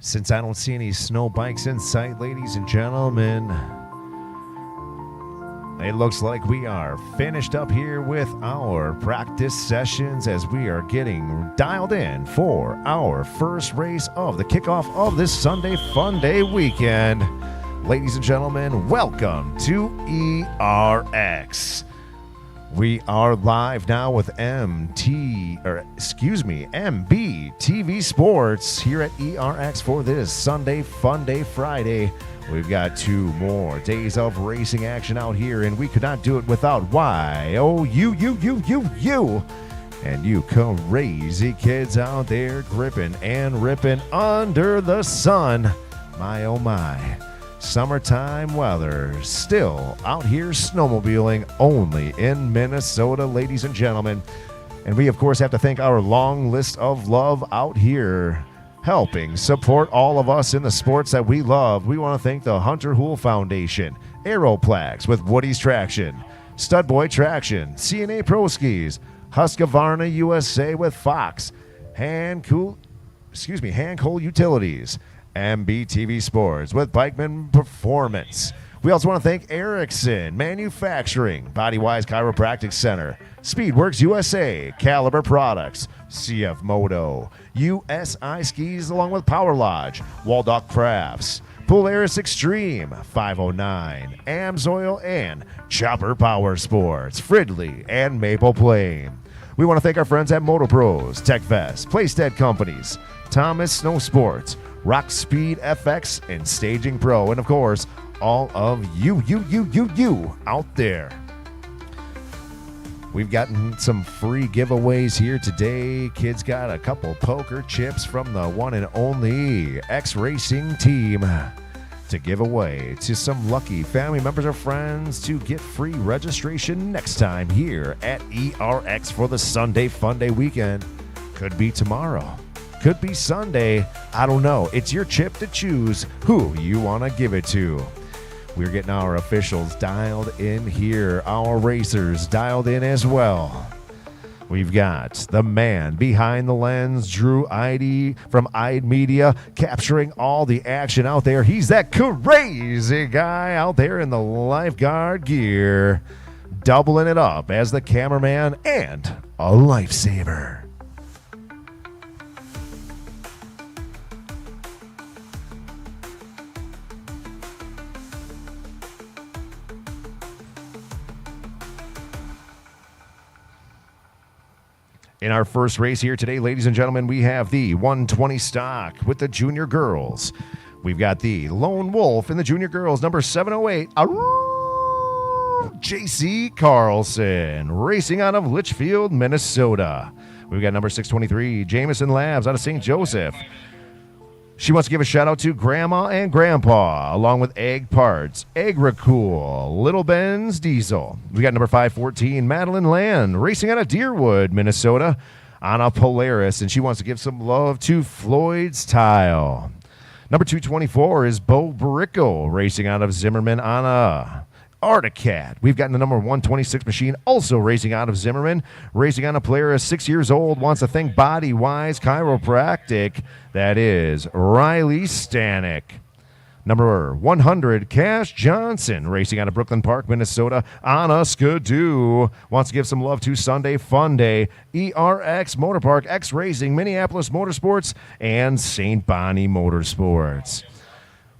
Since I don't see any snow bikes in sight, ladies and gentlemen, it looks like we are finished up here with our practice sessions as we are getting dialed in for our first race of the kickoff of this Sunday Fun Day weekend. Ladies and gentlemen, welcome to ERX. We are live now with MBTV Sports here at ERX for this Sunday Fun Day Friday. We've got 2 more days of racing action out here, and we could not do it without you. And you crazy kids out there gripping and ripping under the sun. My, oh my. Summertime weather, still out here snowmobiling only in Minnesota, ladies and gentlemen. And we, of course, have to thank our long list of love out here helping support all of us in the sports that we love. We want to thank the Hunter Hool Foundation, Aeroplax with Woody's Traction, Stud Boy Traction, CNA Pro Skis, Husqvarna USA with Fox, Hancoal Utilities, MBTV Sports with Bikeman Performance. We also want to thank Erickson Manufacturing, Bodywise Chiropractic Center, Speedworks USA, Caliber Products, CF Moto, USI Skis along with Power Lodge, Waldock Crafts, Polaris Extreme, 509, Amsoil, and Chopper Power Sports, Fridley, and Maple Plain. We want to thank our friends at Moto Pros, TechVest, Playstead Companies, Thomas Snow Sports, Rock Speed FX, and Staging Pro, and of course, all of you out there. We've gotten some free giveaways here today. Kids got a couple poker chips from the one and only X Racing team to give away to some lucky family members or friends to get free registration next time here at ERX for the Sunday Fun Day weekend. Could be tomorrow. Could be Sunday. I don't know. It's your chip to choose who you want to give it to. We're getting our officials dialed in here. Our racers dialed in as well. We've got the man behind the lens, Drew Eide from Eide Media, capturing all the action out there. He's that crazy guy out there in the lifeguard gear, doubling it up as the cameraman and a lifesaver. In our first race here today, ladies and gentlemen, we have the 120 stock with the junior girls. We've got the Lone Wolf in the junior girls, number 708, J.C. Carlson, racing out of Litchfield, Minnesota. We've got number 623, Jameson Labs out of St. Joseph. She wants to give a shout out to Grandma and Grandpa, along with Egg Parts, Agricool, Little Ben's Diesel. We got number 514, Madeline Land, racing out of Deerwood, Minnesota, on a Polaris, and she wants to give some love to Floyd's Tile. Number 224 is Bo Baricco, racing out of Zimmerman on a Articat. We've got the number 126 machine, also racing out of Zimmerman, racing on a Polaris, 6 years old, wants to thank Bodywise Chiropractic. That is Riley Stanek. Number 100, Cash Johnson, racing out of Brooklyn Park, Minnesota, on a Skidoo. Wants to give some love to Sunday Fun Day, ERX Motor Park, X Racing, Minneapolis Motorsports, and St. Bonnie Motorsports.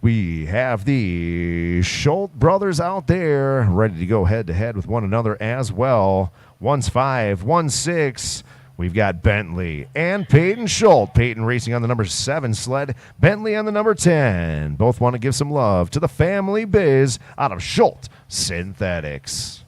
We have the Schultz brothers out there ready to go head-to-head with one another as well. One's 5, one's 6. We've got Bentley and Peyton Schultz. Peyton racing on the number 7 sled. Bentley on the number 10. Both want to give some love to the family biz out of Schultz Synthetics.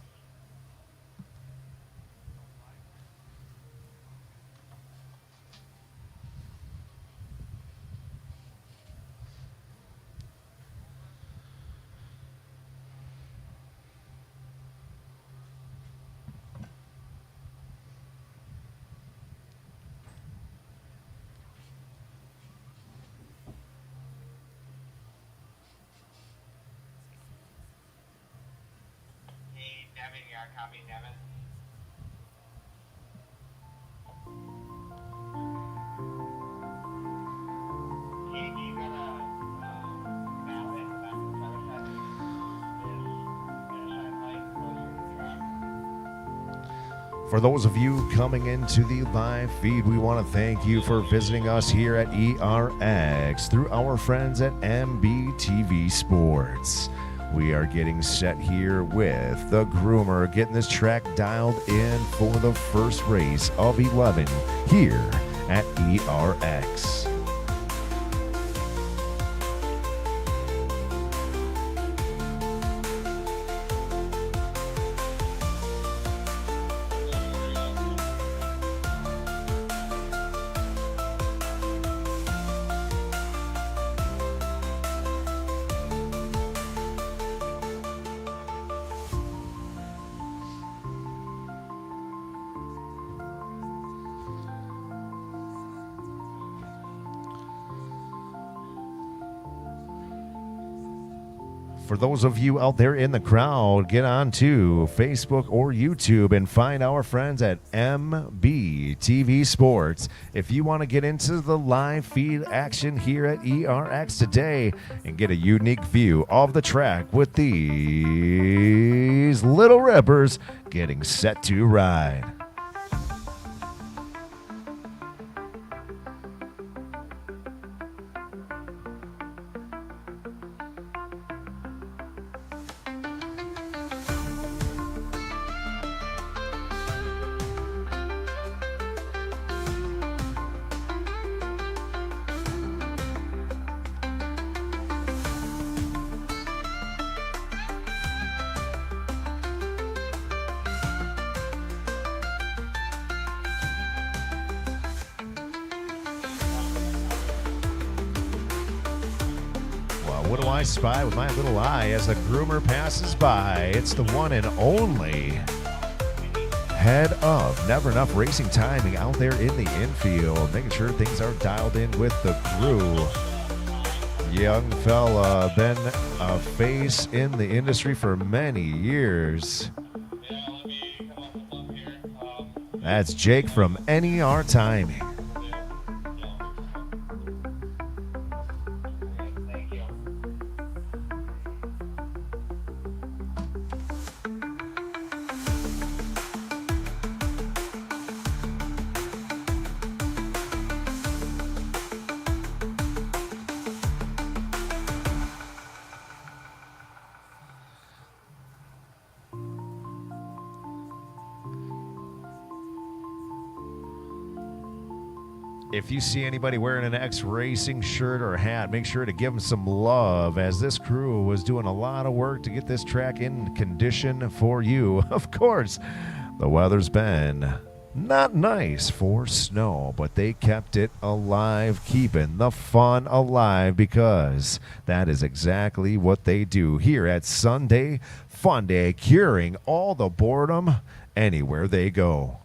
Copy, Devin. Hey, you got For those of you coming into the live feed, we want to thank you for visiting us here at ERX through our friends at MBTV Sports. We are getting set here with the groomer, getting this track dialed in for the first race of 11 here at ERX. For those of you out there in the crowd, get on to Facebook or YouTube and find our friends at MBTV Sports. If you want to get into the live feed action here at ERX today and get a unique view of the track with these little rippers getting set to ride. What do I spy with my little eye as the groomer passes by? It's the one and only head of Never Enough Racing Timing out there in the infield, making sure things are dialed in with the crew. Young fella, been a face in the industry for many years. That's Jake from NER Timing. If you see anybody wearing an X Racing shirt or hat, make sure to give them some love, as this crew was doing a lot of work to get this track in condition for you. Of course, the weather's been not nice for snow, but they kept it alive, keeping the fun alive, because that is exactly what they do here at Sunday Fun Day, curing all the boredom anywhere they go.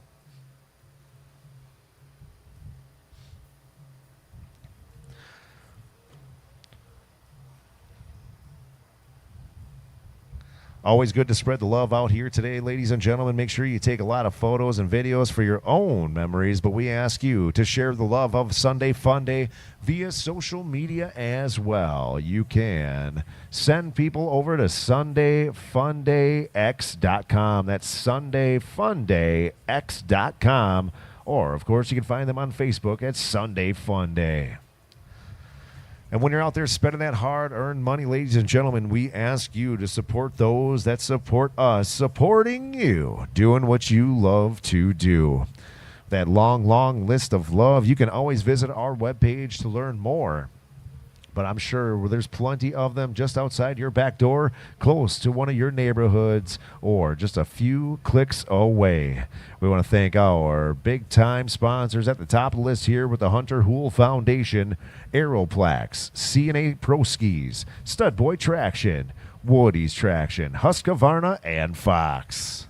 Always good to spread the love out here today, ladies and gentlemen. Make sure you take a lot of photos and videos for your own memories, but we ask you to share the love of Sunday Fun Day via social media as well. You can send people over to SundayFunDayX.com. That's SundayFunDayX.com. Or, of course, you can find them on Facebook at Sunday Fun Day. And when you're out there spending that hard-earned money, ladies and gentlemen, we ask you to support those that support us, supporting you, doing what you love to do. That long, long list of love, you can always visit our webpage to learn more. But I'm sure there's plenty of them just outside your back door, close to one of your neighborhoods, or just a few clicks away. We want to thank our big-time sponsors at the top of the list here with the Hunter Hool Foundation, Aeroplax, C&A Pro Skis, Stud Boy Traction, Woody's Traction, Husqvarna, and Fox.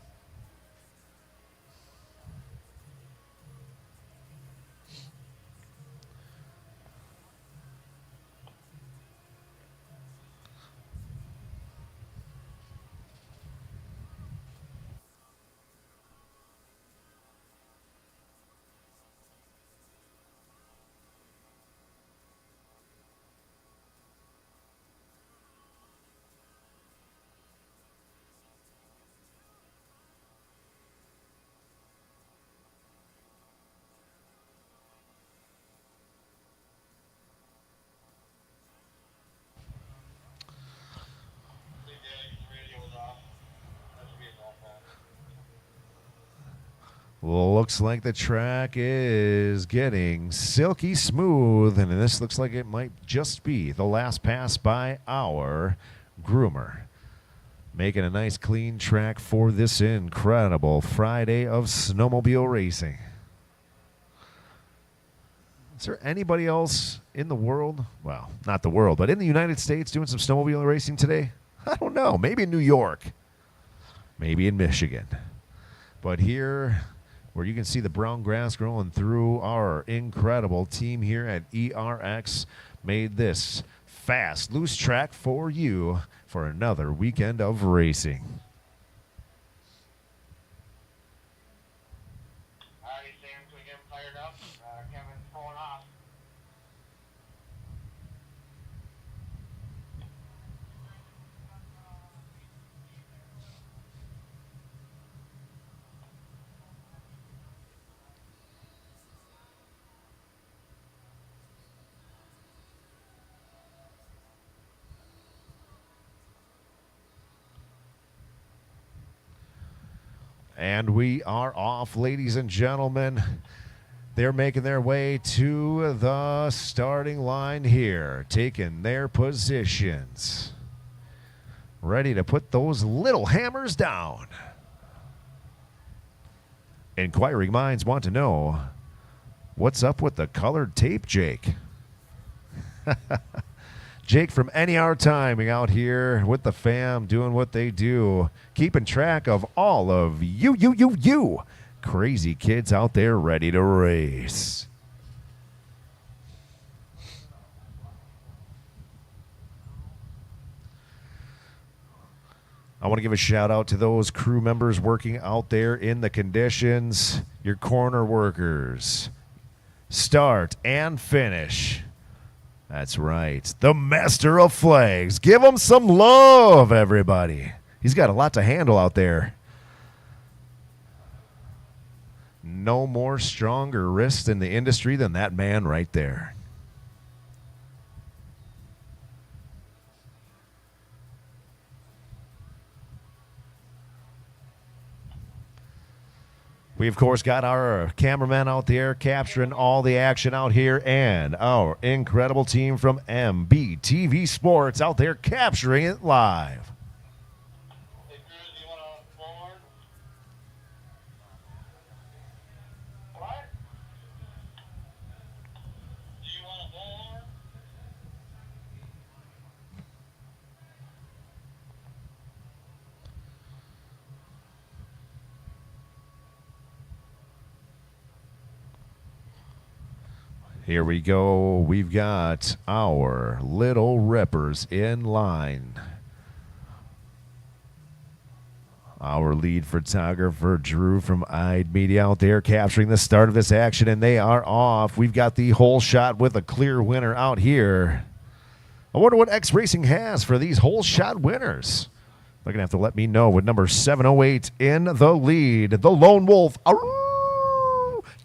Looks like the track is getting silky smooth, and this looks like it might just be the last pass by our groomer. Making a nice clean track for this incredible Friday of snowmobile racing. Is there anybody else in the world, well, not the world, but in the United States doing some snowmobile racing today? I don't know. Maybe in New York. Maybe in Michigan. But here, where you can see the brown grass growing through, our incredible team here at ERX made this fast, loose track for you for another weekend of racing. All right, Sam, can we get him fired up? Kevin's pulling off. And we are off, ladies and gentlemen. They're making their way to the starting line here, taking their positions. Ready to put those little hammers down. Inquiring minds want to know, what's up with the colored tape, Jake? Jake from NER Timing out here with the fam doing what they do, keeping track of all of you crazy kids out there ready to race. I want to give a shout out to those crew members working out there in the conditions, your corner workers, start and finish. That's right. The master of flags. Give him some love, everybody. He's got a lot to handle out there. No more stronger wrist in the industry than that man right there. We, of course, got our cameraman out there capturing all the action out here, and our incredible team from MBTV Sports out there capturing it live. Hey, Cruz, you want to forward? What? Do you want to forward? Here we go. We've got our little rippers in line. Our lead photographer, Drew from Ide Media, out there capturing the start of this action, and they are off. We've got the whole shot with a clear winner out here. I wonder what X Racing has for these whole shot winners. They're going to have to let me know with number 708 in the lead. The Lone Wolf,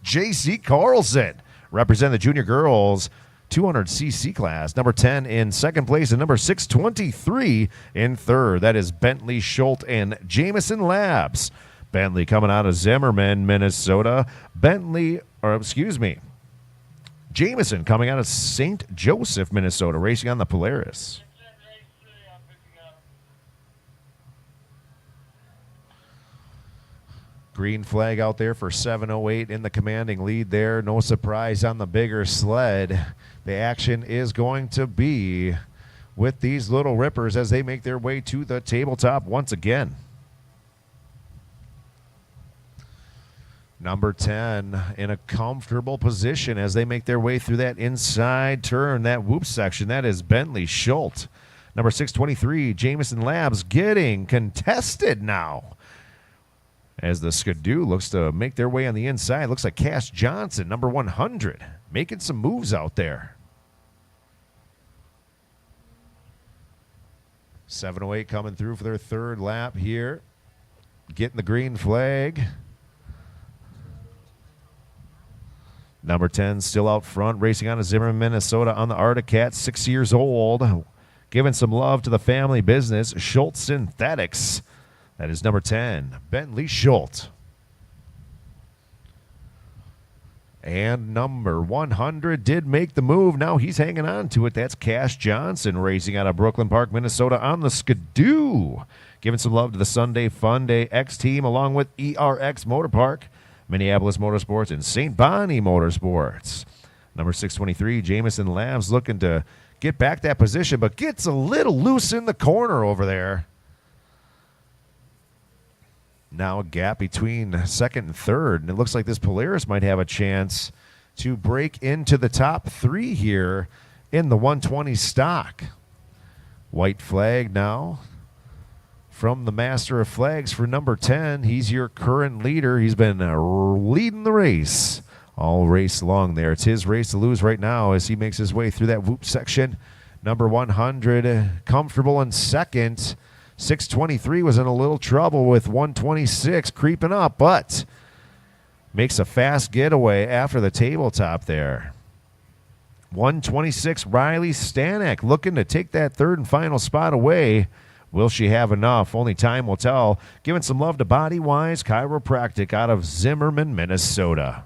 JC Carlson. Represent the junior girls 200cc class. Number 10 in second place and number 623 in third. That is Bentley Schultz and Jameson Labs. Bentley coming out of Zimmerman, Minnesota. Jameson coming out of St. Joseph, Minnesota, racing on the Polaris. Green flag out there for 708 in the commanding lead there. No surprise on the bigger sled. The action is going to be with these little rippers as they make their way to the tabletop once again. Number 10 in a comfortable position as they make their way through that inside turn, that whoop section. That is Bentley Schultz. Number 623, Jameson Labs, getting contested now. As the Skidoo looks to make their way on the inside. Looks like Cash Johnson, number 100, making some moves out there. 708 coming through for their third lap here. Getting the green flag. Number 10 still out front, racing out of Zimmerman, Minnesota on the Arctic Cat, 6 years old. Giving some love to the family business, Schultz Synthetics. That is number 10, Bentley Schultz. And number 100 did make the move. Now he's hanging on to it. That's Cash Johnson racing out of Brooklyn Park, Minnesota on the Skidoo. Giving some love to the Sunday Fun Day X team along with ERX Motor Park, Minneapolis Motorsports, and St. Bonnie Motorsports. Number 623, Jamison Labs looking to get back that position, but gets a little loose in the corner over there. Now a gap between second and third, and it looks like this Polaris might have a chance to break into the top three here in the 120 stock. White flag now from the Master of Flags for number 10. He's your current leader. He's been leading the race all race long there. It's his race to lose right now as he makes his way through that whoop section. Number 100 comfortable in second. 623 was in a little trouble with 126 creeping up, but makes a fast getaway after the tabletop there. 126, Riley Stanek looking to take that third and final spot away. Will she have enough? Only time will tell. Giving some love to Body Wise Chiropractic out of Zimmerman, Minnesota.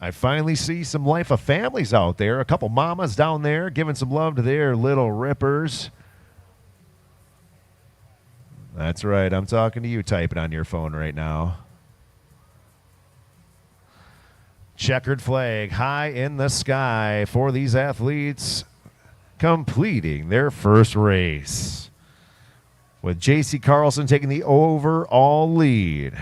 I finally see some Life of Families out there. A couple mamas down there giving some love to their little rippers. That's right. I'm talking to you typing on your phone right now. Checkered flag high in the sky for these athletes completing their first race. With J.C. Carlson taking the overall lead.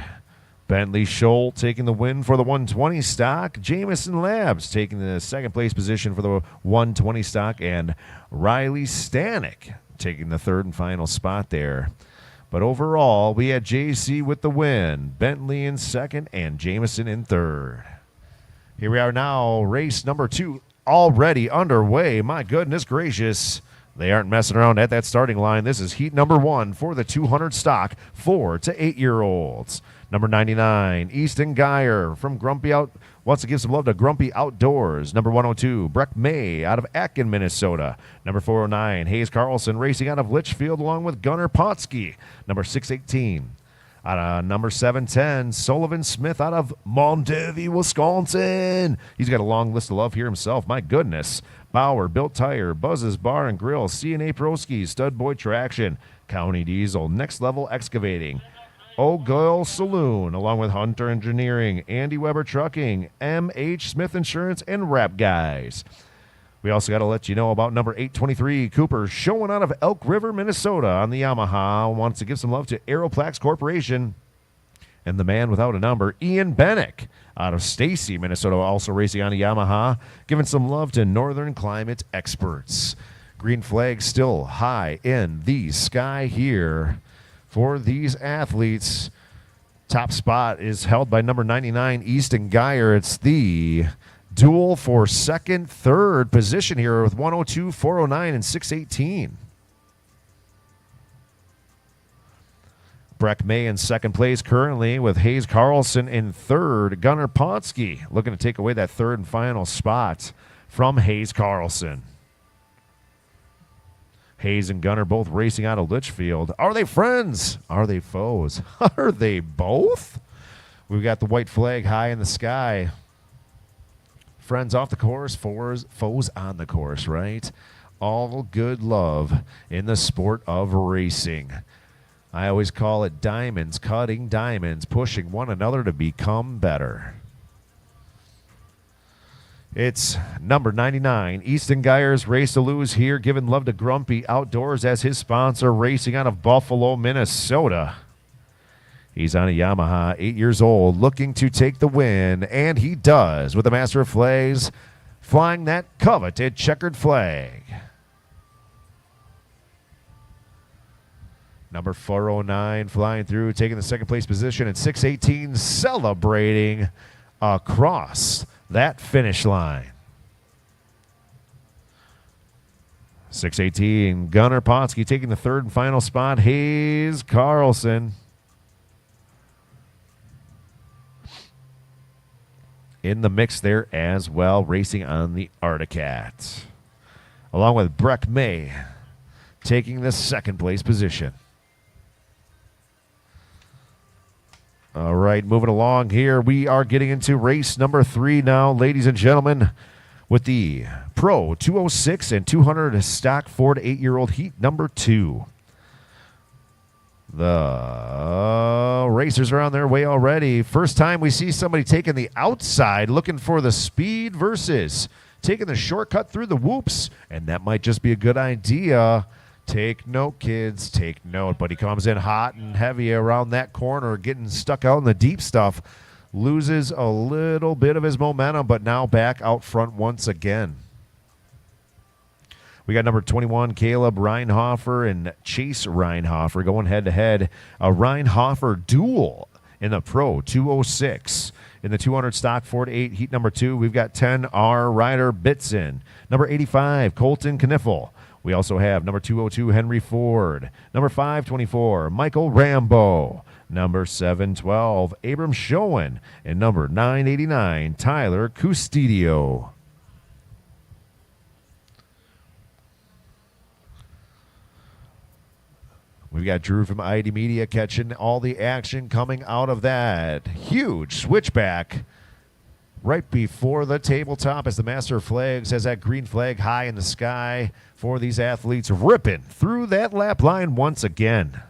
Bentley Scholl taking the win for the 120 stock. Jamison Labs taking the second place position for the 120 stock. And Riley Stanek taking the third and final spot there. But overall, we had JC with the win, Bentley in second, and Jamison in third. Here we are now, race number 2 already underway. My goodness gracious. They aren't messing around at that starting line. This is heat number 1 for the 200 stock, 4 to 8-year-olds. Number 99, Easton Geyer from Grumpy Out wants to give some love to Grumpy Outdoors. Number 102, Breck May out of Atkin, Minnesota. Number 409, Hayes Carlson racing out of Litchfield along with Gunnar Potsky. Number 618, out of number 710, Sullivan Smith out of Montevideo, Wisconsin. He's got a long list of love here himself. My goodness. Bauer, Built Tire, Buzz's Bar and Grill, C&A Proski, Stud Boy Traction, County Diesel, Next Level Excavating, O'Goyle Saloon, along with Hunter Engineering, Andy Weber Trucking, M.H. Smith Insurance, and Rap Guys. We also got to let you know about number 823, Cooper, showing out of Elk River, Minnesota on the Yamaha. Wants to give some love to Aeroplax Corporation. And the man without a number, Ian Bennick, out of Stacy, Minnesota, also racing on a Yamaha, giving some love to Northern Climate Experts. Green flag still high in the sky here for these athletes. Top spot is held by number 99, Easton Geyer. It's the duel for second, third position here with 102, 409, and 618. Breck May in second place currently with Hayes Carlson in third. Gunnar Potsky looking to take away that third and final spot from Hayes Carlson. Hayes and Gunnar both racing out of Litchfield. Are they friends? Are they foes? Are they both? We've got the white flag high in the sky. Friends off the course, foes on the course, right? All good love in the sport of racing. I always call it diamonds cutting diamonds, pushing one another to become better. It's number 99, Easton Geyer's race to lose here, giving love to Grumpy Outdoors as his sponsor, racing out of Buffalo, Minnesota. He's on a Yamaha, 8 years old, looking to take the win, and he does with the Master of Flags, flying that coveted checkered flag. Number 409 flying through, taking the second place position, and 618 celebrating across that finish line. 618, Gunnar Potsky taking the third and final spot. Hayes Carlson in the mix there as well, racing on the Articat, along with Breck May taking the second place position. All right, moving along here, we are getting into race number 3 now, ladies and gentlemen, with the Pro 206 and 200 stock 4 to 8-year-old heat number 2. The racers are on their way already. First time we see somebody taking the outside, looking for the speed versus taking the shortcut through the whoops, and that might just be a good idea. Take note, kids, take note. But he comes in hot and heavy around that corner, getting stuck out in the deep stuff. Loses a little bit of his momentum, but now back out front once again. We got number 21, Caleb Reinhofer and Chase Reinhofer going head-to-head. A Reinhofer duel in the Pro 206. In the 200 stock 4 to 8 heat number 2, we've got 10 R Ryder Bitson. Number 85, Colton Kniffel. We also have number 202, Henry Ford. Number 524, Michael Rambo. Number 712, Abram Schoen. And number 989, Tyler Custodio. We've got Drew from ID Media catching all the action coming out of that huge switchback right before the tabletop as the Master of Flags has that green flag high in the sky for these athletes, ripping through that lap line once again.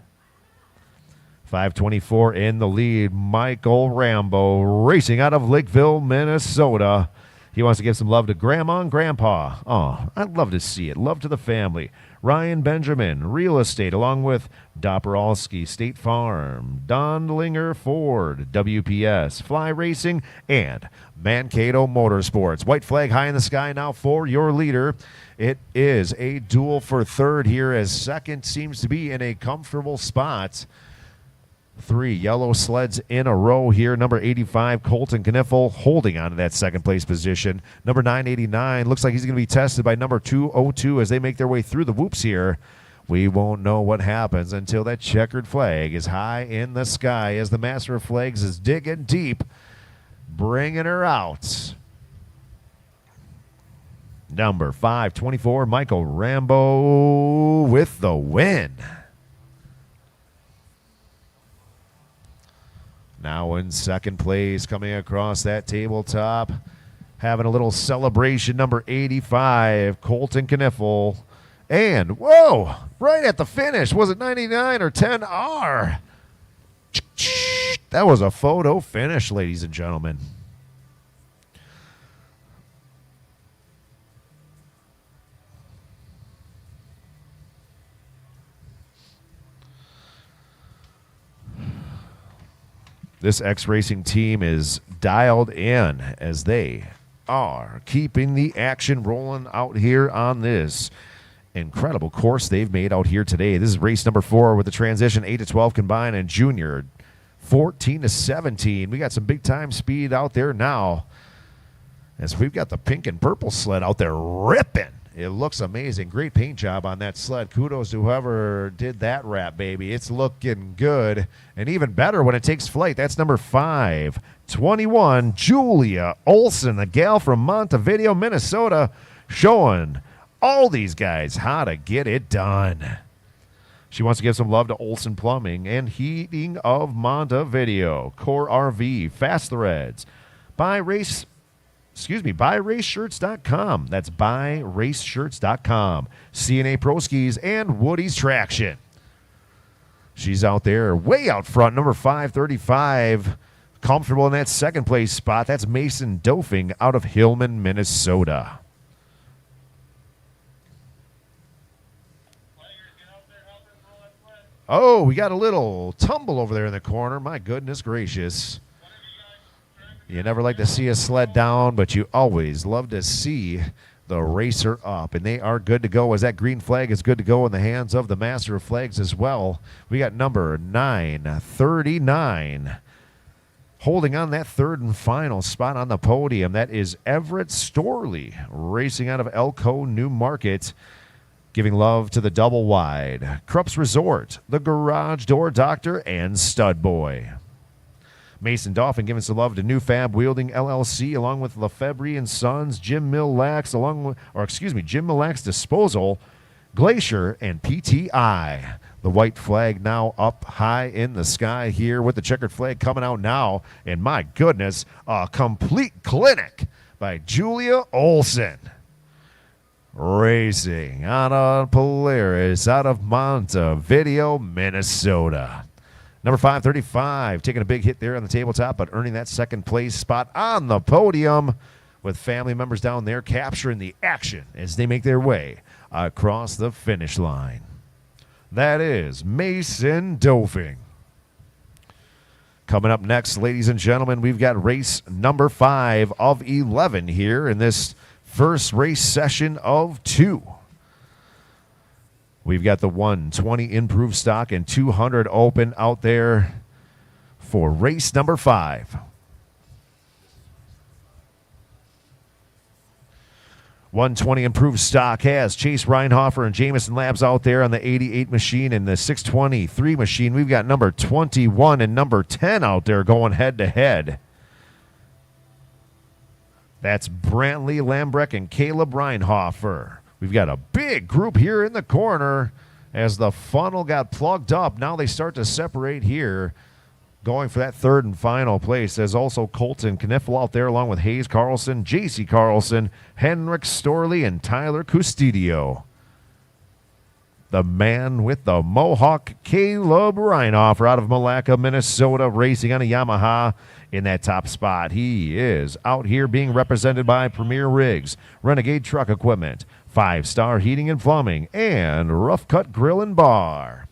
524 in the lead, Michael Rambo racing out of Lakeville, Minnesota. He wants to give some love to Grandma and Grandpa. Oh, I'd love to see it. Love to the family. Ryan Benjamin, Real Estate, along with Doperalski, State Farm, Dondlinger Ford, WPS, Fly Racing, and Mankato Motorsports. White flag high in the sky now for your leader. It is a duel for third here as second seems to be in a comfortable spot. 3 yellow sleds in a row here. Number 85, Colton Kniffel, holding on to that second place position. Number 989 looks like he's going to be tested by number 202 as they make their way through the whoops here. We won't know what happens until that checkered flag is high in the sky as the Master of Flags is digging deep, bringing her out. Number 524, Michael Rambo with the win. Now in second place, coming across that tabletop, having a little celebration, number 85, Colton Kniffel. And, whoa, right at the finish, was it 99 or 10R? That was a photo finish, ladies and gentlemen. This X-Racing team is dialed in as they are keeping the action rolling out here on this incredible course they've made out here today. This is race number 4 with the transition 8 to 12 combined and junior 14 to 17. We got some big time speed out there now as we've got the pink and purple sled out there ripping. It looks amazing. Great paint job on that sled. Kudos to whoever did that wrap, baby. It's looking good. And even better when it takes flight. That's number 521, Julia Olson, the gal from Montevideo, Minnesota, showing all these guys how to get it done. She wants to give some love to Olson Plumbing and Heating of Montevideo, Core RV, Fast Threads, buyraceshirts.com. That's buyraceshirts.com. CNA Pro Skis and Woody's Traction. She's out there way out front, number 535, comfortable in that second place spot. That's Mason Dofing out of Hillman, Minnesota. Oh, we got a little tumble over there in the corner. My goodness gracious. You never like to see a sled down, but you always love to see the racer up. And they are good to go as that green flag is good to go in the hands of the Master of Flags as well. We got number 939 holding on that third and final spot on the podium. That is Everett Storley racing out of Elko, New Market. Giving love to the double wide, Krupp's Resort, the Garage Door Doctor, and Stud Boy. Mason Dolphin giving some love to New Fab Wielding LLC, along with Lefebvre and Sons, Jim Millax, Jim Millax Disposal, Glacier, and PTI. The white flag now up high in the sky here with the checkered flag coming out now. And my goodness, a complete clinic by Julia Olson. Racing out of Polaris, out of Montevideo, Minnesota. Number 535, taking a big hit there on the tabletop, but earning that second place spot on the podium with family members down there capturing the action as they make their way across the finish line. That is Mason Dofing. Coming up next, ladies and gentlemen, we've got race number 5 of 11 here in this first race session of 2. We've got the 120 improved stock and 200 open out there for race number 5. 120 improved stock has Chase Reinhofer and Jamison Labs out there on the 88 machine and the 623 machine. We've got number 21 and number 10 out there going head-to-head. That's Brantley Lambrecht and Caleb Reinhofer. We've got a big group here in the corner as the funnel got plugged up. Now they start to separate here, going for that third and final place. There's also Colton Kniffel out there along with Hayes Carlson, J.C. Carlson, Henrik Storley, and Tyler Custodio. The man with the Mohawk, Caleb Reinhofer out of Malacca, Minnesota, racing on a Yamaha in that top spot. He is out here being represented by Premier Rigs, Renegade Truck Equipment, 5-Star Heating and Plumbing, and Rough Cut Grill and Bar.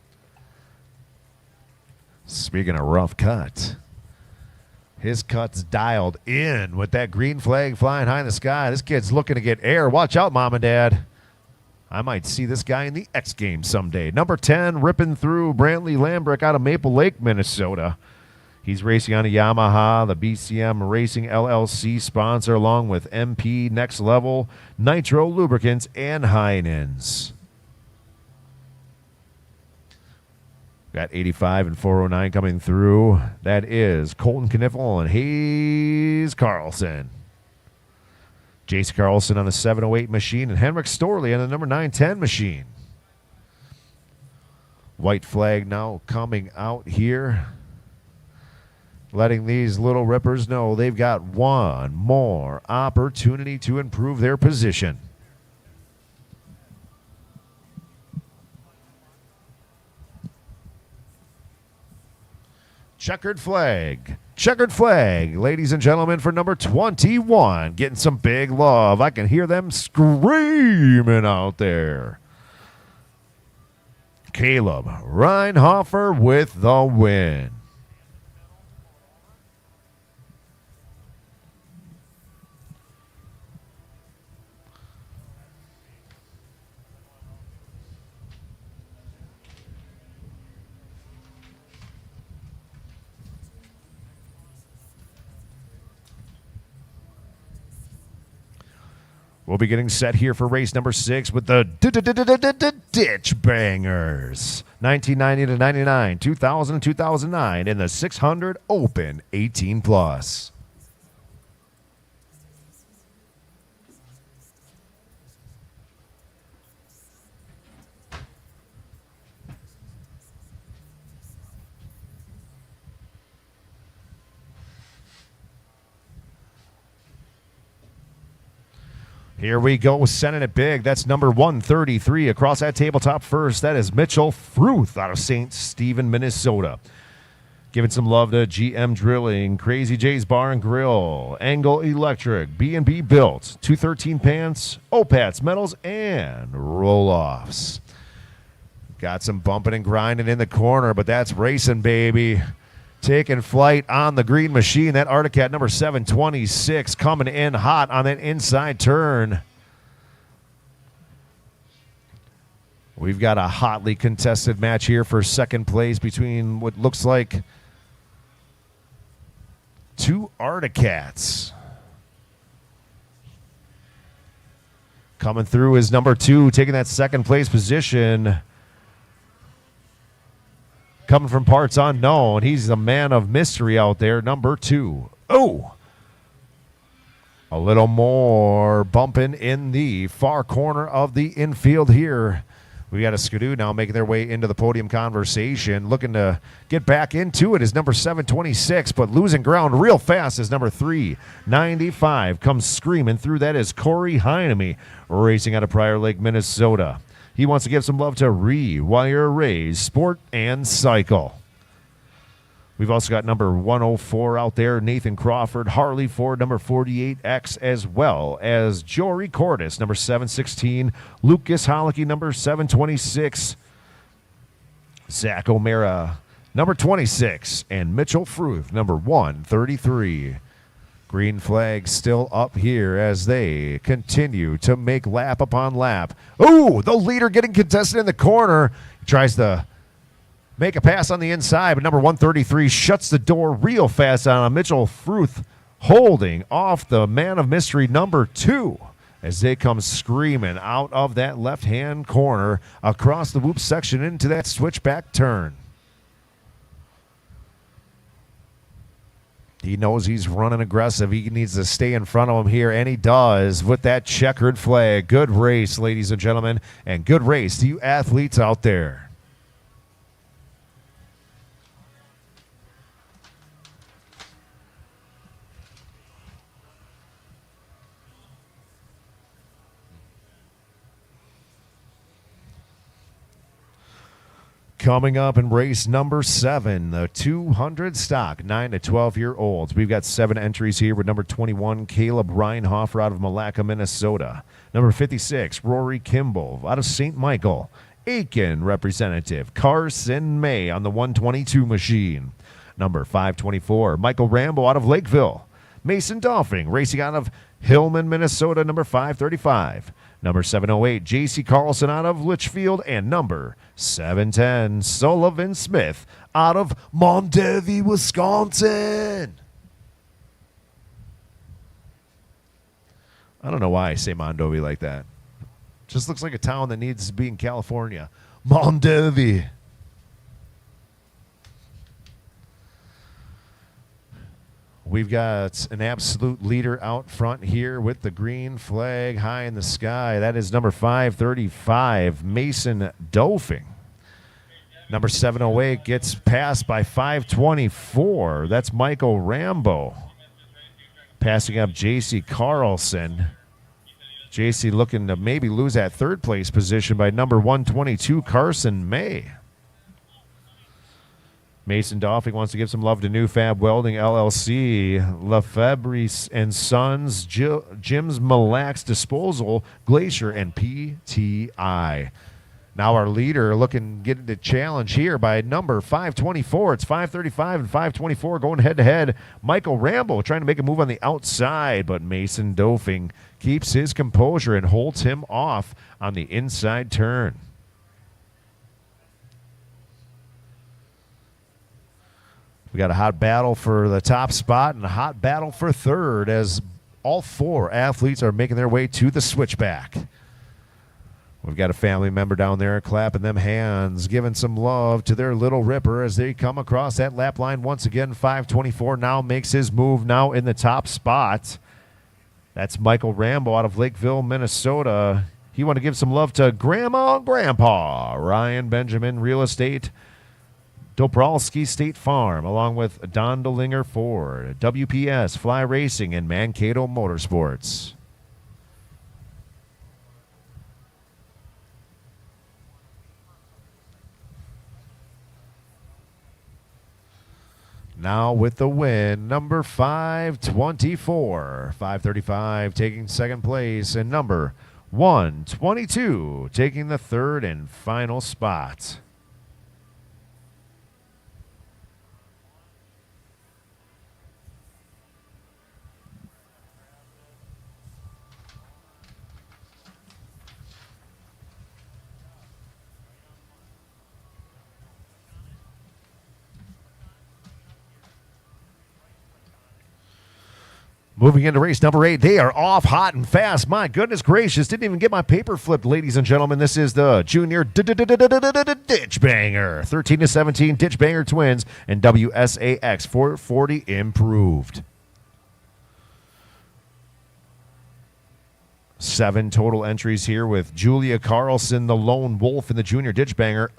Speaking of rough cut, his cut's dialed in with that green flag flying high in the sky. This kid's looking to get air. Watch out, Mom and Dad. I might see this guy in the X Games someday. Number 10, ripping through Brantley Lambrecht out of Maple Lake, Minnesota. He's racing on a Yamaha, the BCM Racing LLC sponsor, along with MP Next Level, Nitro Lubricants, and Heinens. Got 85 and 409 coming through. That is Colton Kniffel and Hayes Carlson. Jace Carlson on the 708 machine and Henrik Storley on the number 910 machine. White flag now coming out here, letting these little rippers know they've got one more opportunity to improve their position. Checkered flag, ladies and gentlemen, for number 21. Getting some big love. I can hear them screaming out there. Caleb Reinhofer with the win. We'll be getting set here for race number 6 with the Ditch Bangers. 1990 to 99, 2000 and 2009 in the 600 Open 18+. Here we go, sending it big. That's number 133 across that tabletop first. That is Mitchell Fruth out of St. Stephen, Minnesota. Giving some love to GM Drilling, Crazy J's Bar and Grill, Angle Electric, B&B Built, 213 Pants, Opats Metals, and Roll-Offs. Got some bumping and grinding in the corner, but that's racing, baby. Taking flight on the green machine. That Arctic Cat number 726 coming in hot on that inside turn. We've got a hotly contested match here for second place between what looks like two Arctic Cats. Coming through is number 2, taking that second place position. Coming from parts unknown, he's a man of mystery out there, number 2. Oh! A little more bumping in the far corner of the infield here. We got a Skidoo now making their way into the podium conversation. Looking to get back into it is number 726, but losing ground real fast is number 395. Comes screaming through that is Corey Heineme, racing out of Prior Lake, Minnesota. He wants to give some love to Rewire Rays Sport and Cycle. We've also got number 104 out there, Nathan Crawford, Harley Ford, number 48X, as well as Jory Cordes, number 716, Lucas Holicky, number 726, Zach O'Mara, number 26, and Mitchell Fruth, number 133. Green flag still up here as they continue to make lap upon lap. Ooh, the leader getting contested in the corner. He tries to make a pass on the inside, but number 133 shuts the door real fast on him. Mitchell Fruth holding off the man of mystery, number 2, as they come screaming out of that left-hand corner across the whoop section into that switchback turn. He knows he's running aggressive. He needs to stay in front of him here, and he does with that checkered flag. Good race, ladies and gentlemen, and good race to you athletes out there. Coming up in race number 7, the 200 stock, 9 to 12-year-olds. We've got 7 entries here with number 21, Caleb Reinhofer out of Malacca, Minnesota. Number 56, Rory Kimball out of St. Michael. Aiken representative, Carson May on the 122 machine. Number 524, Michael Rambo out of Lakeville. Mason Dolphing racing out of Hillman, Minnesota, number 535. Number 708, J.C. Carlson out of Litchfield. And number 710, Sullivan Smith out of Montevideo, Wisconsin. I don't know why I say Mondovi like that. Just looks like a town that needs to be in California. Montevideo. We've got an absolute leader out front here with the green flag high in the sky. That is number 535, Mason Dolphing. Number 708 gets passed by 524. That's Michael Rambo. Passing up J.C. Carlson. J.C. looking to maybe lose that third place position by number 122, Carson May. Mason Dolphing wants to give some love to New Fab Welding LLC, Lefebvre and Sons, Jim's Mille Lacs Disposal, Glacier, and PTI. Now our leader looking getting the challenge here by number 524. It's 535 and 524 going head-to-head. Michael Rambo trying to make a move on the outside, but Mason Dolphing keeps his composure and holds him off on the inside turn. We got a hot battle for the top spot and a hot battle for third as all 4 athletes are making their way to the switchback. We've got a family member down there clapping them hands, giving some love to their little ripper as they come across that lap line once again. 524 now makes his move now in the top spot. That's Michael Rambo out of Lakeville, Minnesota. He want to give some love to Grandma and Grandpa, Ryan Benjamin Real Estate, Dobralski State Farm, along with Don Delinger Ford, WPS Fly Racing, and Mankato Motorsports. Now with the win, number 524, 535 taking second place, and number 122 taking the third and final spot. Moving into race number 8, they are off hot and fast. My goodness gracious, didn't even get my paper flipped, ladies and gentlemen. This is the Junior Ditch Banger. 13-17 Ditch Banger Twins and WSAX 440 improved. 7 total entries here with Julia Carlson, the lone wolf in the Junior Ditch Banger.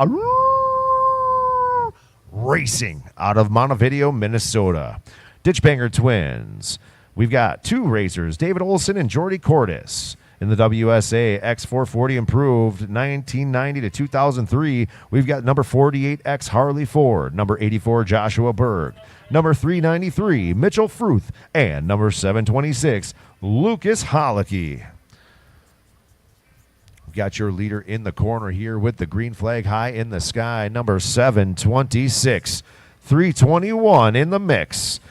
Racing out of Montevideo, Minnesota. Ditch Banger Twins. We've got 2 racers, David Olson and Jordy Cordes. In the WSA X440 improved 1990 to 2003, we've got number 48X Harley Ford, number 84 Joshua Berg, number 393 Mitchell Fruth, and number 726 Lucas Holicky. We've got your leader in the corner here with the green flag high in the sky, number 726, 321 in the mix,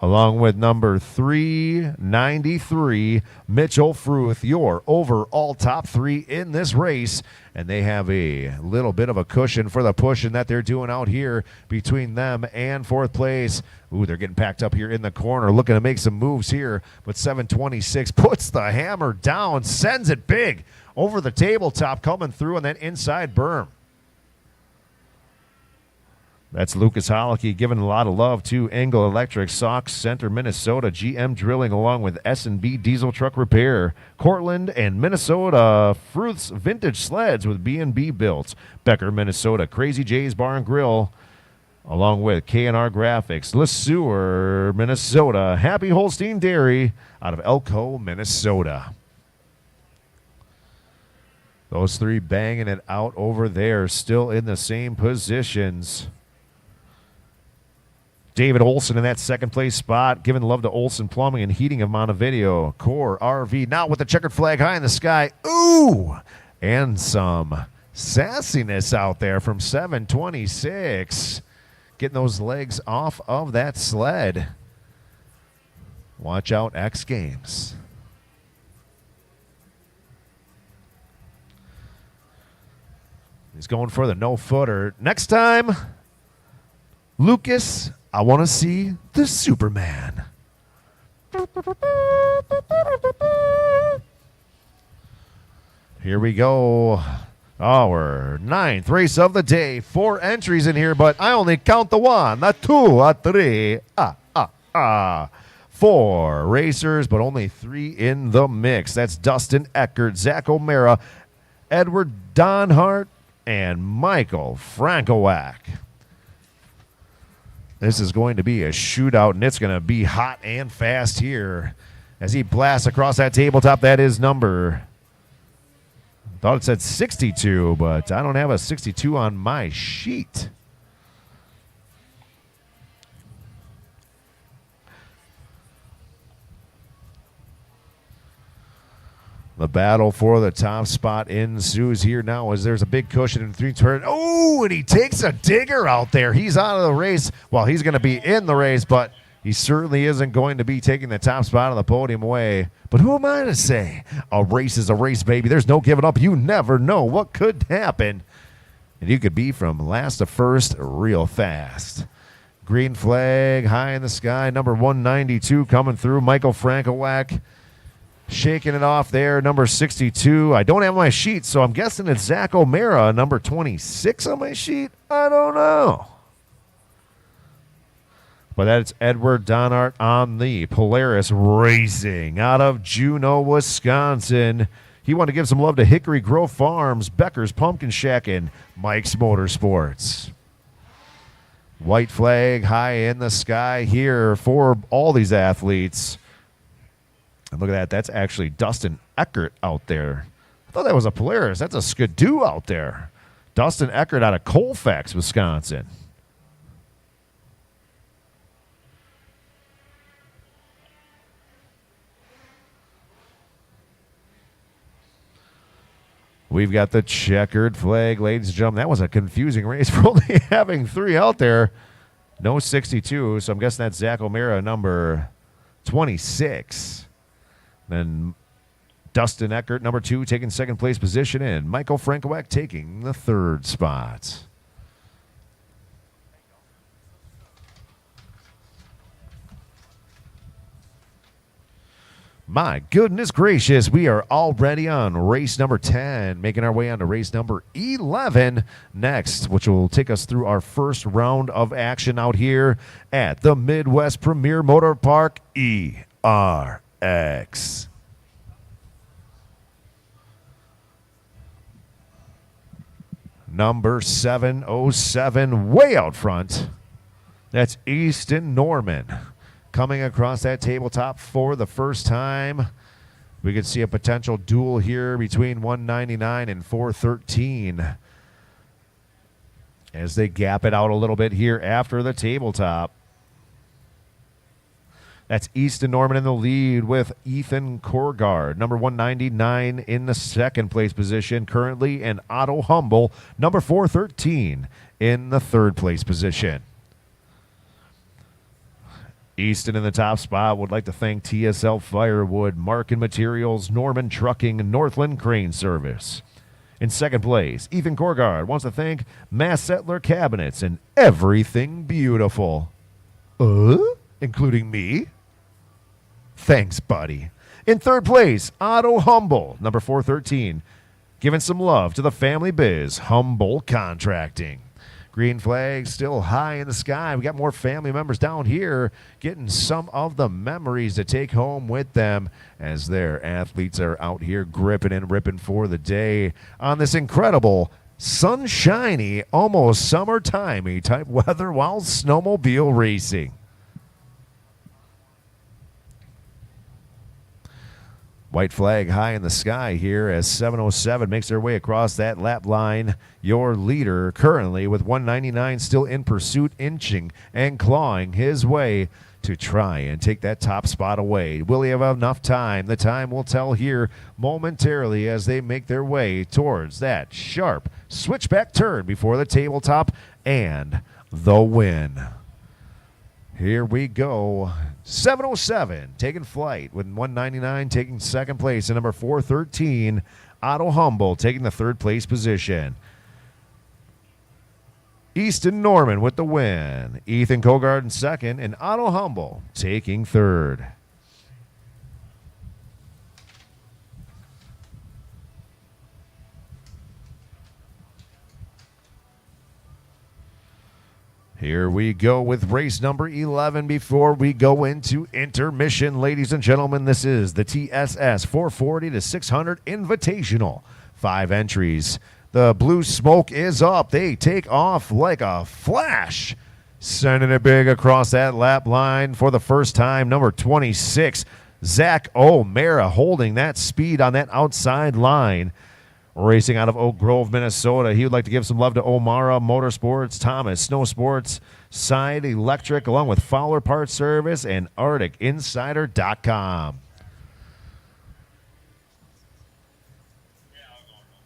along with number 393, Mitchell Fruth, your overall top 3 in this race. And they have a little bit of a cushion for the pushing that they're doing out here between them and 4th place. Ooh, they're getting packed up here in the corner, looking to make some moves here. But 726 puts the hammer down, sends it big over the tabletop, coming through on that inside berm. That's Lucas Holicky giving a lot of love to Engel Electric, Sauk Center, Minnesota, GM Drilling, along with S&B Diesel Truck Repair, Cortland and Minnesota, Fruth's Vintage Sleds with B&B Built, Becker, Minnesota, Crazy J's Bar and Grill, along with K&R Graphics, LeSueur, Minnesota, Happy Holstein Dairy out of Elko, Minnesota. Those 3 banging it out over there, still in the same positions. David Olson in that 2nd place spot, giving love to Olson Plumbing and Heating of Montevideo. Core RV now with the checkered flag high in the sky. Ooh! And some sassiness out there from 726. Getting those legs off of that sled. Watch out, X Games. He's going for the no-footer. Next time, Lucas, I want to see the Superman. Here we go. Our 9th race of the day. 4 entries in here, but I only count the 1, the 2, the 3. 4 racers, but only 3 in the mix. That's Dustin Eckert, Zach O'Mara, Edward Donhart, and Michael Frankowak. This is going to be a shootout, and it's going to be hot and fast here as he blasts across that tabletop. That is number, I thought it said 62, but I don't have a 62 on my sheet. The battle for the top spot ensues here now as there's a big cushion in 3 turn. Oh, and he takes a digger out there. He's out of the race. Well, he's going to be in the race, but he certainly isn't going to be taking the top spot on the podium away. But who am I to say? A race is a race, baby. There's no giving up. You never know what could happen. And you could be from last to first real fast. Green flag high in the sky. Number 192 coming through. Michael Frankowak. Shaking it off there, number 62. I don't have my sheet, so I'm guessing it's Zach O'Mara, number 26 on my sheet. I don't know. But that's Edward Donhart on the Polaris Racing out of Juneau, Wisconsin. He wanted to give some love to Hickory Grove Farms, Becker's Pumpkin Shack, and Mike's Motorsports. White flag high in the sky here for all these athletes. And look at that. That's actually Dustin Eckert out there. I thought that was a Polaris. That's a Skidoo out there. Dustin Eckert out of Colfax, Wisconsin. We've got the checkered flag, ladies and gentlemen. That was a confusing race for only having 3 out there. No 62, so I'm guessing that's Zach O'Mara, number 26. Then Dustin Eckert, number 2, taking 2nd place position, and Michael Frankowak taking the 3rd spot. My goodness gracious, we are already on race number 10, making our way on to race number 11 next, which will take us through our first round of action out here at the Midwest Premier Motor Park, ERX. Number 707, way out front. That's Easton Norman. Coming across that tabletop for the first time. We could see a potential duel here between 199 and 413 as they gap it out a little bit here after the tabletop. That's Easton Norman in the lead with Ethan Korgard, number 199 in the second place position currently, and Otto Humble, number 413 in the third place position. Easton in the top spot would like to thank TSL Firewood, Markin Materials, Norman Trucking, Northland Crane Service. In second place, Ethan Korgard wants to thank Mass Settler Cabinets and Everything Beautiful. Including me? Thanks, buddy. In third place, Otto Humble, number 413, giving some love to the family biz, Humble Contracting. Green flag still high in the sky. We got more family members down here getting some of the memories to take home with them as their athletes are out here gripping and ripping for the day on this incredible, sunshiny, almost summertimey type weather while snowmobile racing. White flag high in the sky here as 707 makes their way across that lap line. Your leader currently with 199 still in pursuit, inching and clawing his way to try and take that top spot away. Will he have enough time? The time will tell here momentarily as they make their way towards that sharp switchback turn before the tabletop and the win. Here we go. 707 taking flight with 199 taking second place, and number 413, Otto Humble, taking the third place position. Easton Norman with the win. Ethan Kogard in second, and Otto Humble taking third. Here we go with race number 11 before we go into intermission. Ladies and gentlemen, this is the TSS 440 to 600 Invitational. 5 entries. The blue smoke is up. They take off like a flash. Sending it big across that lap line for the first time. Number 26, Zach O'Mara, holding that speed on that outside line. Racing out of Oak Grove, Minnesota. He would like to give some love to O'Mara Motorsports, Thomas Snow Sports, Side Electric, along with Fowler Parts Service and ArcticInsider.com.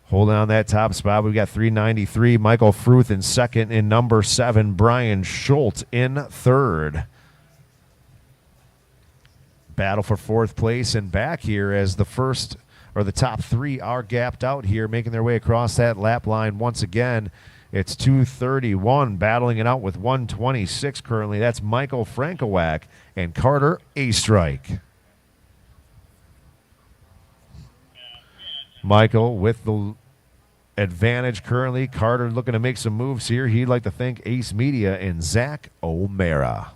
Holding on that top spot, we've got 393, Michael Fruth in second, and number 7, Brian Schultz in third. Battle for fourth place and back here as the top 3 are gapped out here, making their way across that lap line once again. It's 231 battling it out with 126 currently. That's Michael Frankowak and Carter A-Strike. Michael with the advantage currently. Carter looking to make some moves here. He'd like to thank Ace Media and Zach O'Mara.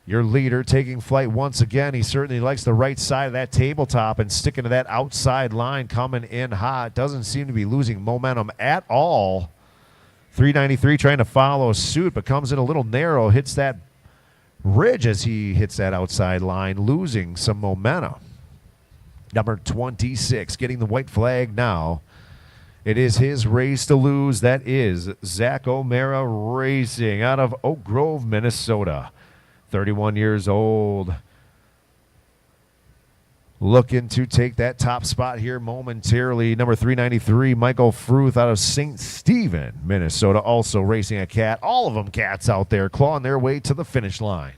Your leader taking flight once again. He certainly likes the right side of that tabletop and sticking to that outside line, coming in hot. Doesn't seem to be losing momentum at all. 393 trying to follow suit, but comes in a little narrow, hits that ridge as he hits that outside line, losing some momentum. Number 26 getting the white flag now. It is his race to lose. That is Zach O'Mara Racing out of Oak Grove, Minnesota. 31 years old. Looking to take that top spot here momentarily. Number 393, Michael Fruth out of St. Stephen, Minnesota, also racing a cat. All of them cats out there clawing their way to the finish line.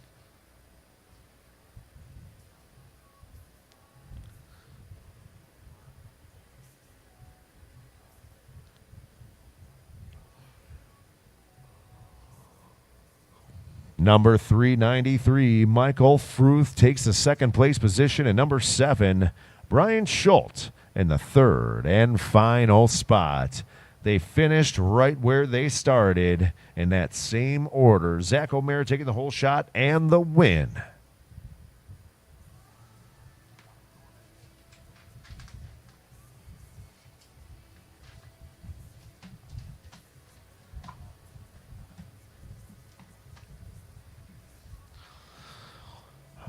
Number 393, Michael Fruth takes the second place position, and number 7, Brian Schultz in the third and final spot. They finished right where they started in that same order. Zach O'Mara taking the whole shot and the win.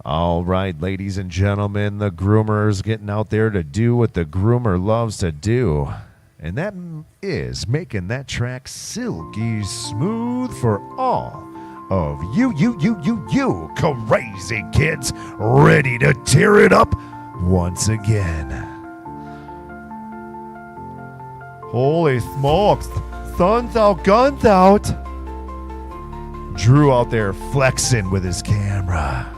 All right, ladies and gentlemen, the groomer's getting out there to do what the groomer loves to do. And that is making that track silky smooth for all of you crazy kids ready to tear it up once again. Holy smokes, sun's out, guns out. Drew out there flexing with his camera,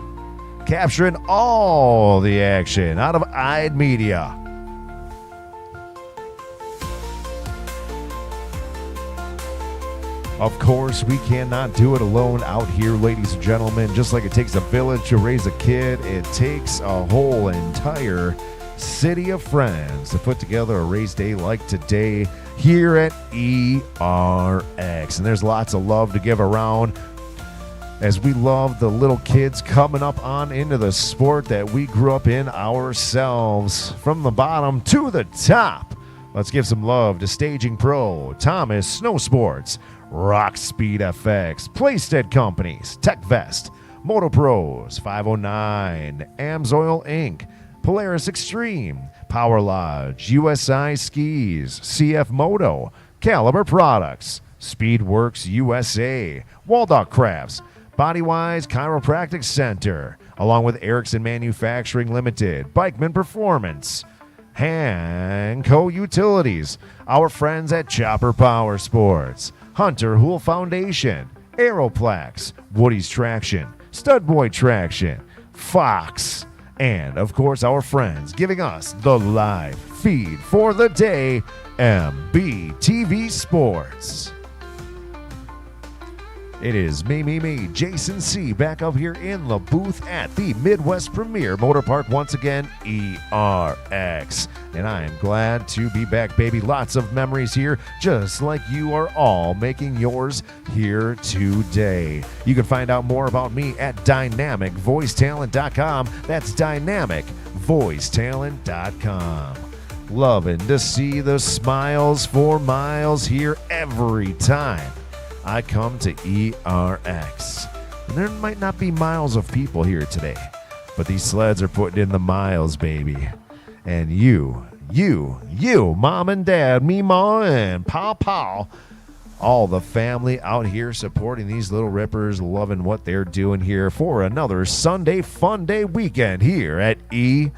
capturing all the action out of Eyed Media. Of course, we cannot do it alone out here, ladies and gentlemen. Just like it takes a village to raise a kid, it takes a whole entire city of friends to put together a race day like today here at ERX. And there's lots of love to give around, as we love the little kids coming up on into the sport that we grew up in ourselves, from the bottom to the top. Let's give some love to Staging Pro, Thomas Snow Sports, Rock Speed FX, Playstead Companies, Tech Vest, Moto Pros, 509, Amsoil Inc., Polaris Extreme, Power Lodge, USI Skis, CF Moto, Caliber Products, Speedworks USA, Waldock Crafts, Bodywise Chiropractic Center, along with Erickson Manufacturing Limited, Bikeman Performance, Hanco Utilities, our friends at Chopper Power Sports, Hunter Hool Foundation, Aeroplax, Woody's Traction, Studboy Traction, Fox, and of course our friends giving us the live feed for the day, MBTV Sports. It is me, Jason C., back up here in the booth at the Midwest Premier Motor Park once again, ERX. And I am glad to be back, baby. Lots of memories here, just like you are all making yours here today. You can find out more about me at dynamicvoicetalent.com. That's dynamicvoicetalent.com. Loving to see the smiles for miles here every time I come to ERX. And there might not be miles of people here today, but these sleds are putting in the miles, baby. And you, mom and dad, Mima and Paw, all the family out here supporting these little rippers, loving what they're doing here for another Sunday Fun Day weekend here at ERX.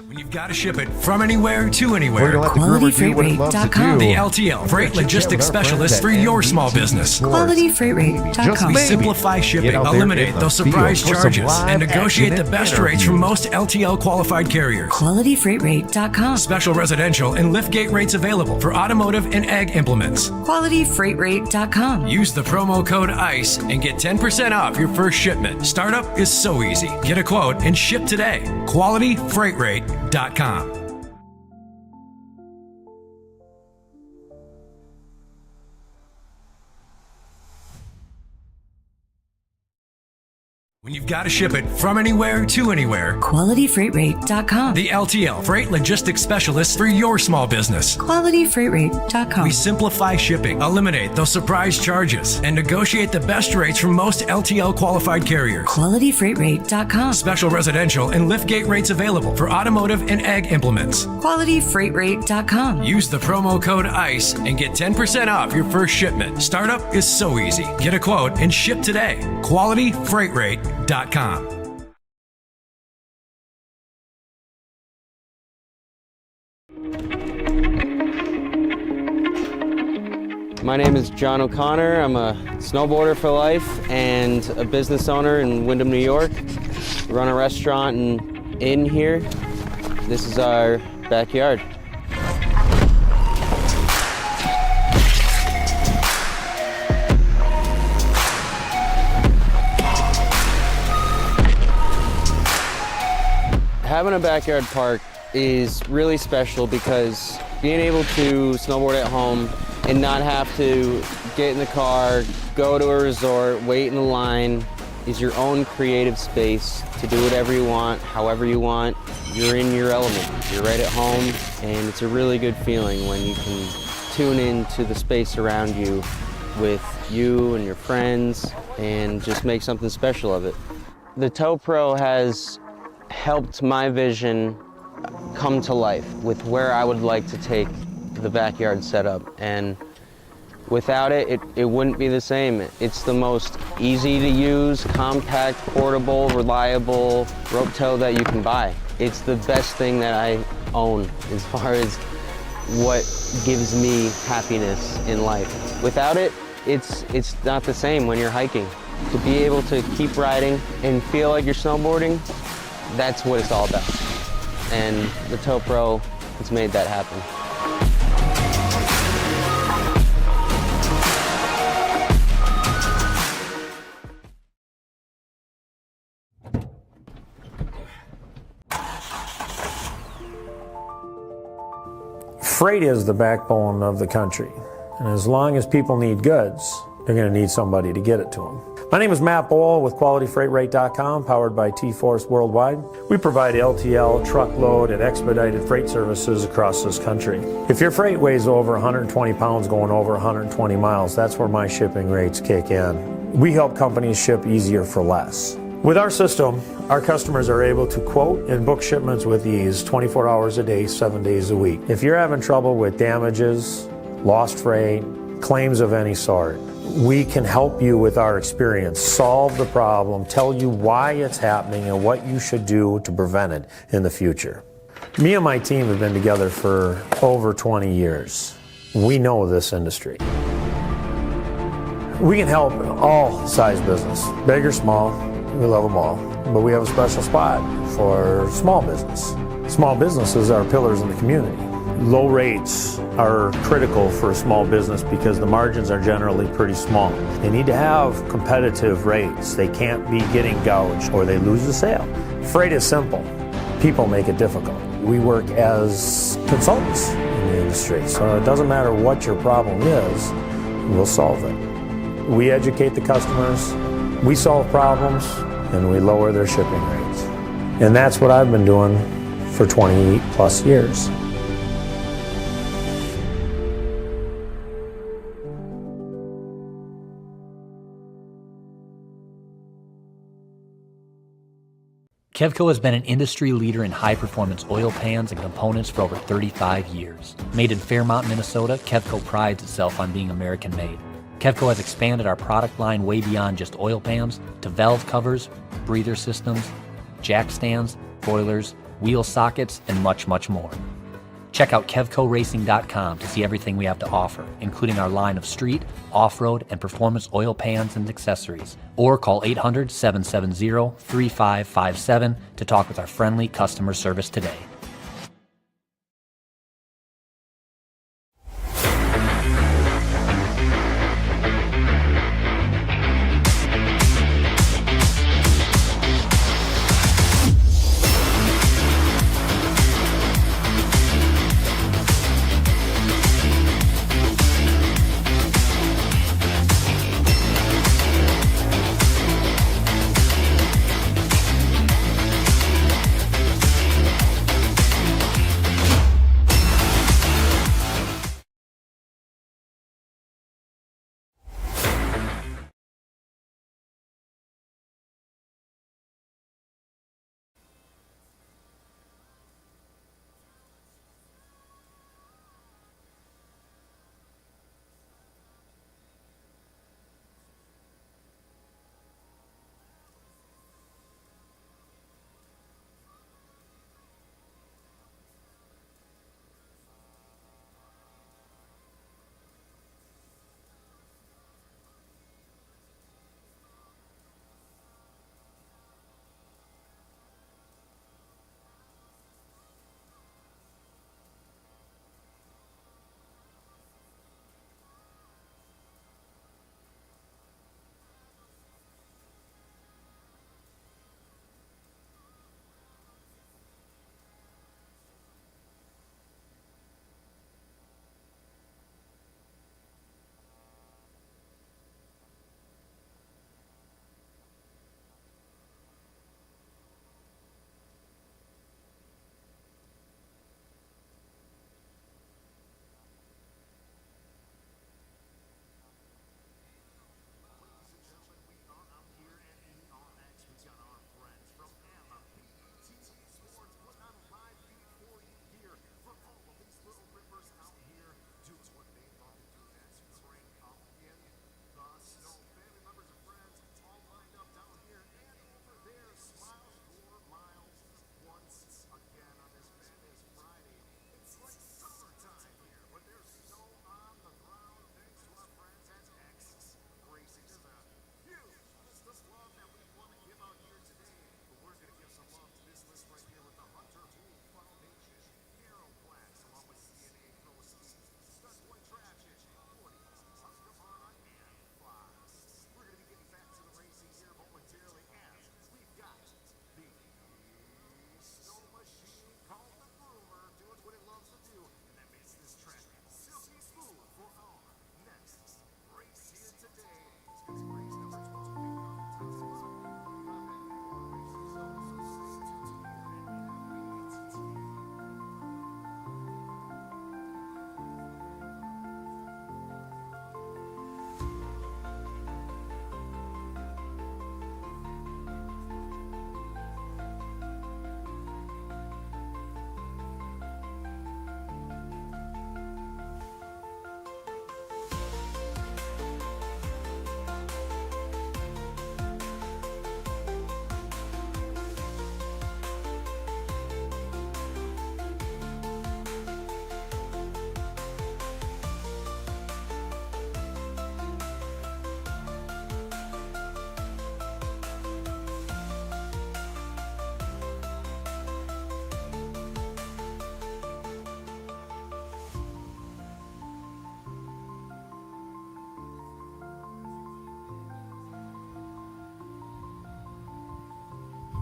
When you've got to ship it from anywhere to anywhere. QualityFreightRate.com. The LTL Freight Logistics Specialist for your small business. QualityFreightRate.com. We simplify shipping, eliminate those surprise charges, and negotiate the best rates from most LTL qualified carriers. QualityFreightRate.com. Special residential and liftgate rates available for automotive and ag implements. QualityFreightRate.com. Use the promo code ICE and get 10% off your first shipment. Startup is so easy. Get a quote and ship today. QualityFreightRate.com. When you've got to ship it from anywhere to anywhere. QualityFreightRate.com. The LTL Freight Logistics Specialist for your small business. QualityFreightRate.com. We simplify shipping, eliminate those surprise charges, and negotiate the best rates from most LTL qualified carriers. QualityFreightRate.com. Special residential and liftgate rates available for automotive and ag implements. QualityFreightRate.com. Use the promo code ICE and get 10% off your first shipment. Startup is so easy. Get a quote and ship today. QualityFreightRate.com. My name is John O'Connor. I'm a snowboarder for life and a business owner in Windham, New York. We run a restaurant and inn here. This is our backyard. Having a backyard park is really special because being able to snowboard at home and not have to get in the car, go to a resort, wait in the line, is your own creative space to do whatever you want, however you want. You're in your element. You're right at home, and it's a really good feeling when you can tune into the space around you with you and your friends and just make something special of it. The Tow Pro has helped my vision come to life with where I would like to take the backyard setup, and without it, it wouldn't be the same. It's the most easy to use, compact, portable, reliable rope tow that you can buy. It's the best thing that I own as far as what gives me happiness in life. Without it, it's not the same when you're hiking. To be able to keep riding and feel like you're snowboarding, that's what it's all about. And the Tow Pro has made that happen. Freight is the backbone of the country, and as long as people need goods, they're going to need somebody to get it to them. My name is Matt Bohl with QualityFreightRate.com, powered by T-Force Worldwide. We provide LTL, truckload, and expedited freight services across this country. If your freight weighs over 120 pounds going over 120 miles, that's where my shipping rates kick in. We help companies ship easier for less. With our system, our customers are able to quote and book shipments with ease 24 hours a day, 7 days a week. If you're having trouble with damages, lost freight, claims of any sort, we can help you with our experience, solve the problem, tell you why it's happening and what you should do to prevent it in the future. Me and my team have been together for over 20 years. We know this industry. We can help all size business, big or small. We love them all, but we have a special spot for small business. Small businesses are pillars in the community. Low rates are critical for a small business because the margins are generally pretty small. They need to have competitive rates. They can't be getting gouged or they lose the sale. Freight is simple. People make it difficult. We work as consultants in the industry, so it doesn't matter what your problem is, we'll solve it. We educate the customers, we solve problems, and we lower their shipping rates. And that's what I've been doing for 20 plus years. Kevco has been an industry leader in high-performance oil pans and components for over 35 years. Made in Fairmont, Minnesota, Kevco prides itself on being American-made. Kevco has expanded our product line way beyond just oil pans to valve covers, breather systems, jack stands, boilers, wheel sockets, and much, much more. Check out KevcoRacing.com to see everything we have to offer, including our line of street, off-road, and performance oil pans and accessories. Or call 800-770-3557 to talk with our friendly customer service today.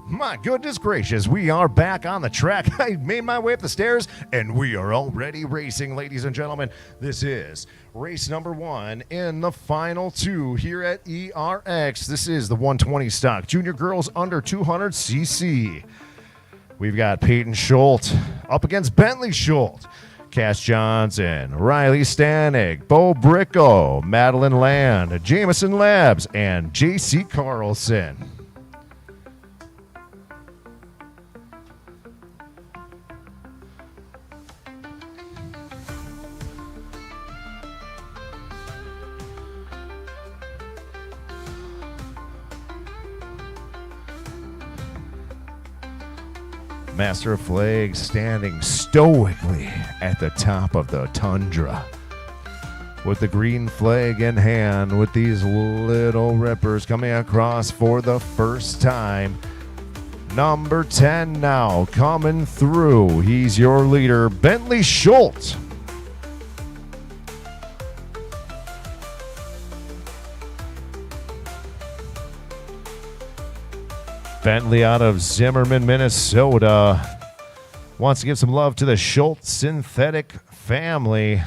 My goodness gracious, we are back on the track. I made my way up the stairs, and we are already racing, ladies and gentlemen. This is race number 1 in the final 2 here at ERX. This is the 120 stock junior girls under 200cc. We've got Peyton Schultz up against Bentley Schultz, Cass Johnson, Riley Stanek, Bo Bricko, Madeline Land, Jameson Labs, and J.C. Carlson. Master of Flags standing stoically at the top of the tundra with the green flag in hand, with these little rippers coming across for the first time. Number 10 now coming through. He's your leader, Bentley Schultz. Bentley out of Zimmerman, Minnesota, wants to give some love to the Schultz synthetic family.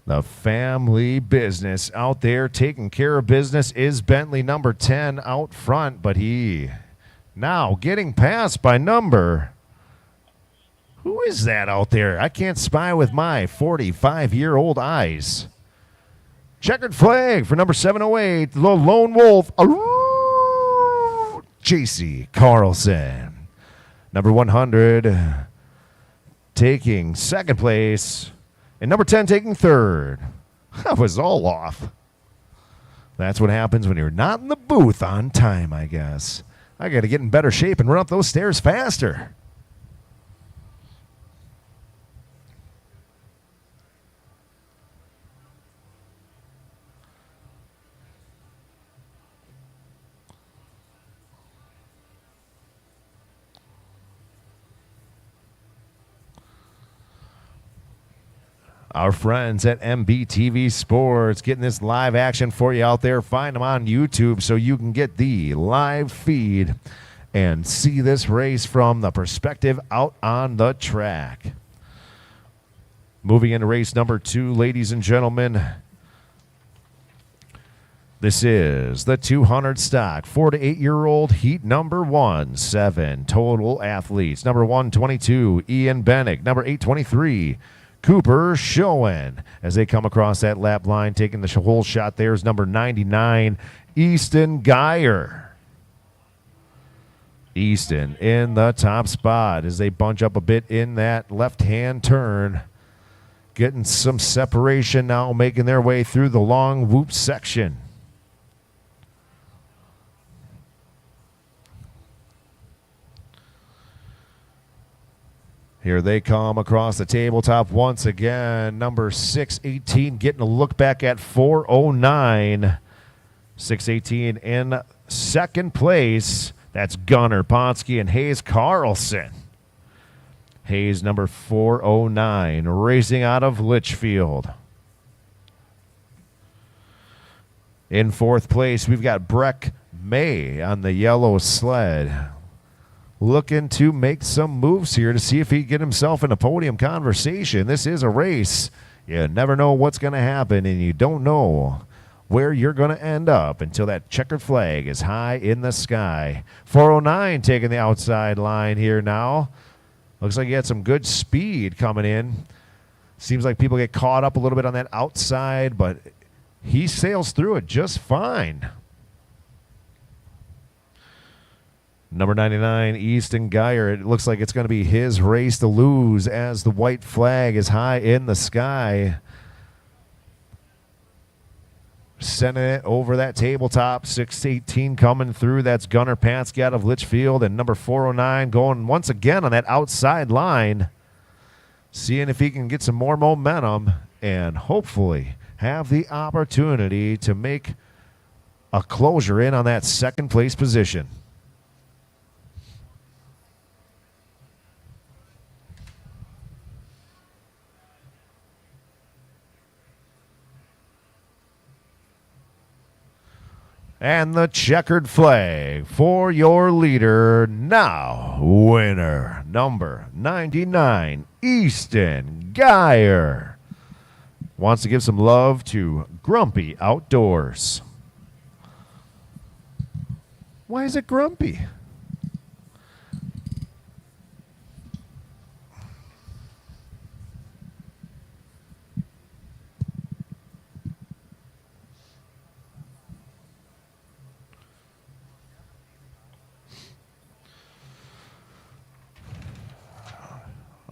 The family business out there taking care of business is Bentley, number 10 out front, but he now getting passed by number. Who is that out there? I can't spy with my 45-year-old eyes. Checkered flag for number 708, the Lone Wolf. J.C. Carlson, number 100, taking second place, and number 10 taking third. That was all off. That's what happens when you're not in the booth on time, I guess. I got to get in better shape and run up those stairs faster. Our friends at MBTV Sports getting this live action for you out there. Find them on YouTube so you can get the live feed and see this race from the perspective out on the track. Moving into race number 2, ladies and gentlemen. This is the 200 stock 4 to 8-year-old heat number 1. 7 total athletes. Number 122, Ian Bennick. Number 823, Cooper Schoen. As they come across that lap line, taking the whole shot there is number 99, Easton Geyer. Easton in the top spot as they bunch up a bit in that left-hand turn. Getting some separation now, making their way through the long whoop section. Here they come across the tabletop once again. Number 618 getting a look back at 409. 618 in second place. That's Gunnar Ponsky and Hayes Carlson. Hayes, number 409, racing out of Litchfield. In fourth place, we've got Breck May on the yellow sled, looking to make some moves here to see if he can get himself in a podium conversation. This is a race. You never know what's going to happen, and you don't know where you're going to end up until that checkered flag is high in the sky. 409 taking the outside line here now. Looks like he had some good speed coming in. Seems like people get caught up a little bit on that outside, but he sails through it just fine. Number 99, Easton Geyer. It looks like it's going to be his race to lose as the white flag is high in the sky. Sending it over that tabletop. 618 coming through. That's Gunnar Pansky out of Litchfield. And number 409 going once again on that outside line. Seeing if he can get some more momentum and hopefully have the opportunity to make a closure in on that second place position. And the checkered flag for your leader, now winner, number 99, Easton Geyer. Wants to give some love to Grumpy Outdoors. Why is it grumpy?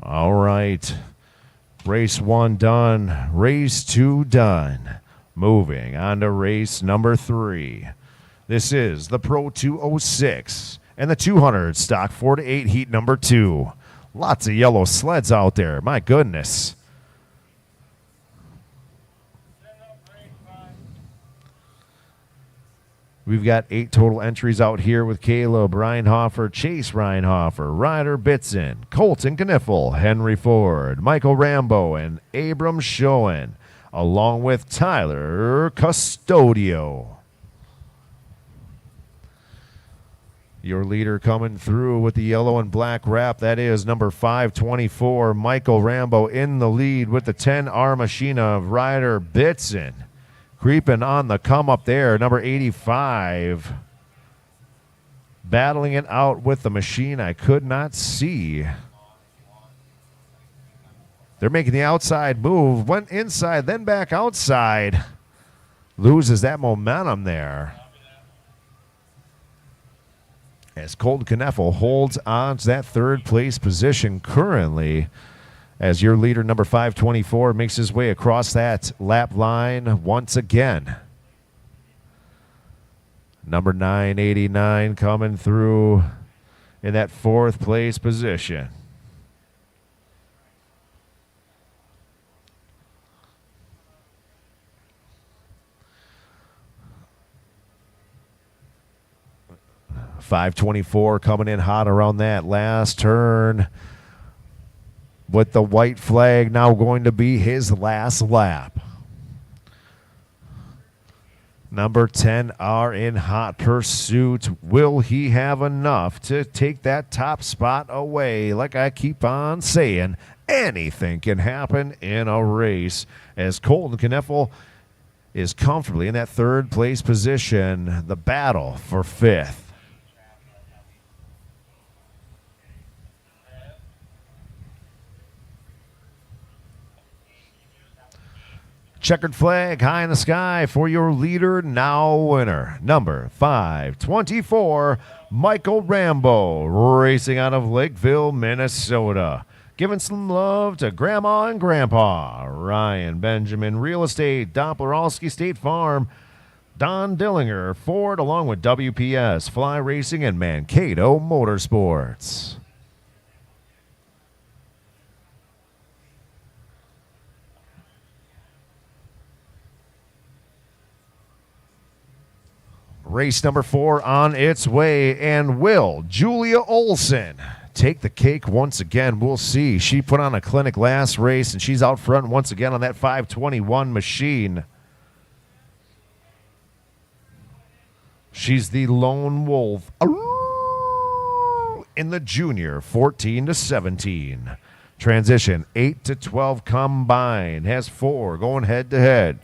All right. Race 1 done. Race 2 done. Moving on to race number 3. This is the Pro 206 and the 200 stock 4 to 8 heat number 2. Lots of yellow sleds out there. My goodness. We've got 8 total entries out here with Caleb Reinhofer, Chase Reinhofer, Ryder Bitson, Colton Kniffel, Henry Ford, Michael Rambo, and Abram Schoen, along with Tyler Custodio. Your leader coming through with the yellow and black wrap. That is number 524, Michael Rambo in the lead with the 10R machine of Ryder Bitson. Creeping on the come up there, number 85. Battling it out with the machine I could not see. They're making the outside move. Went inside, then back outside. Loses that momentum there. As Colton Kniffel holds on to that third place position currently, as your leader, number 524, makes his way across that lap line once again. Number 989 coming through in that fourth place position. .524 coming in hot around that last turn, with the white flag now going to be his last lap. Number 10 are in hot pursuit. Will he have enough to take that top spot away? Like I keep on saying, anything can happen in a race, as Colton Kniffel is comfortably in that third place position. The battle for fifth. Checkered flag high in the sky for your leader, now winner, number 524, Michael Rambo, racing out of Lakeville, Minnesota. Giving some love to Grandma and Grandpa, Ryan Benjamin, Real Estate, Dopplerowski State Farm, Don Dillinger, Ford, along with WPS, Fly Racing, and Mankato Motorsports. Race number 4 on its way, and will Julia Olson take the cake once again? We'll see. She put on a clinic last race, and she's out front once again on that 521 machine. She's the lone wolf in the junior 14 to 17. Transition 8 to 12 combined. Has 4 going head to head.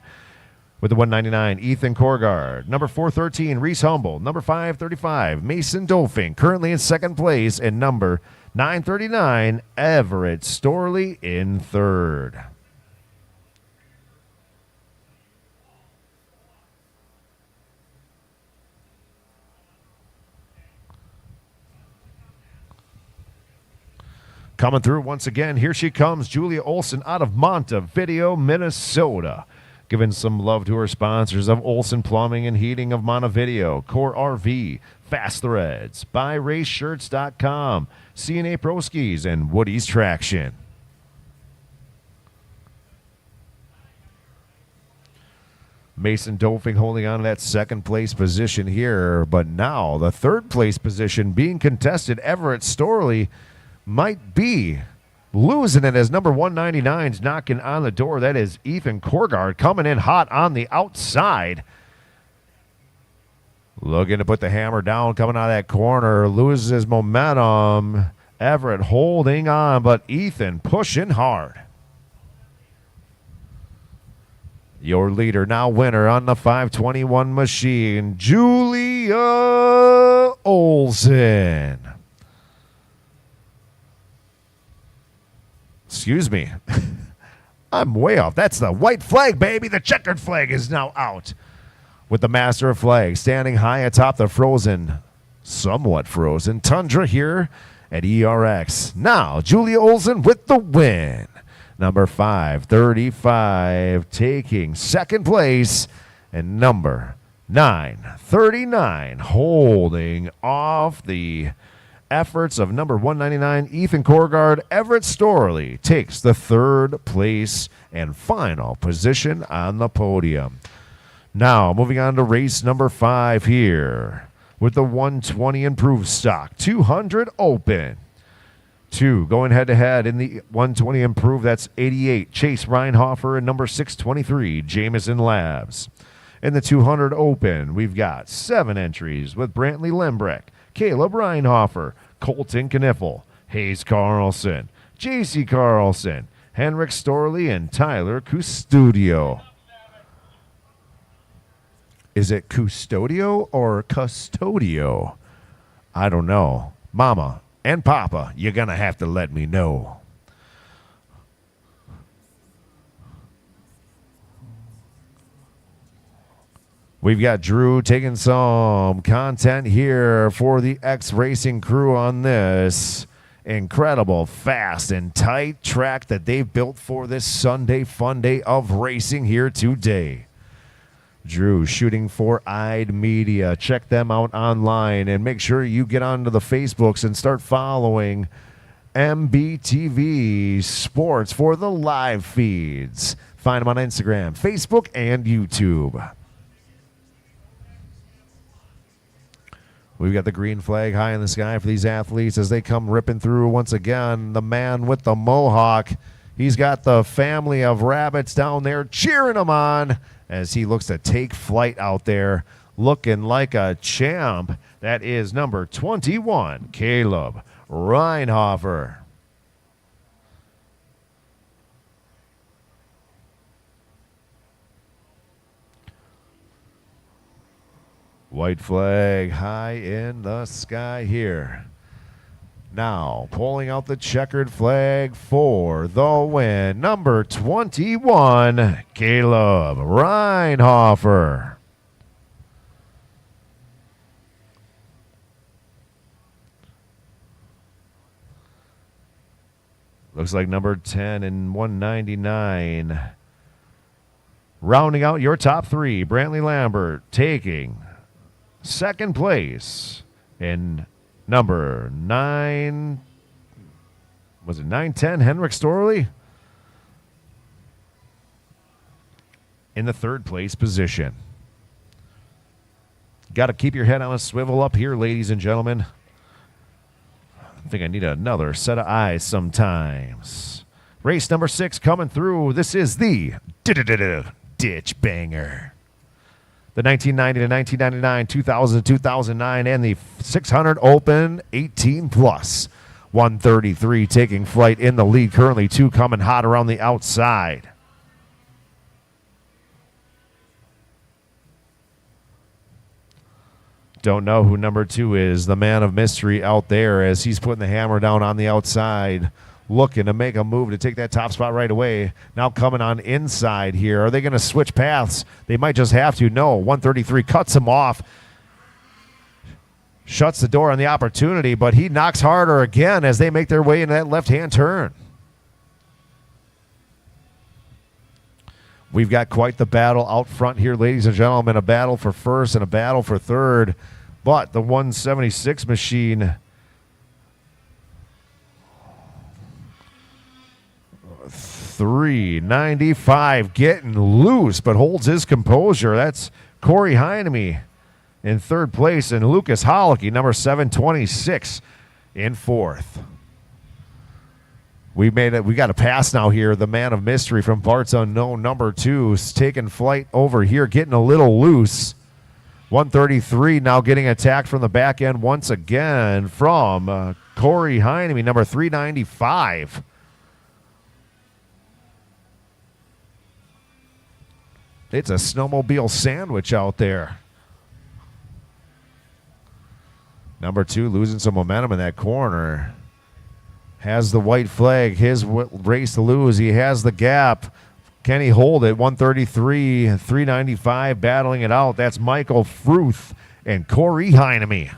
With the 199, Ethan Korgard. Number 413, Reese Humble. Number 535, Mason Dolphin, currently in second place. And number 939, Everett Storley in third. Coming through once again, here she comes, Julia Olson out of Montevideo, Minnesota. Giving some love to her sponsors of Olson Plumbing and Heating of Montevideo, Core RV, Fast Threads, BuyRaceShirts.com, CNA Pro Skis, and Woody's Traction. Mason Dolphin holding on to that second place position here, but now the third place position being contested. Everett Storley might be losing it as number 199's knocking on the door. That is Ethan Korgard coming in hot on the outside. Looking to put the hammer down, coming out of that corner, loses his momentum. Everett holding on, but Ethan pushing hard. Your leader, now winner on the 521 machine, Julia Olsen. Excuse me. I'm way off. That's the white flag, baby. The checkered flag is now out. With the master of flags standing high atop the frozen, somewhat frozen, tundra here at ERX. Now, Julia Olsen with the win. Number 535 taking second place, and number 939 holding off the efforts of number 199, Ethan Korgard. Everett Storley takes the third place and final position on the podium. Now, moving on to race number 5 here with the 120 improved stock, 200 open. 2 going head-to-head in the 120 improved. That's 88, Chase Reinhofer, and number 623, Jameson Labs. In the 200 open, we've got 7 entries with Brantley Lembrick, Caleb Reinhofer, Colton Kniffel, Hayes Carlson, J.C. Carlson, Henrik Storley, and Tyler Custodio. Is it Custodio or Custodio? I don't know. Mama and Papa, you're going to have to let me know. We've got Drew taking some content here for the X Racing crew on this incredible, fast, and tight track that they've built for this Sunday fun day of racing here today. Drew shooting for Eyed Media. Check them out online and make sure you get onto the Facebooks and start following MBTV Sports for the live feeds. Find them on Instagram, Facebook, and YouTube. We've got the green flag high in the sky for these athletes as they come ripping through once again. The man with the mohawk, he's got the family of rabbits down there cheering him on as he looks to take flight out there, looking like a champ. That is number 21, Caleb Reinhofer. White flag high in the sky here. Now, pulling out the checkered flag for the win, number 21, Caleb Reinhofer. Looks like number 10 and 199. Rounding out your top 3, Brantley Lambert taking second place in number 9, was it 910, Henrik Storley? In the third place position. Got to keep your head on a swivel up here, ladies and gentlemen. I think I need another set of eyes sometimes. Race number 6 coming through. This is the Ditch Banger. The 1990 to 1999, 2000 to 2009, and the 600 Open 18 plus. 133 taking flight in the lead. Currently 2 coming hot around the outside. Don't know who number 2 is. The man of mystery out there as he's putting the hammer down on the outside. Looking to make a move to take that top spot right away. Now coming on inside here. Are they going to switch paths? They might just have to. No, 133 cuts him off. Shuts the door on the opportunity, but he knocks harder again as they make their way into that left-hand turn. We've got quite the battle out front here, ladies and gentlemen. A battle for first and a battle for third. But the 176 machine... 395 getting loose, but holds his composure. That's Corey Heineme in third place, and Lucas Hollicky, number 726, in fourth. We got a pass now here. The man of mystery from Parts Unknown, number 2, is taking flight over here, getting a little loose. 133 now getting attacked from the back end once again from Corey Heineme, number 395. It's a snowmobile sandwich out there. Number 2 losing some momentum in that corner. Has the white flag, his race to lose. He has the gap. Can he hold it? 133, 395 battling it out. That's Michael Fruth and Corey Heineme.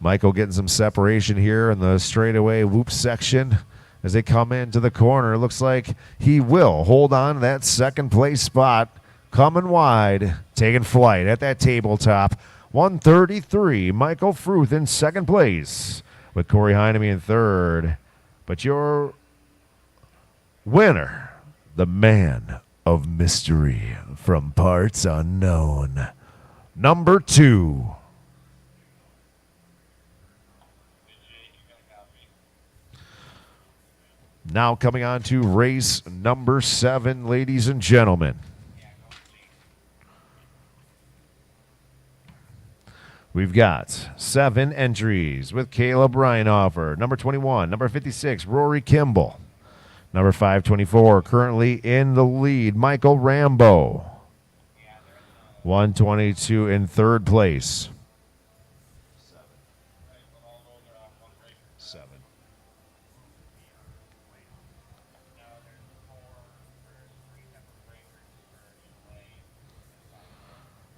Michael getting some separation here in the straightaway whoop section as they come into the corner. It looks like he will hold on to that second place spot. Coming wide, taking flight at that tabletop. 133, Michael Fruth in second place with Corey Heineme in third. But your winner, the man of mystery from parts unknown, number 2. Now coming on to race number 7, ladies and gentlemen. We've got 7 entries with Caleb Reinhofer. Number 21, number 56, Rory Kimball. Number 524, currently in the lead, Michael Rambo. 122 in third place. 7.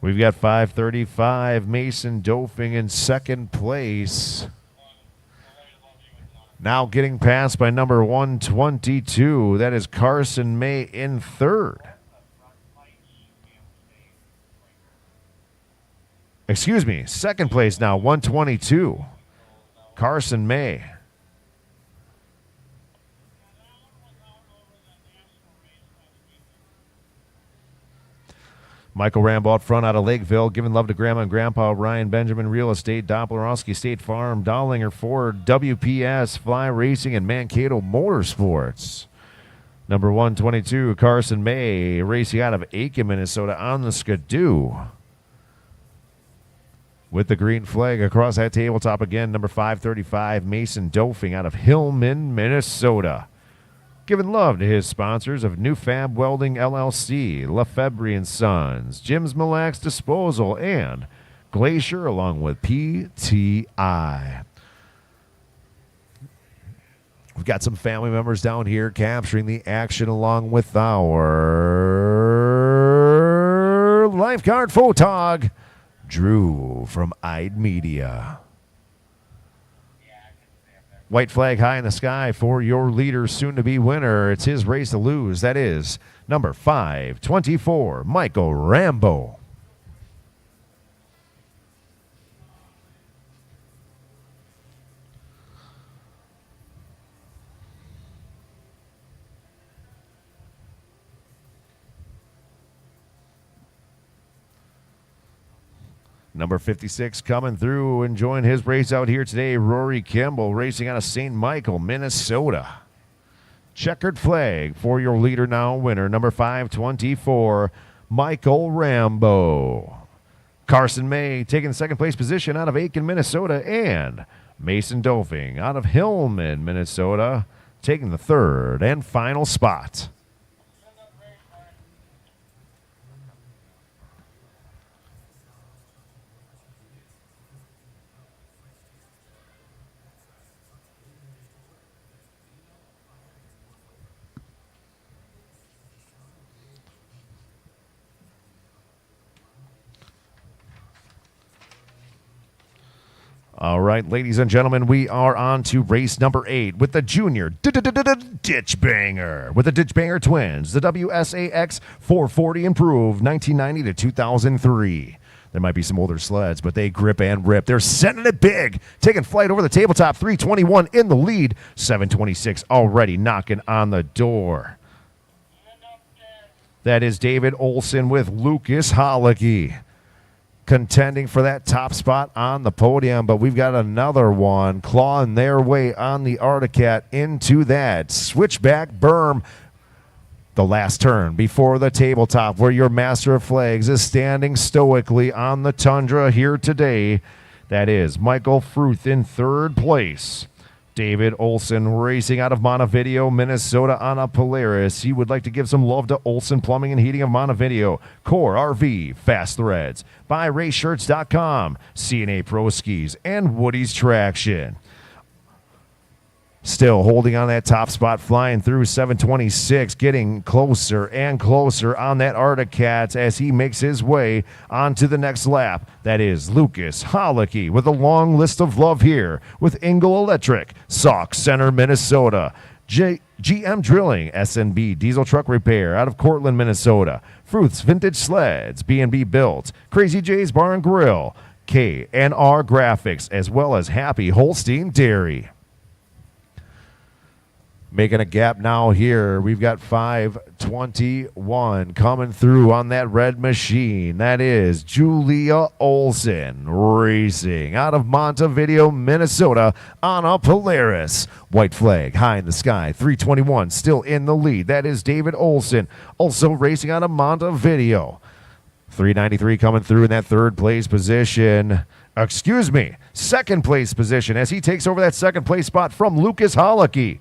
We've got 535, Mason Dofing in second place. Now getting passed by number 122. That is Carson May in third. Excuse me, second place now, 122. Carson May. Michael Rambo out front out of Lakeville, giving love to Grandma and Grandpa, Ryan Benjamin Real Estate, Dopplerowski State Farm, Dowlinger Ford, WPS, Fly Racing, and Mankato Motorsports. Number 122, Carson May, racing out of Aiken, Minnesota, on the Skidoo. With the green flag across that tabletop again, number 535, Mason Dofing out of Hillman, Minnesota. Giving love to his sponsors of New Fab Welding LLC, Lefebvre & Sons, Jim's Mille Lacs Disposal, and Glacier, along with PTI. We've got some family members down here capturing the action along with our lifeguard photog, Drew from Ide Media. White flag high in the sky for your leader, soon-to-be winner. It's his race to lose. That is number 524, Michael Rambo. Number 56 coming through, enjoying his race out here today. Rory Kimball racing out of St. Michael, Minnesota. Checkered flag for your leader now winner, number 524, Michael Rambo. Carson May taking the second place position out of Aiken, Minnesota, and Mason Dofing out of Hillman, Minnesota, taking the third and final spot. All right, ladies and gentlemen, we are on to race number 8 with the junior Ditch Banger. With the Ditch Banger twins, the WSAX 440 improved 1990 to 2003. There might be some older sleds, but they grip and rip. They're setting it big, taking flight over the tabletop. 321 in the lead, 726 already knocking on the door. That is David Olson with Lucas Hollicky, contending for that top spot on the podium, but we've got another one clawing their way on the Articat into that switchback berm. The last turn before the tabletop, where your master of flags is standing stoically on the tundra here today. That is Michael Fruth in third place. David Olson racing out of Montevideo, Minnesota on a Polaris. He would like to give some love to Olson Plumbing and Heating of Montevideo, Core RV, Fast Threads, BuyRaceShirts.com, CNA Pro Skis, and Woody's Traction. Still holding on that top spot, flying through 726, getting closer and closer on that Arctic Cat as he makes his way onto the next lap. That is Lucas Holicky with a long list of love here with Engel Electric, Sauk Center, Minnesota, GM Drilling, SNB Diesel Truck Repair out of Cortland, Minnesota, Fruth's Vintage Sleds, B&B Built, Crazy J's Bar and Grill, K&R Graphics, as well as Happy Holstein Dairy. Making a gap now here. We've got 5:21 coming through on that red machine. That is Julia Olson racing out of Montevideo, Minnesota on a Polaris. White flag high in the sky. 3:21 still in the lead. That is David Olson also racing out of Montevideo. 3:93 coming through in that third place position. Second place position as he takes over that second place spot from Lucas Holicky.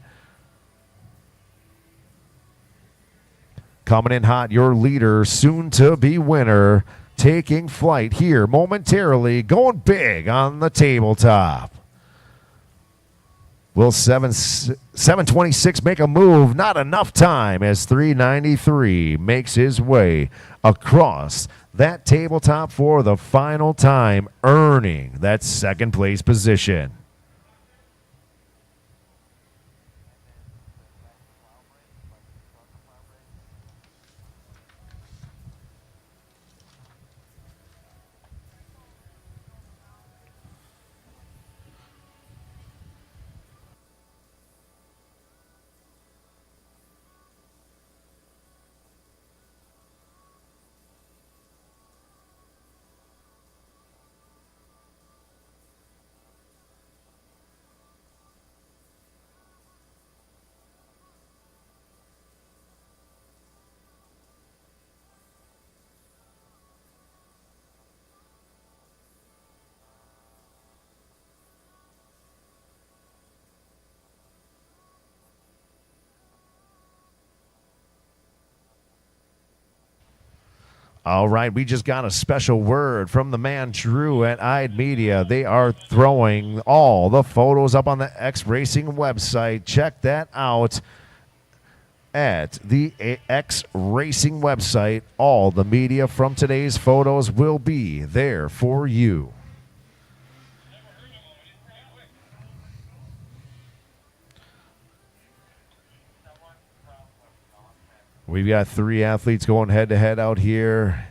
Coming in hot, your leader, soon-to-be winner, taking flight here momentarily, going big on the tabletop. Will 726 make a move? Not enough time as 393 makes his way across that tabletop for the final time, earning that second place position. All right, we just got a special word from the man Drew at Eyed Media. They are throwing all the photos up on the X Racing website. Check that out at the X Racing website. All the media from today's photos will be there for you. We've got three athletes going head-to-head out here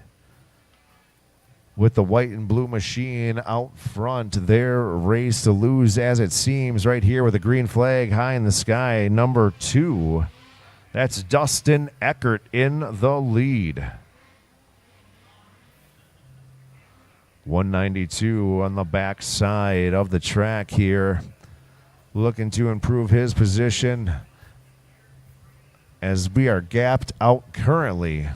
with the white and blue machine out front. Their race to lose, as it seems, right here with the green flag high in the sky. Number 2, that's Dustin Eckert in the lead. 192 on the back side of the track here, looking to improve his position as we are gapped out currently.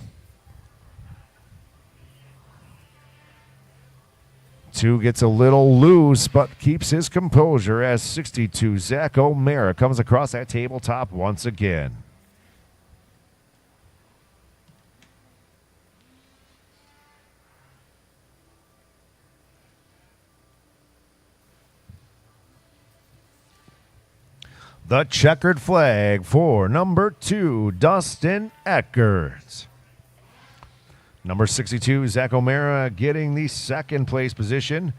2 gets a little loose, but keeps his composure as 62 Zach O'Mara comes across that tabletop once again. The checkered flag for number 2, Dustin Eckert. Number 62, Zach O'Mara getting the second place position.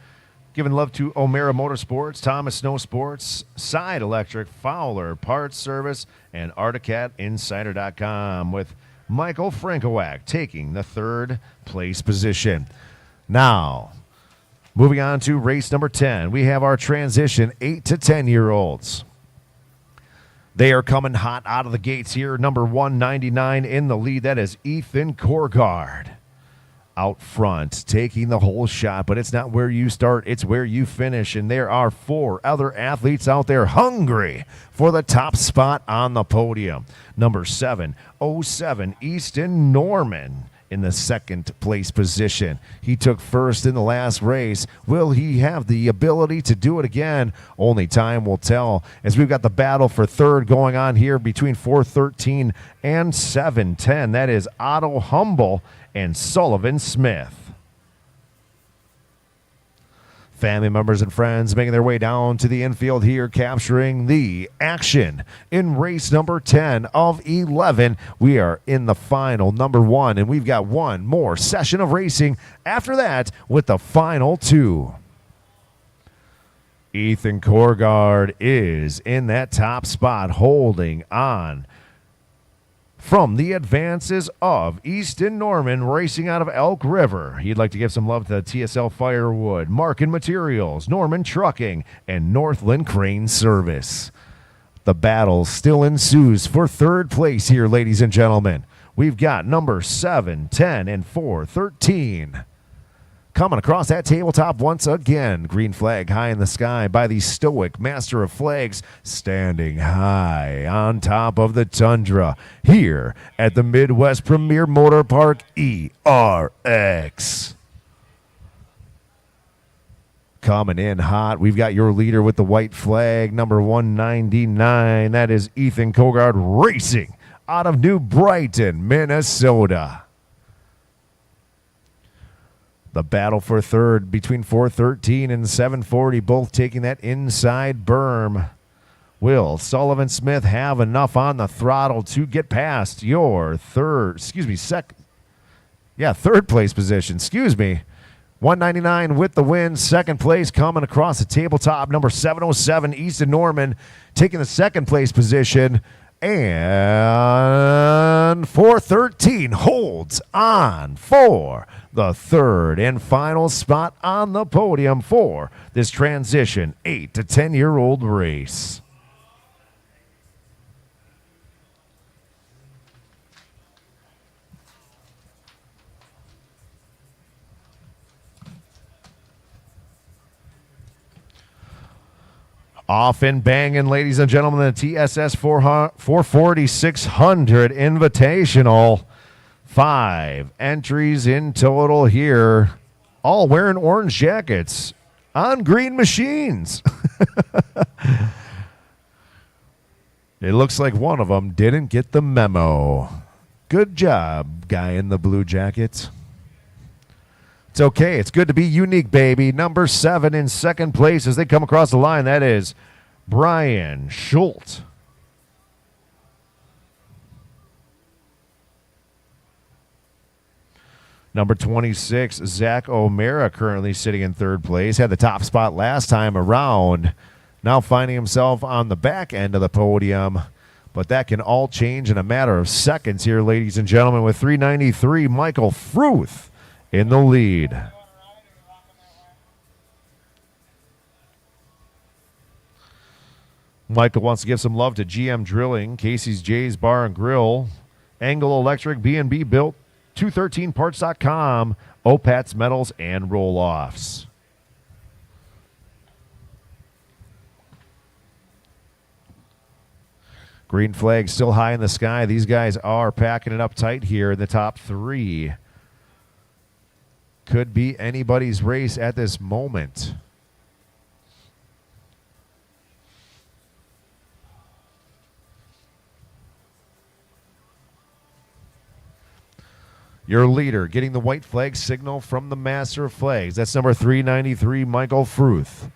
Giving love to O'Mara Motorsports, Thomas Snow Sports, Side Electric, Fowler Parts Service, and ArtiCatInsider.com, with Michael Frankowak taking the third place position. Now, moving on to race number 10, we have our transition 8 to 10-year-olds. They are coming hot out of the gates here. Number 199 in the lead. That is Ethan Korgard out front, taking the whole shot, but it's not where you start, it's where you finish. And there are 4 other athletes out there hungry for the top spot on the podium. Number 707, Easton Norman, in the second place position. He took first in the last race. Will he have the ability to do it again? Only time will tell, as we've got the battle for third going on here between 413 and 710. That is Otto Humble and Sullivan Smith. Family members and friends making their way down to the infield here, capturing the action in race number 10 of 11. We are in the final, number 1, and we've got one more session of racing after that with the final 2. Ethan Korgard is in that top spot, holding on from the advances of Easton Norman, racing out of Elk River. He'd like to give some love to TSL Firewood, Markin Materials, Norman Trucking, and Northland Crane Service. The battle still ensues for third place here, ladies and gentlemen. We've got number 7, 10, and 413. Coming across that tabletop once again. Green flag high in the sky by the stoic master of flags, standing high on top of the tundra here at the Midwest Premier Motor Park, ERX. Coming in hot, we've got your leader with the white flag, number 199. That is Ethan Korgard, racing out of New Brighton, Minnesota. The battle for third between 413 and 740, both taking that inside berm. Will Sullivan Smith have enough on the throttle to get past your third place position, 199 with the win. Second place coming across the tabletop, number 707, Easton Norman, taking the second place position. And 413 holds on for the third and final spot on the podium for this transition 8 to 10-year-old race. Off and banging, ladies and gentlemen, the TSS 440-600 Invitational. 5 entries in total here, all wearing orange jackets on green machines. It looks like one of them didn't get the memo. Good job, guy in the blue jacket. It's okay. It's good to be unique, baby. Number 7 in second place as they come across the line. That is Brian Schultz. Number 26, Zach O'Mara, currently sitting in third place. Had the top spot last time around. Now finding himself on the back end of the podium. But that can all change in a matter of seconds here, ladies and gentlemen, with 393, Michael Fruth in the lead. Michael wants to give some love to GM Drilling, Casey's J's Bar and Grill, Angle Electric, B&B Built, 213parts.com, Opats Metals, and Roll-Offs. Green flag still high in the sky. These guys are packing it up tight here in the top 3. Could be anybody's race at this moment. Your leader getting the white flag signal from the master of flags. That's number 393, Michael Fruth.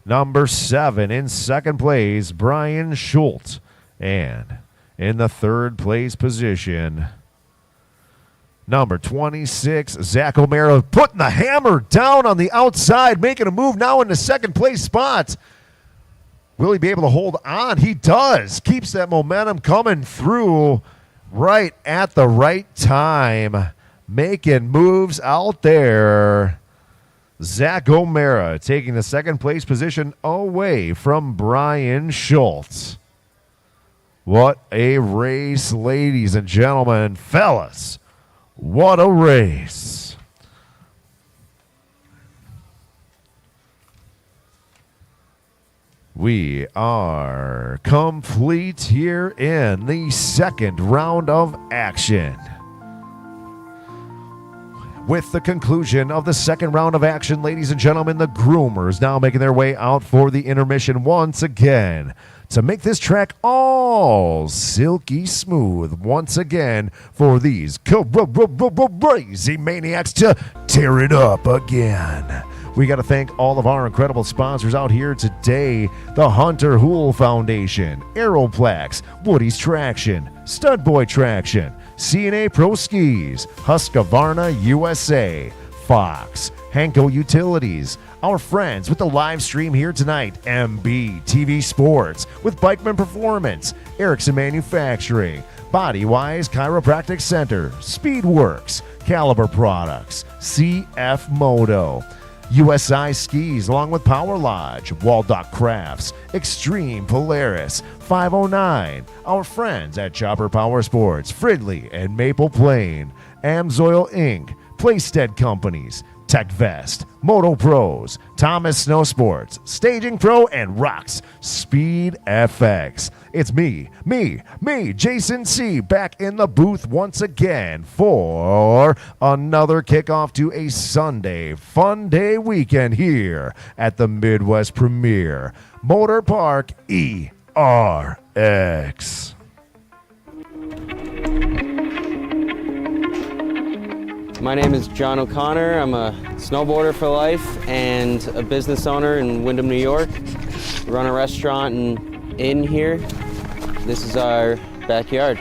Number 7 in second place, Brian Schultz. And in the third place position, number 26, Zach O'Mara, putting the hammer down on the outside, making a move now in the second place spot. Will he be able to hold on? He does. Keeps that momentum coming through right at the right time, making moves out there. Zach O'Mara taking the second place position away from Brian Schultz. What a race, ladies and gentlemen. Fellas, what a race. We are complete here in the second round of action. With the conclusion of the second round of action, ladies and gentlemen, the groomers now making their way out for the intermission once again to make this track all silky smooth once again for these crazy maniacs to tear it up again. We got to thank all of our incredible sponsors out here today: the Hunter Hool Foundation, Aeroplex, Woody's Traction, Stud Boy Traction, CNA Pro Skis, Husqvarna USA, Fox, Henko Utilities, our friends with the live stream here tonight, MBTV Sports, with Bikeman Performance, ERX Manufacturing, Bodywise Chiropractic Center, Speedworks, Caliber Products, CF Moto, USI Skis, along with Power Lodge, Waldock Crafts, Extreme Polaris, 509, our friends at Chopper Power Sports, Fridley and Maple Plain, Amsoil Inc., Playstead Companies, Tech Vest, Moto Pros, Thomas Snow Sports, Staging Pro, and Rocks Speed FX. It's me, Jason C., back in the booth once again for another kickoff to a Sunday fun day weekend here at the Midwest Premier Motor Park ERX. My name is John O'Connor. I'm a snowboarder for life and a business owner in Windham, New York. We run a restaurant and inn here. This is our backyard.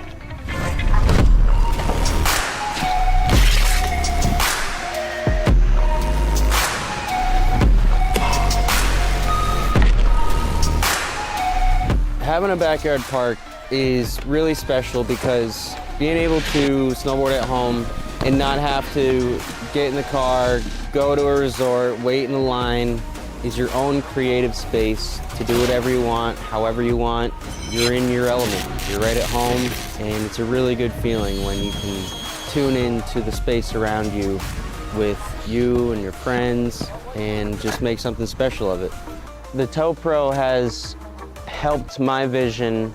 Having a backyard park is really special because being able to snowboard at home and not have to get in the car, go to a resort, wait in the line, is your own creative space to do whatever you want, however you want. You're in your element. You're right at home, and it's a really good feeling when you can tune into the space around you with you and your friends and just make something special of it. The Tow Pro has helped my vision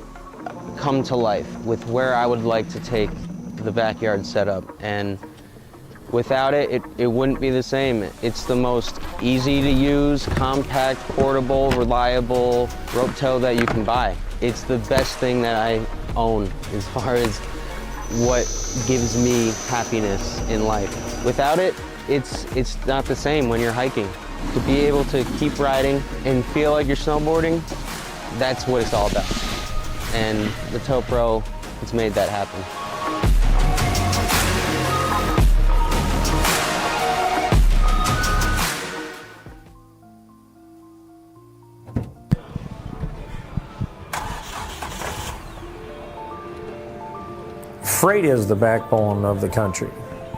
come to life with where I would like to take the backyard setup, and without it, it wouldn't be the same. It's the most easy to use, compact, portable, reliable rope tow that you can buy. It's the best thing that I own as far as what gives me happiness in life. Without it, it's not the same when you're hiking. To be able to keep riding and feel like you're snowboarding, that's what it's all about. And the Tow Pro has made that happen. Freight is the backbone of the country.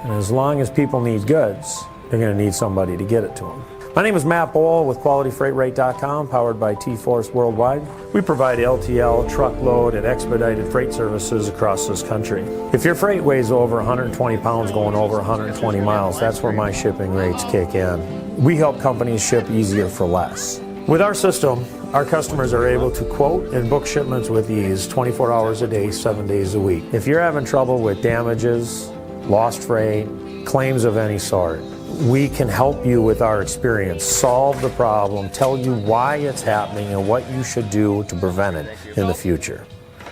And as long as people need goods, they're going to need somebody to get it to them. My name is Matt Bohl with QualityFreightRate.com, powered by T-Force Worldwide. We provide LTL, truckload, and expedited freight services across this country. If your freight weighs over 120 pounds going over 120 miles, that's where my shipping rates kick in. We help companies ship easier for less. With our system, our customers are able to quote and book shipments with ease 24 hours a day, 7 days a week. If you're having trouble with damages, lost freight, claims of any sort, we can help you with our experience, solve the problem, tell you why it's happening and what you should do to prevent it in the future.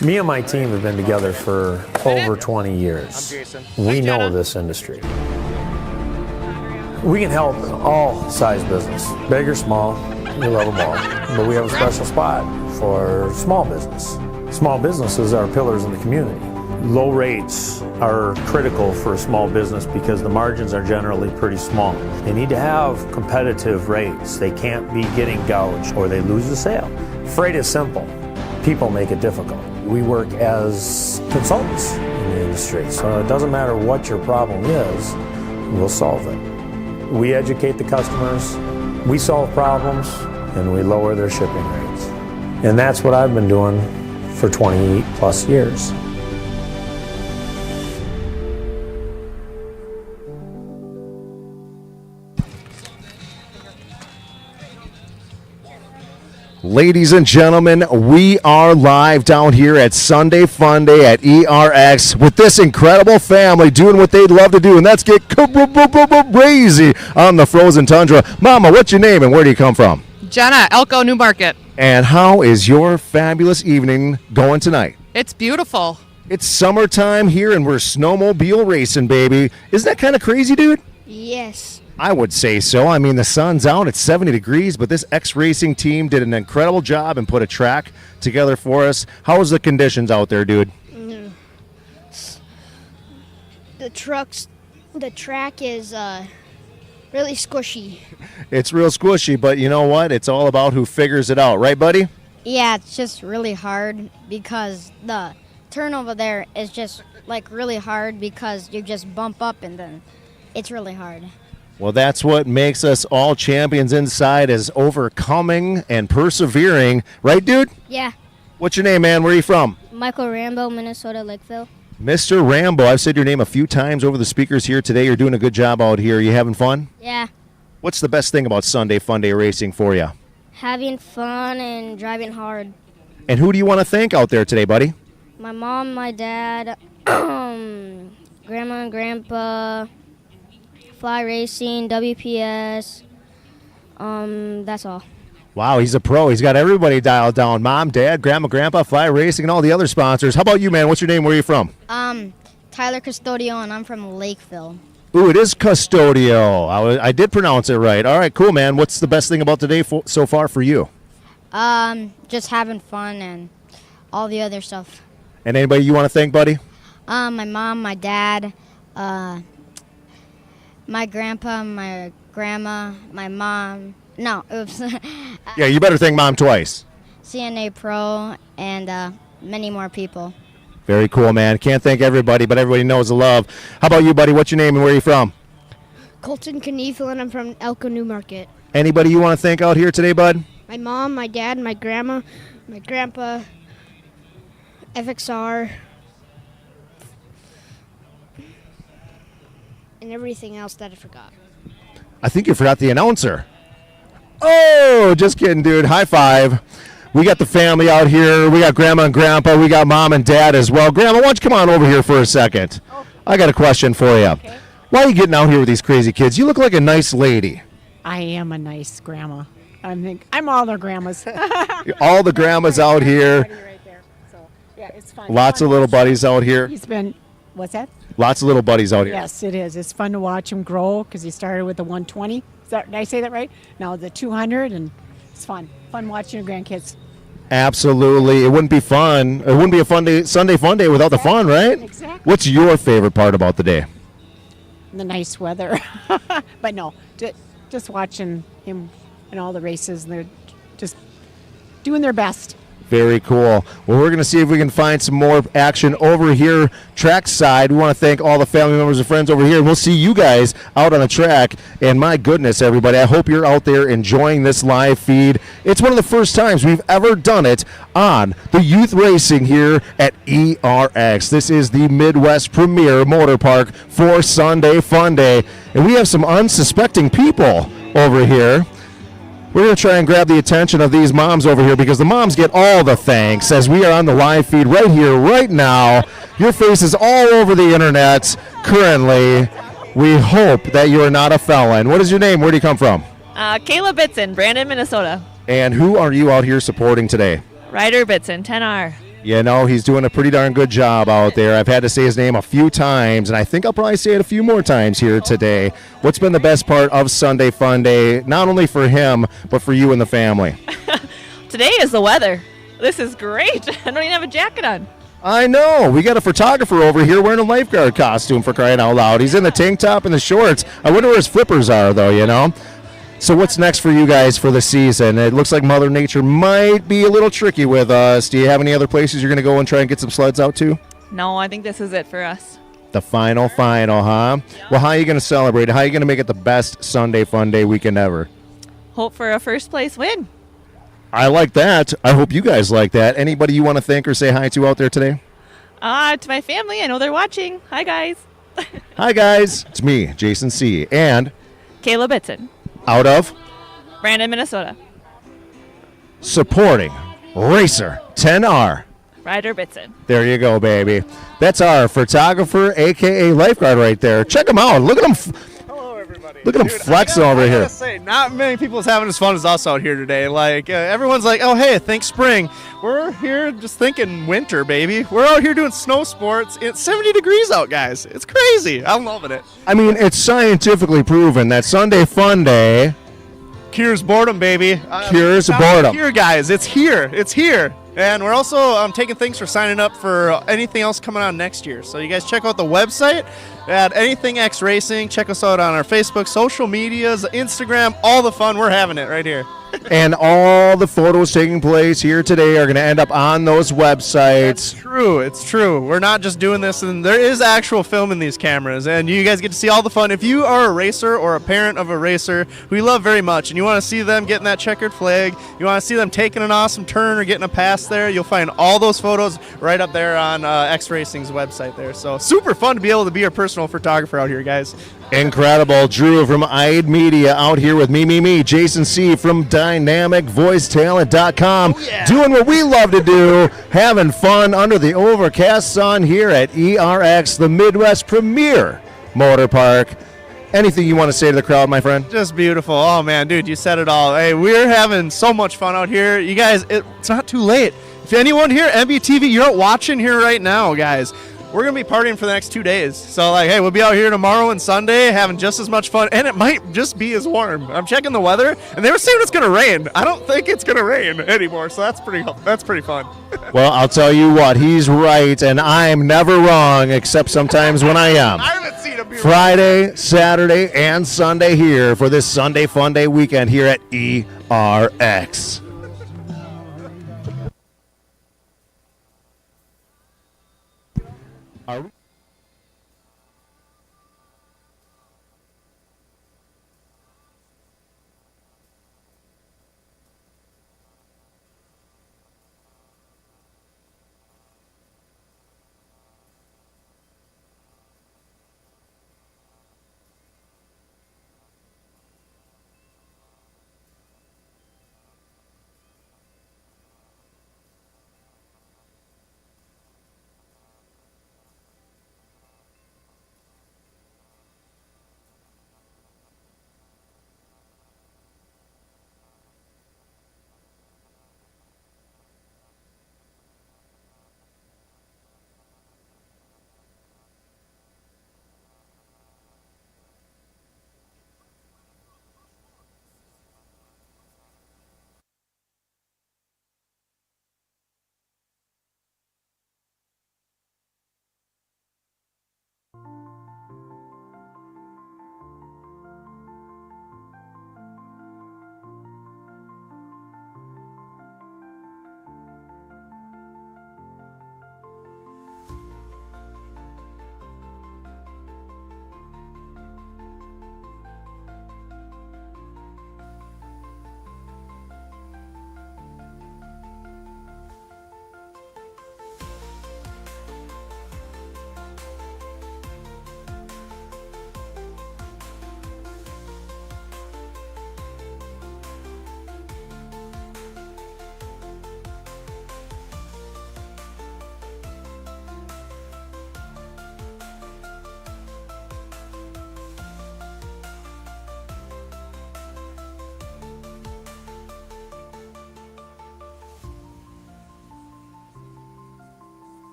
Me and my team have been together for over 20 years. We know this industry. We can help all size business, big or small, we love them all. But we have a special spot for small business. Small businesses are pillars in the community. Low rates are critical for a small business because the margins are generally pretty small. They need to have competitive rates. They can't be getting gouged or they lose the sale. Freight is simple. People make it difficult. We work as consultants in the industry, so it doesn't matter what your problem is, we'll solve it. We educate the customers, we solve problems, and we lower their shipping rates. And that's what I've been doing for 20 plus years. Ladies and gentlemen, we are live down here at Sunday Fun Day at ERX with this incredible family doing what they'd love to do, and that's get crazy on the frozen tundra. Mama, what's your name and where do you come from? Jenna, Elko, New Market. And how is your fabulous evening going tonight? It's beautiful. It's summertime here and we're snowmobile racing, baby. Isn't that kind of crazy, dude? Yes. I would say so. I mean, the sun's out. It's 70 degrees, but this X-Racing team did an incredible job and put a track together for us. How was the conditions out there, dude? The track is really squishy. It's real squishy, but you know what? It's all about who figures it out. Right, buddy? Yeah, it's just really hard because the turn over there is just like really hard because you just bump up and then it's really hard. Well, that's what makes us all champions inside is overcoming and persevering. Right, dude? Yeah. What's your name, man? Where are you from? Michael Rambo, Minnesota, Lakeville. Mr. Rambo. I've said your name a few times over the speakers here today. You're doing a good job out here. You having fun? Yeah. What's the best thing about Sunday Fun Day racing for you? Having fun and driving hard. And who do you want to thank out there today, buddy? My mom, my dad, grandma and grandpa, Fly Racing, WPS, that's all. Wow, he's a pro. He's got everybody dialed down. Mom, dad, grandma, grandpa, Fly Racing, and all the other sponsors. How about you, man? What's your name? Where are you from? Tyler Custodio, and I'm from Lakeville. Ooh, it is Custodio. I did pronounce it right. All right, cool, man. What's the best thing about today so far for you? Just having fun and all the other stuff. And anybody you want to thank, buddy? My mom, my dad, my grandpa, my grandma, my mom. No, oops. Yeah, you better thank Mom twice. CNA Pro and many more people. Very cool, man. Can't thank everybody, but everybody knows the love. How about you, buddy? What's your name and where are you from? Colton Kniefel, and I'm from Elko, New Market. Anybody you want to thank out here today, bud? My mom, my dad, my grandma, my grandpa, FXR, and everything else that I forgot. I think you forgot the announcer. Oh, just kidding, dude. High five. We got the family out here. We got grandma and grandpa. We got mom and dad as well. Grandma, why don't you come on over here for a second? I got a question for you. Okay. Why are you getting out here with these crazy kids? You look like a nice lady. I am a nice grandma. I'm all their grandmas. All the grandmas out here. Right there. So, yeah, it's fun. Lots of little buddies out here. He's been, what's that? Lots of little buddies out here. Yes, it is. It's fun to watch him grow because he started with the 120. Did I say that right? Now the 200, and it's fun. Fun watching your grandkids. Absolutely. It wouldn't be fun. It wouldn't be a fun day, Sunday Fun Day without the fun, right? Exactly. What's your favorite part about the day? The nice weather. But no, just watching him in all the races, and they're just doing their best. Very cool. Well, we're going to see if we can find some more action over here trackside. We want to thank all the family members and friends over here. We'll see you guys out on the track. And my goodness, everybody, I hope you're out there enjoying this live feed. It's one of the first times we've ever done it on the youth racing here at ERX. This is the Midwest premier motor park for Sunday Fun Day. And we have some unsuspecting people over here. We're going to try and grab the attention of these moms over here because the moms get all the thanks as we are on the live feed right here, right now. Your face is all over the internet currently. We hope that you are not a felon. What is your name? Where do you come from? Kayla Bitson, Brandon, Minnesota. And who are you out here supporting today? Ryder Bitson, 10R. You know, he's doing a pretty darn good job out there. I've had to say his name a few times, and I think I'll probably say it a few more times here today. What's been the best part of Sunday Fun Day, not only for him, but for you and the family? Today is the weather. This is great. I don't even have a jacket on. I know. We got a photographer over here wearing a lifeguard costume, for crying out loud. He's in the tank top and the shorts. I wonder where his flippers are, though, you know? So what's next for you guys for the season? It looks like Mother Nature might be a little tricky with us. Do you have any other places you're going to go and try and get some sleds out to? No, I think this is it for us. The final, huh? Yeah. Well, how are you going to celebrate? How are you going to make it the best Sunday Fun Day weekend ever? Hope for a first place win. I like that. I hope you guys like that. Anybody you want to thank or say hi to out there today? To my family. I know they're watching. Hi, guys. Hi, guys. It's me, Jason C. And Kayla Bitson. Out of Brandon, Minnesota. supporting Racer 10R. Ryder Bitson. There you go, baby. That's our photographer, aka lifeguard, right there. Check him out. Look at him. Hello, everybody. Look at him flexing over I here. gotta say, not many people is having as fun as us out here today. Like everyone's like, "Oh, hey, think spring." We're here just thinking winter, baby. We're out here doing snow sports. It's 70 degrees out, guys. It's crazy. I'm loving it. I mean, it's scientifically proven that Sunday Fun Day Cures boredom, baby. Cures It's boredom. Here, guys. It's here. It's here. And we're also taking things for signing up for anything else coming on next year. So you guys check out the website at Anything X Racing. Check us out on our Facebook, social medias, Instagram, all the fun. We're having it right here. and all the photos taking place here today are going to end up on those websites. True, it's true. We're not just doing this, and there is actual film in these cameras, and you guys get to see all the fun. If you are a racer or a parent of a racer who we love very much, and you want to see them getting that checkered flag, you want to see them taking an awesome turn or getting a pass there, you'll find all those photos right up there on X Racing's website there. So super fun to be able to be your personal photographer out here, guys. Incredible. Drew from IDE Media out here with me. Jason C. from DynamicVoiceTalent.com. Doing what we love to do, having fun under the overcast sun here at ERX, the Midwest premier motor park. Anything you want to say to the crowd, my friend? Just beautiful. Oh, man, dude, you said it all. Hey, we're having so much fun out here. You guys, it's not too late. If anyone here, MBTV, you're out watching here right now, guys. We're going to be partying for the next 2 days. So, like, hey, we'll be out here tomorrow and Sunday having just as much fun, and it might just be as warm. I'm checking the weather, and they were saying it's going to rain. I don't think it's going to rain anymore, so that's pretty fun. Well, I'll tell you what, he's right, and I'm never wrong, except sometimes when I am. I haven't seen him be Friday, Saturday, and Sunday here for this Sunday Fun Day weekend here at ERX. Are we?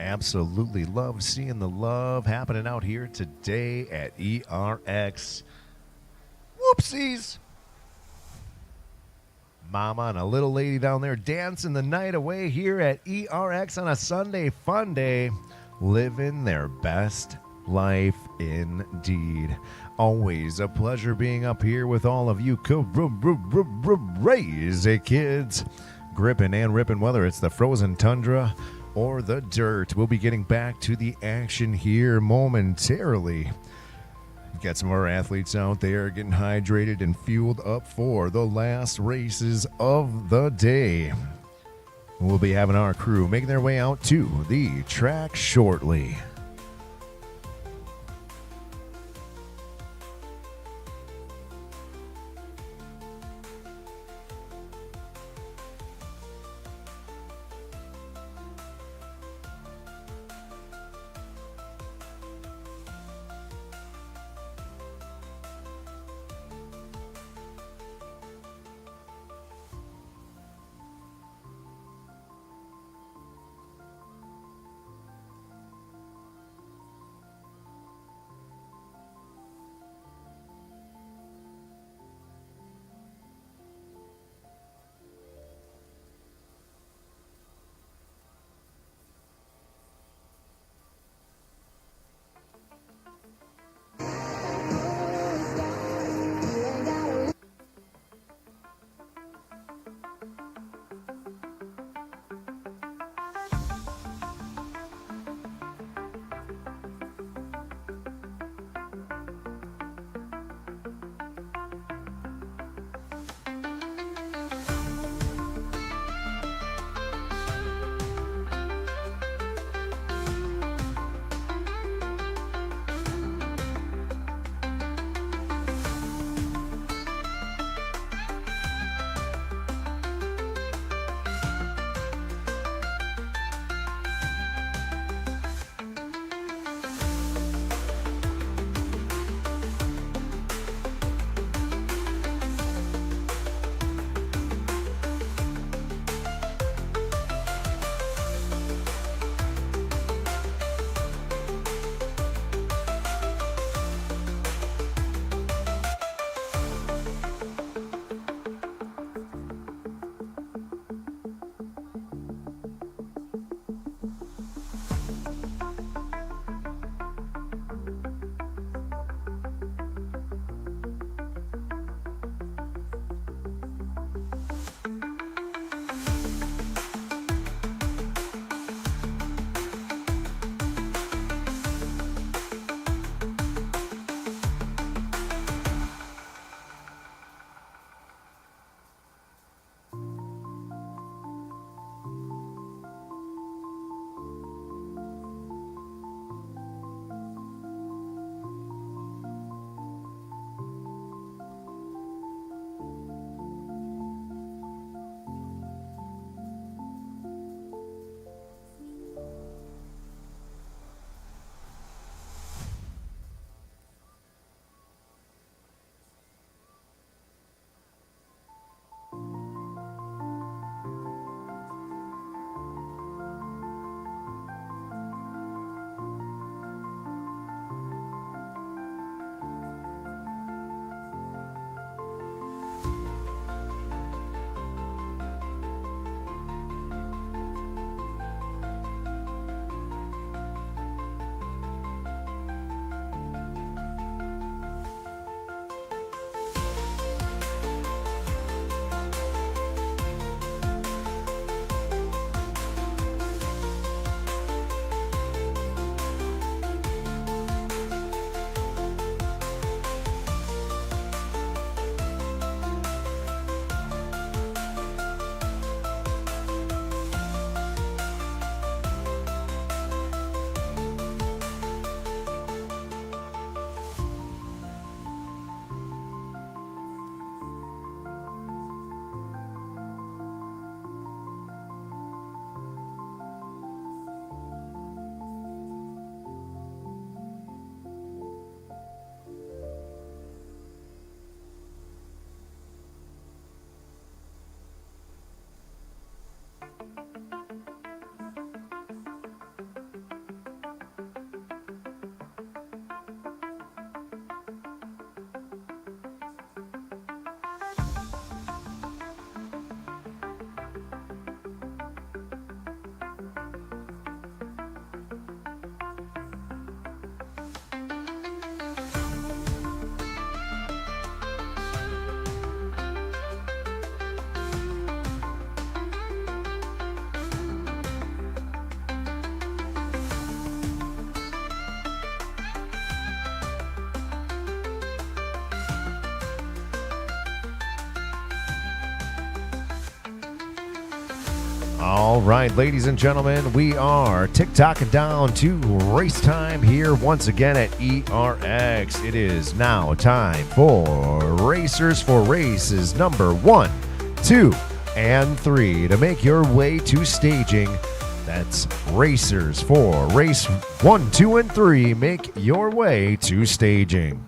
Absolutely love seeing the love happening out here today at ERX. Whoopsies. Mama and a little lady down there dancing the night away here at ERX on a Sunday fun day, living their best life indeed. Always a pleasure being up here with all of you crazy kids, gripping and ripping, whether it's the frozen tundra or the dirt. We'll be getting back to the action here momentarily. We've got some of our athletes out there getting hydrated and fueled up for the last races of the day. We'll be having our crew making their way out to the track shortly. All right, ladies and gentlemen, we are tick-tocking down to race time here once again at ERX. It is now time for Racers for Races number 1, 2, and 3 to make your way to staging. That's Racers for Race 1, 2, and 3. Make your way to staging.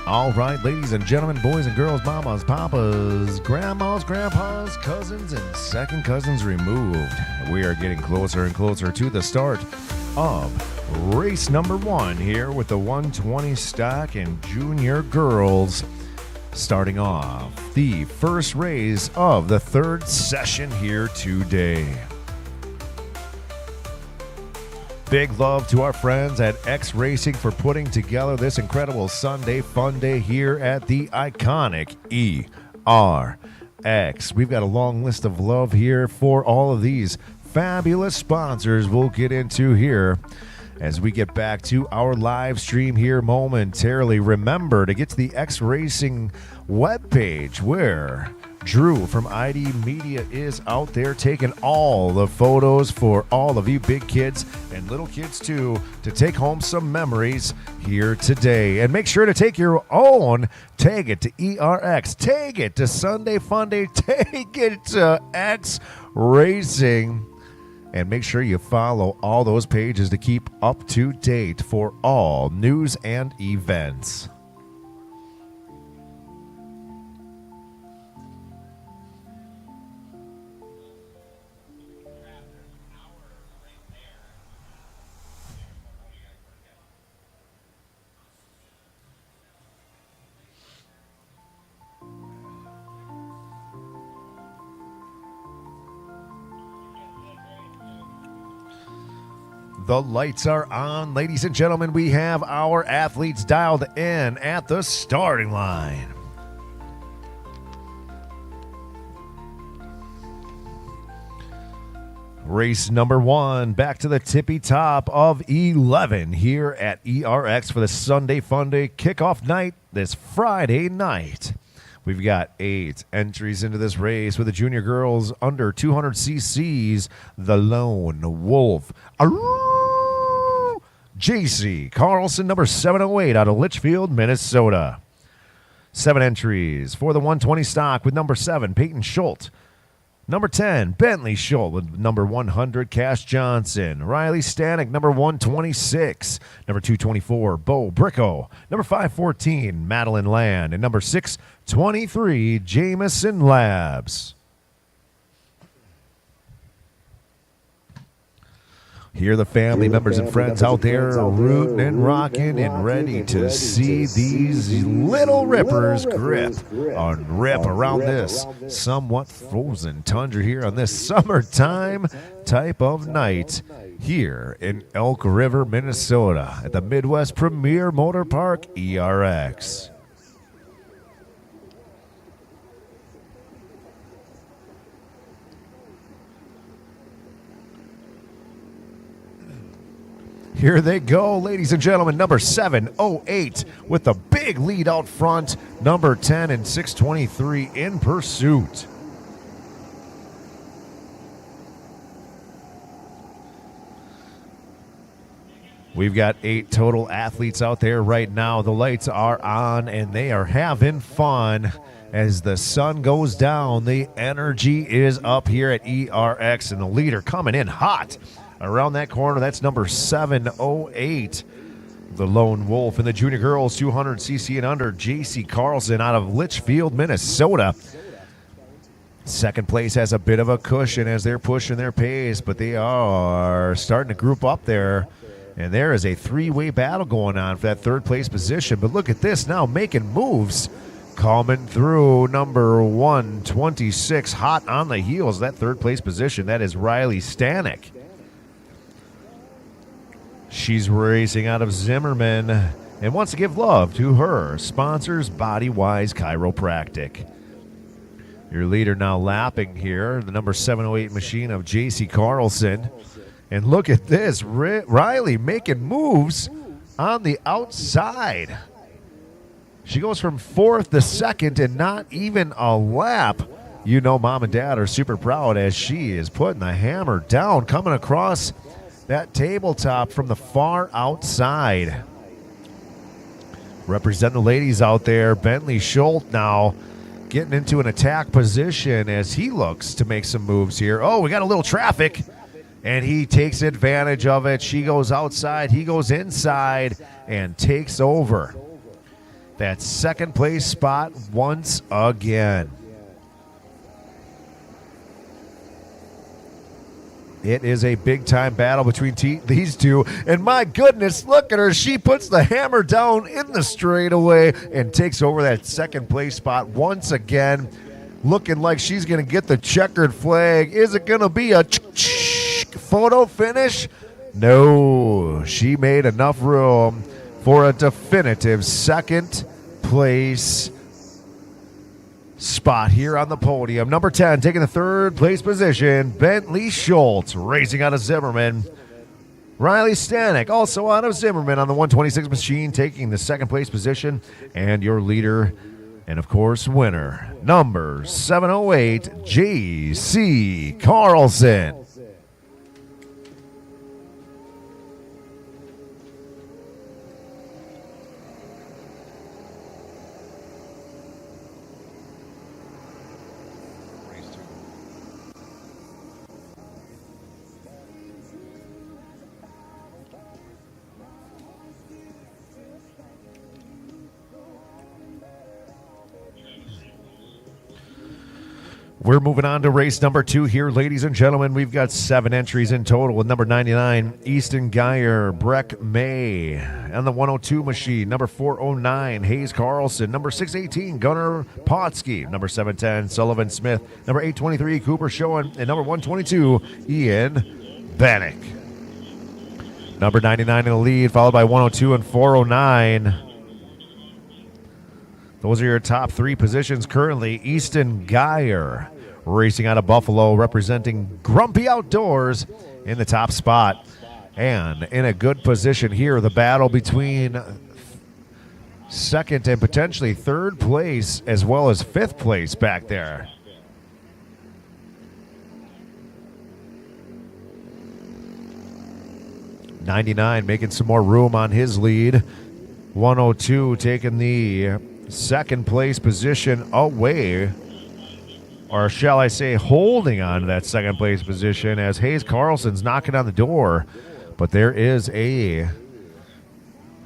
All right, ladies and gentlemen, boys and girls, mamas, papas, grandmas, grandpas, cousins, and second cousins removed. We are getting closer and closer to the start of race number 1 here with the 120 stock and junior girls. Starting off the first race of the 3rd session here today. Big love to our friends at X Racing for putting together this incredible Sunday fun day here at the iconic ERX. We've got a long list of love here for all of these fabulous sponsors we'll get into here as we get back to our live stream here momentarily. Remember to get to the X Racing webpage where Drew from ID Media is out there taking all the photos for all of you big kids and little kids too to take home some memories here today. And make sure to take your own. Tag it to ERX. Tag it to Sunday Fun Day. Take it to X Racing. And make sure you follow all those pages to keep up to date for all news and events. The lights are on. Ladies and gentlemen, we have our athletes dialed in at the starting line. Race number 1, back to the tippy top of 11 here at ERX for the Sunday Fun Day kickoff night this Friday night. We've got 8 entries into this race with the junior girls under 200 cc's. The Lone Wolf. JC Carlson, number 708 out of Litchfield, Minnesota. 7 entries for the 120 stock with number 7, Peyton Schultz. Number 10, Bentley Schultz with number 100, Cash Johnson. Riley Stanek, number 126. Number 224, Bo Bricko. Number 514, Madeline Land. And number 623, Jameson Labs. Here are the family members and friends out there rooting and rocking and ready to see these little rippers rip around this somewhat frozen tundra here on this summertime type of night here in Elk River, Minnesota at the Midwest Premier Motor Park, ERX. Here they go, ladies and gentlemen. Number 708 with the big lead out front. Number 10 and 623 in pursuit. We've got 8 total athletes out there right now. The lights are on and they are having fun. As the sun goes down, the energy is up here at ERX, and the leader coming in hot. Around that corner, that's number 708. The Lone Wolf. And the junior girls, 200 cc and under, JC Carlson out of Litchfield, Minnesota. Second place has a bit of a cushion as they're pushing their pace, but they are starting to group up there. And there is a 3-way battle going on for that third place position. But look at this now, making moves. Coming through, number 126, hot on the heels, that third place position. That is Riley Stanek. She's racing out of Zimmerman and wants to give love to her sponsors, Bodywise Chiropractic. Your leader now lapping here, the number 708 machine of JC Carlson. And look at this, Riley making moves on the outside. She goes from 4th to 2nd and not even a lap. You know Mom and Dad are super proud as she is putting the hammer down, coming across that tabletop from the far outside. Represent the ladies out there. Bentley Schultz now getting into an attack position as he looks to make some moves here. Oh, we got a little traffic, and he takes advantage of it. She goes outside, he goes inside, and takes over that second place spot once again. It is a big-time battle between these two. And my goodness, look at her. She puts the hammer down in the straightaway and takes over that second-place spot once again. Looking like she's going to get the checkered flag. Is it going to be a photo finish? No. She made enough room for a definitive second-place spot here on the podium. Number 10 taking the third place position, Bentley Schultz, racing out of Zimmerman. Riley Stanek, also out of Zimmerman on the 126 machine, taking the second place position. And your leader, and of course winner, number 708, JC Carlson. We're moving on to race number 2 here, ladies and gentlemen. We've got 7 entries in total with number 99, Easton Geyer, Breck May. On the 102 machine, number 409, Hayes Carlson. Number 618, Gunnar Potsky. Number 710, Sullivan Smith. Number 823, Cooper Schoen. And number 122, Ian Bannock. Number 99 in the lead, followed by 102 and 409. Those are your top three positions currently. Easton Geyer racing out of Buffalo, representing Grumpy Outdoors in the top spot. And in a good position here, the battle between second and potentially third place as well as fifth place back there. '99 making some more room on his lead. 102 taking the second place position away, or shall I say holding on to that second place position as Hayes Carlson's knocking on the door. But there is a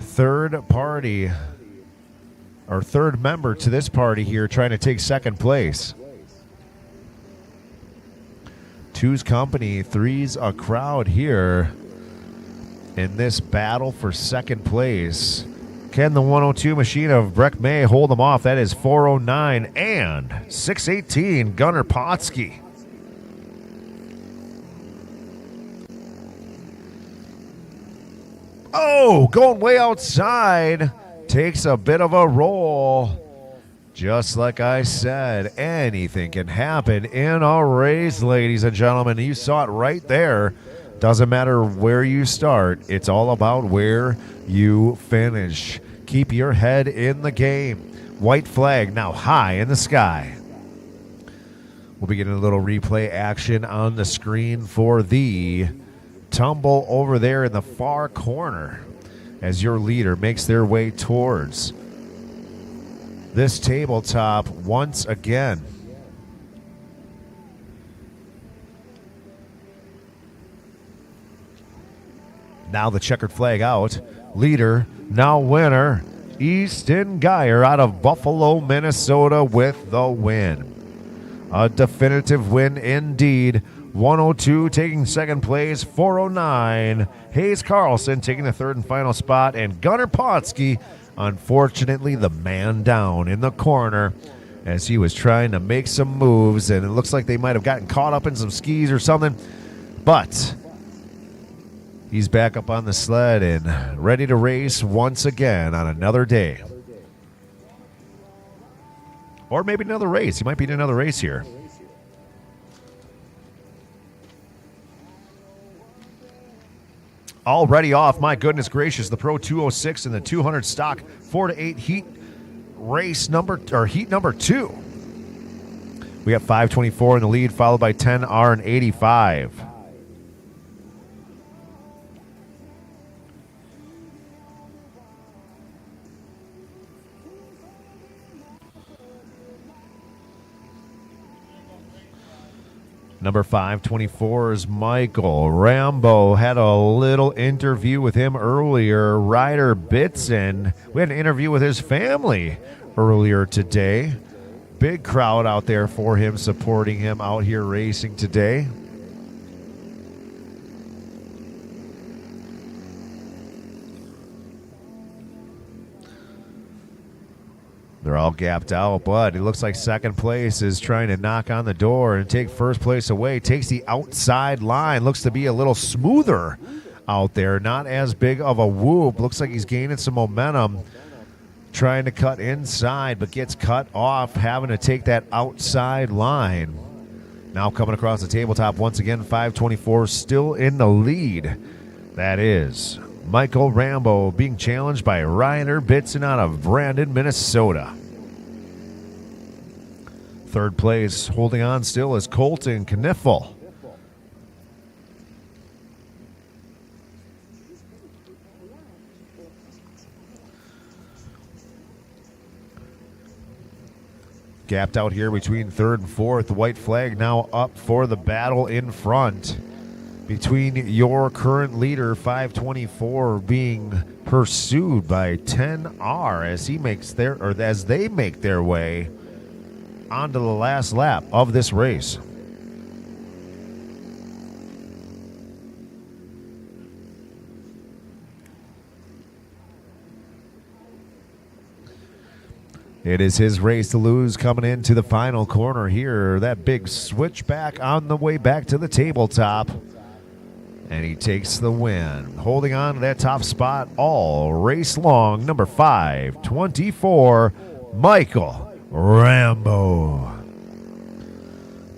third party or third member to this party here trying to take second place. Two's company, three's a crowd here in this battle for second place. Can the 102 machine of Breck May hold them off? That is 409 and 618 Gunnar Potsky. Oh, going way outside. Takes a bit of a roll. Just like I said, anything can happen in a race, ladies and gentlemen. You saw it right there. Doesn't matter where you start. It's all about where you finish. Keep your head in the game. White flag now high in the sky. We'll be getting a little replay action on the screen for the tumble over there in the far corner as your leader makes their way towards this tabletop once again. Now the checkered flag out. Leader, now winner, Easton Geyer out of Buffalo, Minnesota with the win. A definitive win indeed. 102 taking second place, 409. Hayes Carlson taking the third and final spot, and Gunnar Potsky, unfortunately, the man down in the corner as he was trying to make some moves, and it looks like they might have gotten caught up in some skis or something, but he's back up on the sled and ready to race once again on another day. Or maybe another race. He might be in another race here. Already off, my goodness gracious, the Pro 206 and the 200 stock 4 to 8 heat race heat number 2. We got 524 in the lead, followed by 10R and 85. Number 524 is Michael Rambo. Had a little interview with him earlier. Ryder Bitson. We had an interview with his family earlier today. Big crowd out there for him, supporting him out here racing today. They're all gapped out, but it looks like second place is trying to knock on the door and take first place away. Takes the outside line. Looks to be a little smoother out there. Not as big of a whoop. Looks like he's gaining some momentum. Trying to cut inside, but gets cut off, having to take that outside line. Now coming across the tabletop once again, 524 still in the lead. That is Michael Rambo being challenged by Ryder Bitson out of Brandon, Minnesota. Third place, holding on still, is Colton Kniffel. Gapped out here between third and fourth. The white flag now up for the battle in front between your current leader, 524, being pursued by 10R as they make their way onto the last lap of this race. It is his race to lose coming into the final corner here. That big switchback on the way back to the tabletop. And he takes the win, holding on to that top spot all race long. Number 524, Michael Rambo.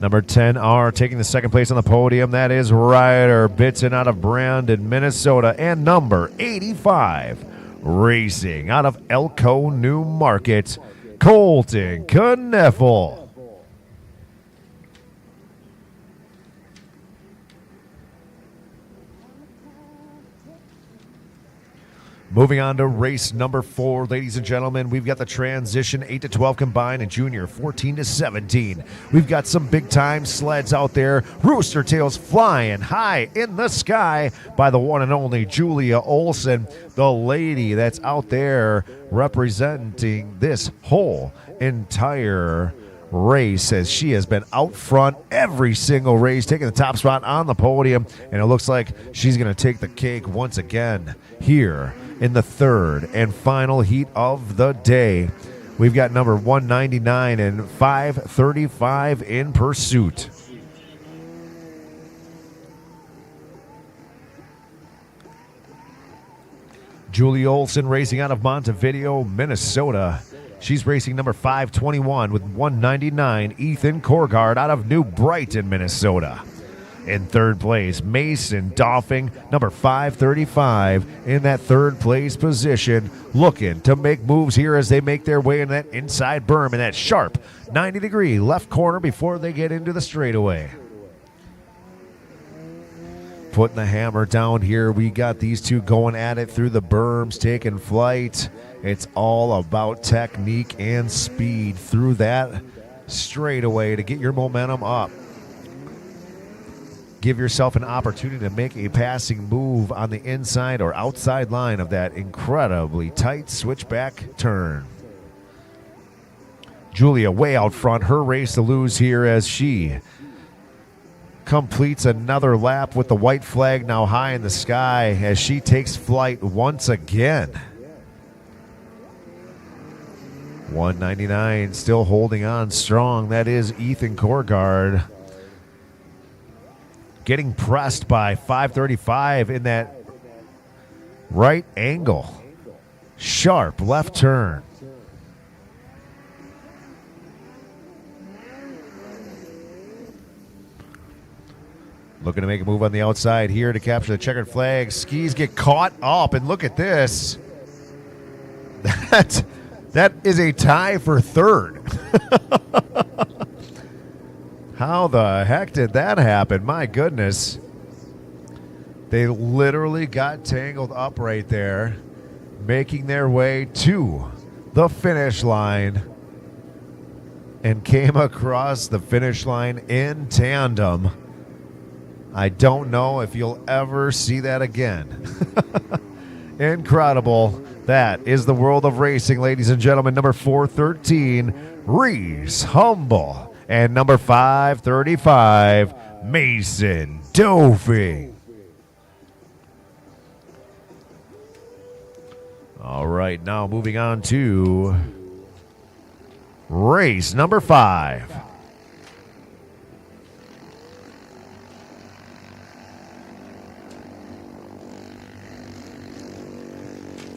Number 10R taking the second place on the podium. That is Ryder Bitson out of Brandon, Minnesota. And number 85, racing out of Elko New Market, Colton Kneffel. Moving on to race number 4, ladies and gentlemen, we've got the transition 8 to 12 combined and junior 14 to 17. We've got some big time sleds out there. Rooster tails flying high in the sky by the one and only Julia Olson, the lady that's out there representing this whole entire race, as she has been out front every single race, taking the top spot on the podium, and it looks like she's going to take the cake once again here in the third and final heat of the day. We've got number 199 and 535 in pursuit. Julie Olson racing out of Montevideo, Minnesota. She's racing number 521 with 199, Ethan Korgard out of New Brighton, Minnesota. In third place, Mason Doffing, number 535, in that third place position, looking to make moves here as they make their way in that inside berm in that sharp 90-degree left corner before they get into the straightaway. Putting the hammer down here, we got these two going at it through the berms, taking flight. It's all about technique and speed through that straightaway to get your momentum up. Give yourself an opportunity to make a passing move on the inside or outside line of that incredibly tight switchback turn. Julia way out front, her race to lose here as she completes another lap with the white flag now high in the sky as she takes flight once again. 199 still holding on strong. That is Ethan Korgard. Getting pressed by 535 in that right angle. Sharp left turn. Looking to make a move on the outside here to capture the checkered flag. Skis get caught up, and look at this. That is a tie for third. How the heck did that happen? My goodness. They literally got tangled up right there, making their way to the finish line and came across the finish line in tandem. I don't know if you'll ever see that again. Incredible. That is the world of racing, ladies and gentlemen. Number 413, Reese Humble. And number 535, Mason Doving. All right, now moving on to race number 5.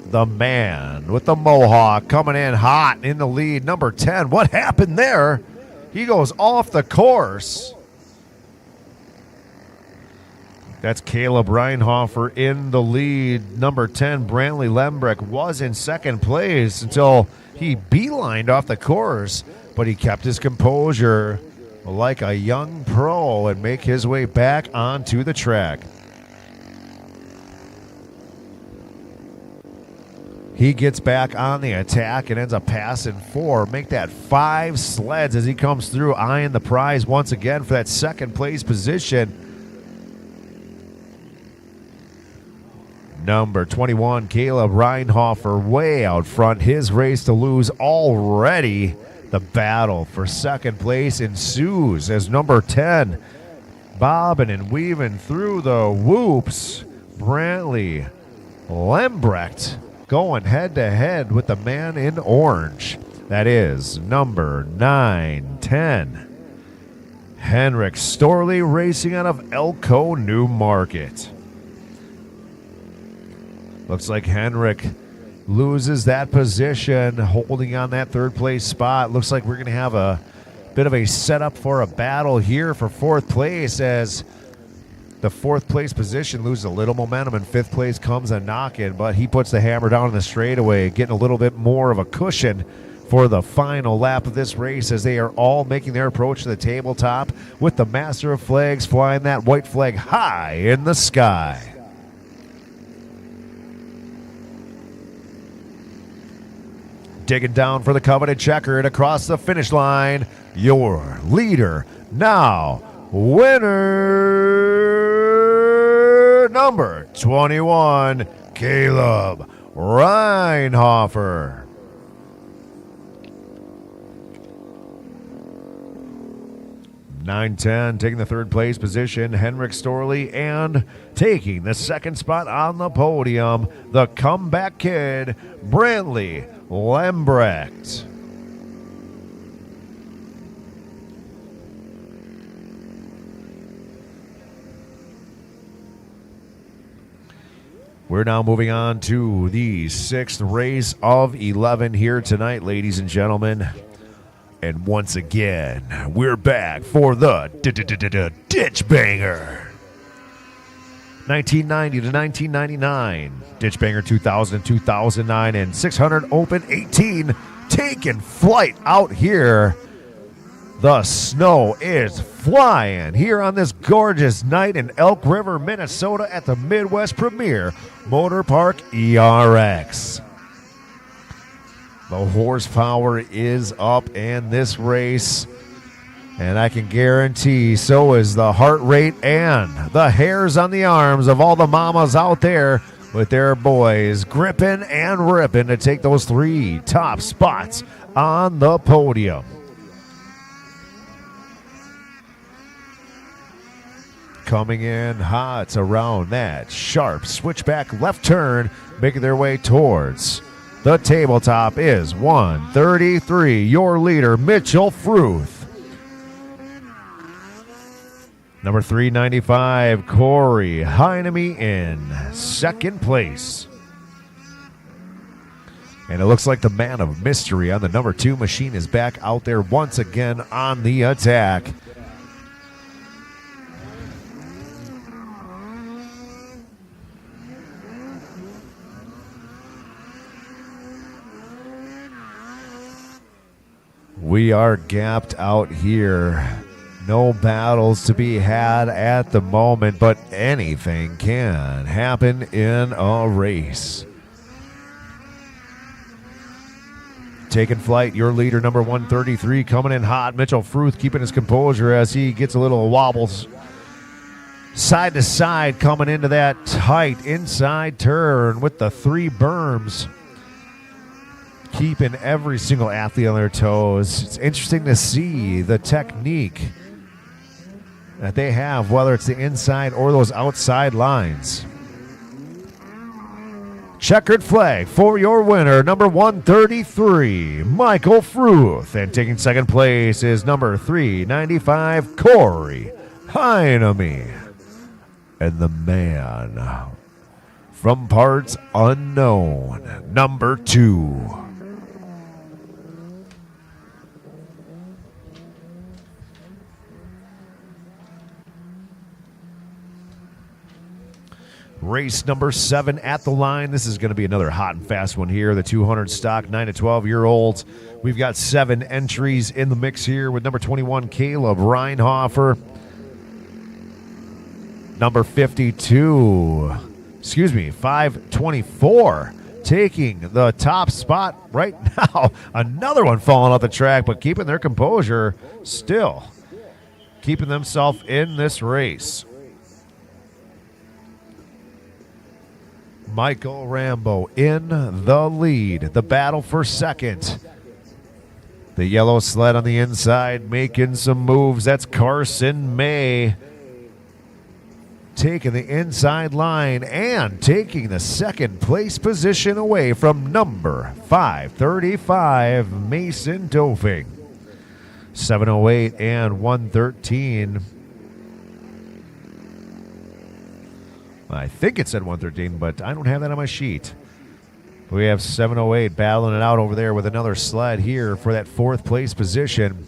The man with the mohawk coming in hot in the lead, number 10. What happened there? He goes off the course. That's Caleb Reinhofer in the lead. Number 10, Brantley Lembrecht, was in second place until he beelined off the course, but he kept his composure like a young pro and make his way back onto the track. He gets back on the attack and ends up passing 4. Make that 5 sleds as he comes through, eyeing the prize once again for that second place position. Number 21, Caleb Reinhofer, way out front. His race to lose already. The battle for second place ensues as number 10, bobbing and weaving through the whoops, Brantley Lembrecht, going head-to-head with the man in orange. That is number 910, Henrik Storley, racing out of Elko New Market. Looks like Henrik loses that position, holding on that third place spot. Looks like we're going to have a bit of a setup for a battle here for fourth place, as the fourth place position loses a little momentum and fifth place comes a knock-in, but he puts the hammer down in the straightaway, getting a little bit more of a cushion for the final lap of this race, as they are all making their approach to the tabletop with the Master of Flags flying that white flag high in the sky. Digging down for the coveted checkered across the finish line. Your leader now, winner number 21, Caleb Reinhofer. (9-10) taking the third place position, Henrik Storley, and taking the second spot on the podium, the comeback kid, Brantley Lembrecht. We're now moving on to the sixth race of 11 here tonight, ladies and gentlemen. And once again, we're back for the Ditch Banger. 1990 to 1999, Ditch Banger 2000 2009, and 600 Open 18 taking flight out here. The snow is flying here on this gorgeous night in Elk River, Minnesota at the Midwest Premier Motor Park ERX. The horsepower is up in this race, and I can guarantee so is the heart rate and the hairs on the arms of all the mamas out there with their boys gripping and ripping to take those three top spots on the podium. Coming in hot around that sharp switchback left turn, making their way towards the tabletop is 133, your leader, Mitchell Fruth. Number 395, Corey Heineme in second place. And it looks like the man of mystery on the number 2 machine is back out there once again on the attack. We are gapped out here. No battles to be had at the moment, but anything can happen in a race. Taking flight, your leader, number 133, coming in hot. Mitchell Fruth keeping his composure as he gets a little wobbles side to side, coming into that tight inside turn with the 3 berms. Keeping every single athlete on their toes. It's interesting to see the technique that they have, whether it's the inside or those outside lines. Checkered flag for your winner, number 133, Michael Fruth. And taking second place is number 395, Corey Heineme. And the man from parts unknown, number 2. Race number 7 at the line. This is going to be another hot and fast one here. The 200 stock 9 to 12-year-olds. We've got 7 entries in the mix here with number 21, Caleb Reinhofer. Number 524, taking the top spot right now. Another one falling off the track, but keeping their composure, still keeping themselves in this race. Michael Rambo in the lead. The battle for second. The yellow sled on the inside making some moves. That's Carson May taking the inside line and taking the second place position away from number 535, Mason Dofing. 708 and 113. I think it said 113, but I don't have that on my sheet. We have 708 battling it out over there with another sled here for that 4th place position.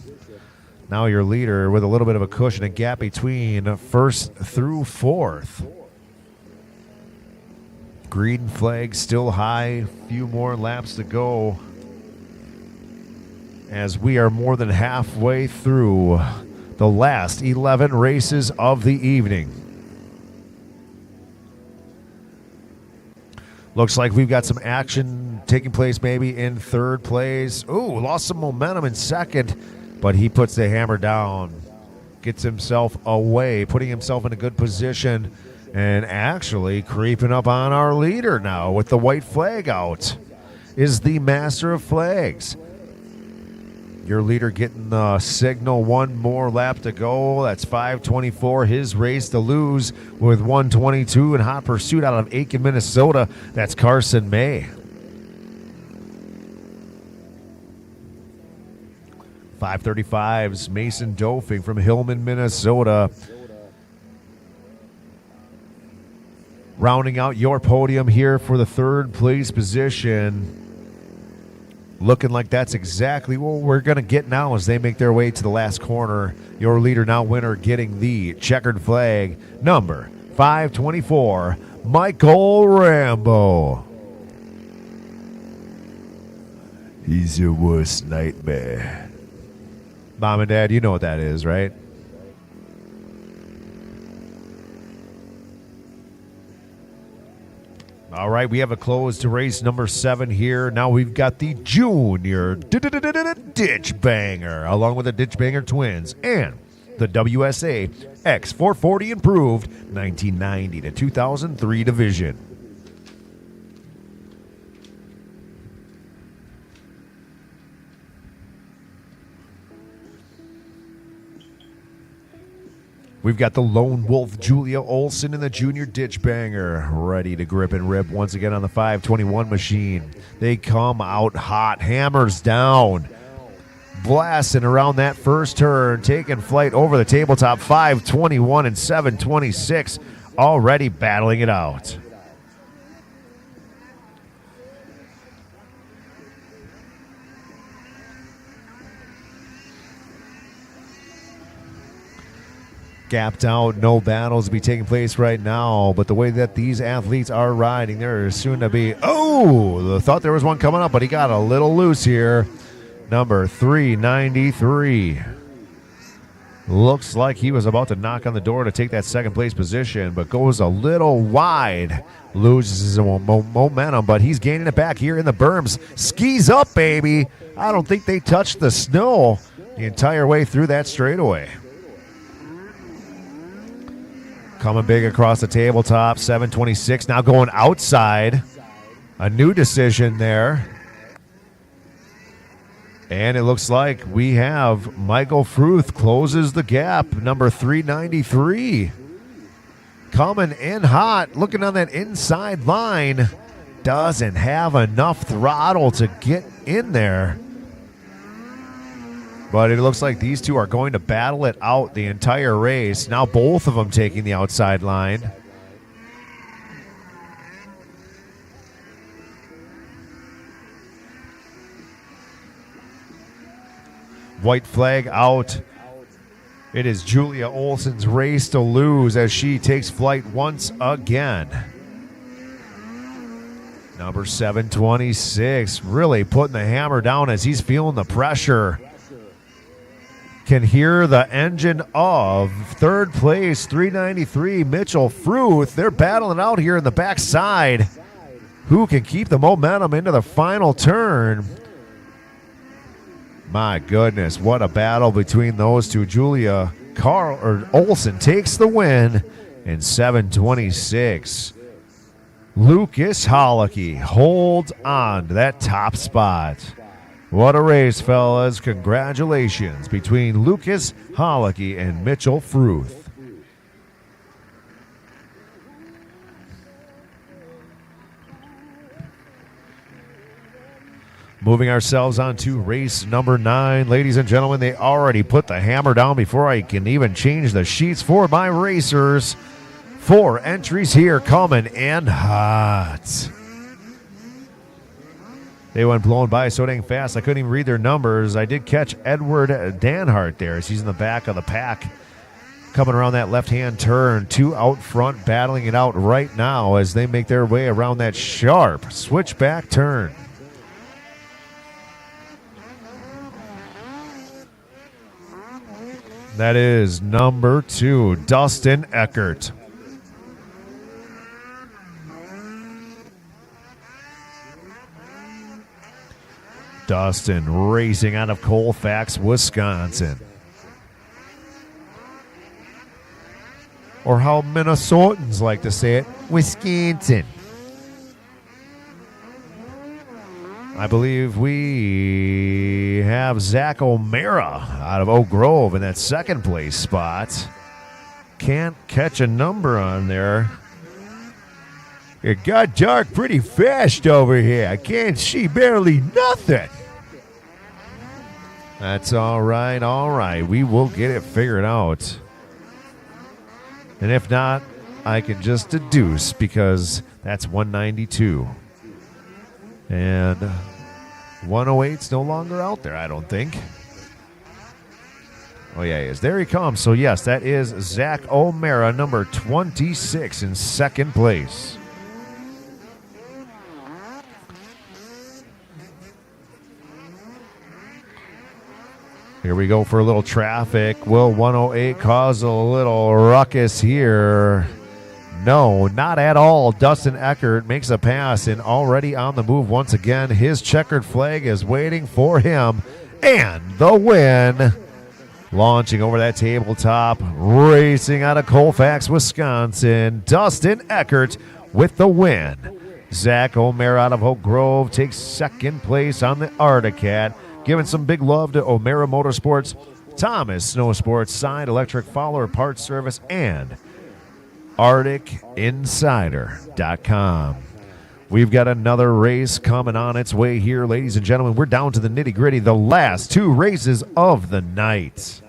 Now your leader with a little bit of a cushion and gap between 1st through 4th. Green flag still high. Few more laps to go as we are more than halfway through the last 11 races of the evening. Looks like we've got some action taking place maybe in 3rd place. Ooh, lost some momentum in 2nd, but he puts the hammer down, gets himself away, putting himself in a good position, and actually creeping up on our leader now with the white flag out is the Master of Flags. Your leader getting the signal, 1 more lap to go. That's 5:24, his race to lose with 1:22 in hot pursuit out of Aiken, Minnesota. That's Carson May. 5:35's Mason Dofing from Hillman, Minnesota. Rounding out your podium here for the 3rd place position. Looking like that's exactly what we're going to get now as they make their way to the last corner. Your leader now winner getting the checkered flag, number 524, Michael Rambo. He's your worst nightmare. Mom and Dad, you know what that is, right? All right, we have a close to race number 7 here. Now we've got the Junior Ditch Banger, along with the Ditch Banger Twins and the WSA X440 Improved 1990 to 2003 division. We've got the Lone Wolf Julia Olson in the Junior Ditch Banger, ready to grip and rip once again on the 521 machine. They come out hot, hammers down, blasting around that first turn, taking flight over the tabletop. 521 and 726, already battling it out. Gapped out, no battles to be taking place right now, but the way that these athletes are riding, there is soon to be, thought there was one coming up, but he got a little loose here. Number 393. Looks like he was about to knock on the door to take that 2nd place position, but goes a little wide, loses his momentum, but he's gaining it back here in the berms. Skis up, baby. I don't think they touched the snow the entire way through that straightaway. Coming big across the tabletop, 726. Now going outside. A new decision there. And it looks like we have Michael Fruth closes the gap, number 393. Coming in hot, looking on that inside line. Doesn't have enough throttle to get in there. But it looks like these two are going to battle it out the entire race. Now both of them taking the outside line. White flag out. It is Julia Olson's race to lose as she takes flight once again. Number 726 really putting the hammer down as he's feeling the pressure. Can hear the engine of 3rd place, 393, Mitchell Fruth. They're battling out here in the backside. Who can keep the momentum into the final turn? My goodness, what a battle between those two. Julia Olson takes the win in 726. Lucas Hollicky holds on to that top spot. What a race, fellas. Congratulations between Lucas Hollicky and Mitchell Fruth. Moving ourselves on to race number 9. Ladies and gentlemen, they already put the hammer down before I can even change the sheets for my racers. 4 entries here coming in hot. They went blowing by so dang fast, I couldn't even read their numbers. I did catch Edward Danhart there as he's in the back of the pack. Coming around that left-hand turn, 2 out front, battling it out right now as they make their way around that sharp switchback turn. That is number 2, Dustin Eckert. Dustin racing out of Colfax, Wisconsin. Or how Minnesotans like to say it, Wisconsin. I believe we have Zach O'Mara out of Oak Grove in that second place spot. Can't catch a number on there. It got dark pretty fast over here. I can't see barely nothing. That's all right, all right. We will get it figured out. And if not, I can just deduce because that's 192. And 108's no longer out there, I don't think. Oh, yeah, he is. There he comes. So, yes, that is Zach O'Mara, number 26 in second place. Here we go for a little traffic. Will 108 cause a little ruckus here? No, not at all. Dustin Eckert makes a pass and already on the move once again. His checkered flag is waiting for him. And the win. Launching over that tabletop, racing out of Colfax, Wisconsin. Dustin Eckert with the win. Zach O'Mara out of Oak Grove takes second place on the Articat. Giving some big love to O'Mara Motorsports, Thomas Snow Sports, Side Electric Follower Parts Service, and ArcticInsider.com. We've got another race coming on its way here, ladies and gentlemen. We're down to the nitty-gritty, the last 2 races of the night.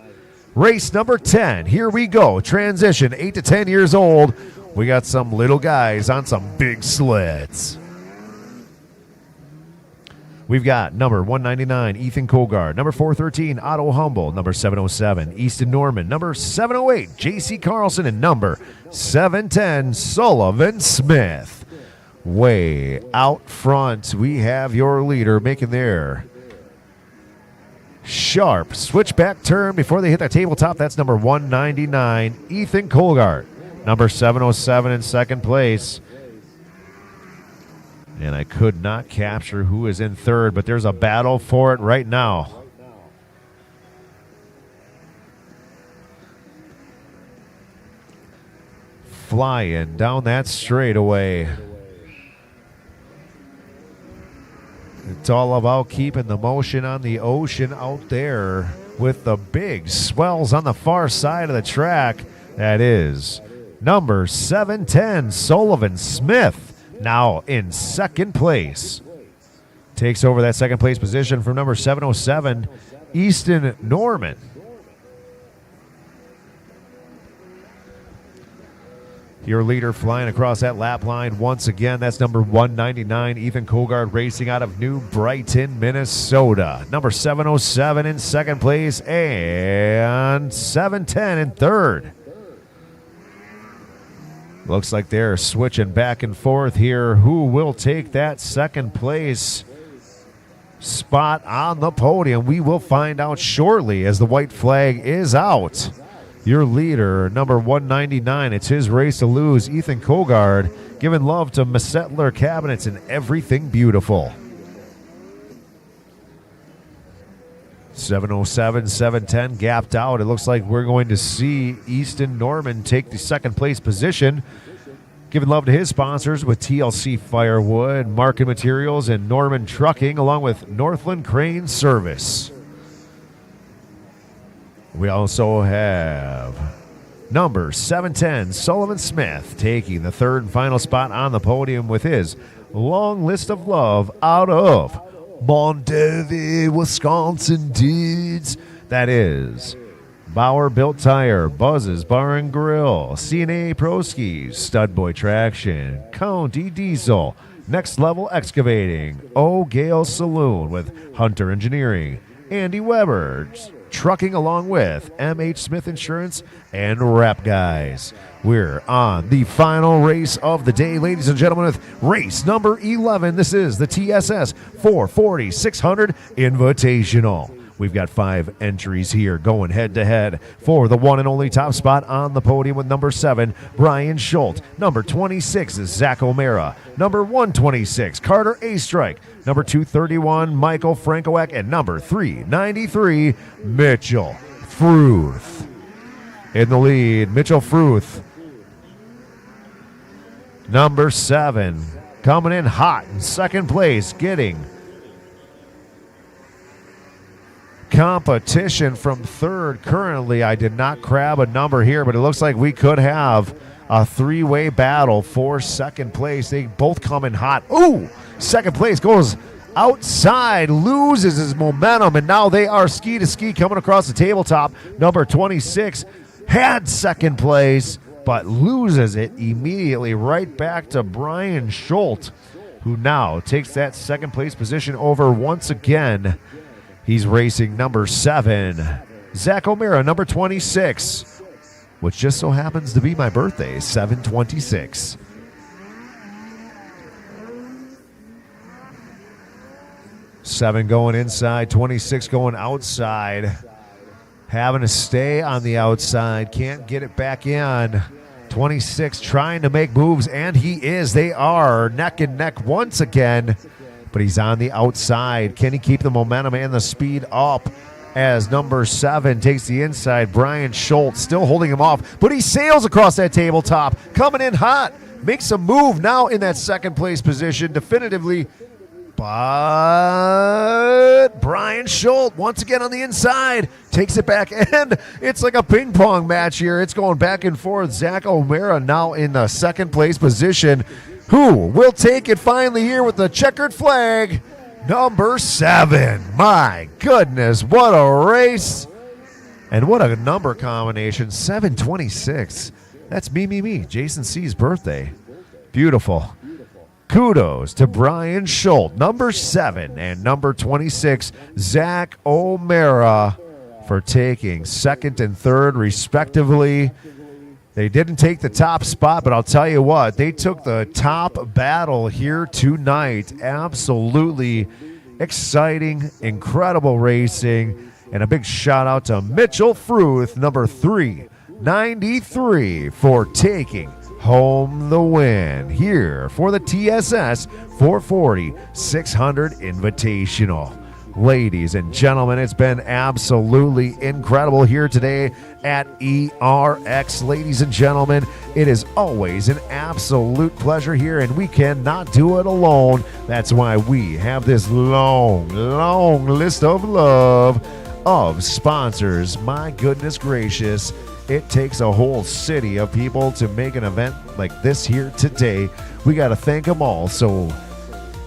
Race number 10, here we go. Transition, 8 to 10 years old. We got some little guys on some big sleds. We've got number 199, Ethan Colgard. Number 413, Otto Humble. Number 707, Easton Norman. Number 708, J.C. Carlson. And number 710, Sullivan Smith. Way out front, we have your leader making their sharp switchback turn before they hit the tabletop. That's number 199, Ethan Colgard. Number 707 in second place. And I could not capture who is in third, but there's a battle for it right now. Flying down that straightaway. It's all about keeping the motion on the ocean out there with the big swells on the far side of the track. That is number 710, Sullivan Smith. Now in second place. Takes over that second place position from number 707, Easton Norman. Your leader flying across that lap line once again. That's number 199, Ethan Colgard, racing out of New Brighton, Minnesota. Number 707 in second place and 710 in third. Looks like they're switching back and forth here. Who will take that second place spot on the podium? We will find out shortly as the white flag is out. Your leader, number 199, it's his race to lose, Ethan Colgard, giving love to Messettler Cabinets and Everything Beautiful. 707, 710 gapped out. It looks like we're going to see Easton Norman take the second place position. Giving love to his sponsors with TLC Firewood, Market Materials, and Norman Trucking, along with Northland Crane Service. We also have number 710, Sullivan Smith, taking the third and final spot on the podium with his long list of love out of Montevideo, Wisconsin dudes. That is Bauer Built Tire, Buzz's Bar and Grill, CNA Pro Skis, Stud Boy Traction, County Diesel, Next Level Excavating, O'Gale Saloon with Hunter Engineering, Andy Weber Trucking, along with MH Smith Insurance and Rep Guys. We're on the final race of the day, ladies and gentlemen, with race number 11. This is the TSS 440 600 Invitational. We've got 5 entries here going head-to-head for the one and only top spot on the podium with number 7, Brian Schultz. Number 26 is Zach O'Mara. Number 126, Carter A. Strike. Number 231, Michael Frankowiak. And number 393, Mitchell Fruth. In the lead, Mitchell Fruth. Number 7, coming in hot in second place, getting competition from third. Currently, I did not grab a number here, but it looks like we could have a 3-way battle for second place. They both come in hot. Ooh, second place goes outside, loses his momentum, and now they are ski to ski coming across the tabletop. Number 26 had second place, but loses it immediately right back to Brian Schultz, who now takes that second place position over once again. He's racing number 7, Zach O'Mara, number 26, which just so happens to be my birthday, 7/26. Seven going inside, 26 going outside. Having to stay on the outside, can't get it back in. 26 trying to make moves, and he is. They are neck and neck once again. But he's on the outside. Can he keep the momentum and the speed up as number 7 takes the inside? Brian Schultz still holding him off, but he sails across that tabletop, coming in hot, makes a move now in that second place position definitively. But Brian Schultz once again on the inside takes it back, and it's like a ping pong match here. It's going back and forth. Zach O'Mara now in the second place position. Who will take it finally here with the checkered flag? Number 7. My goodness, what a race. And what a number combination. 7/26. That's me. Jason C's birthday. Beautiful. Kudos to Brian Schultz, number 7, and number 26, Zach O'Mara, for taking second and third, respectively. They didn't take the top spot, but I'll tell you what, they took the top battle here tonight. Absolutely exciting, incredible racing, and a big shout out to Mitchell Fruth, number 393, for taking home the win here for the TSS 440 600 Invitational. Ladies and gentlemen, it's been absolutely incredible here today at ERX. Ladies and gentlemen, it is always an absolute pleasure here, and we cannot do it alone. That's why we have this long list of love of sponsors. My goodness gracious, it takes a whole city of people to make an event like this here today. We got to thank them all. So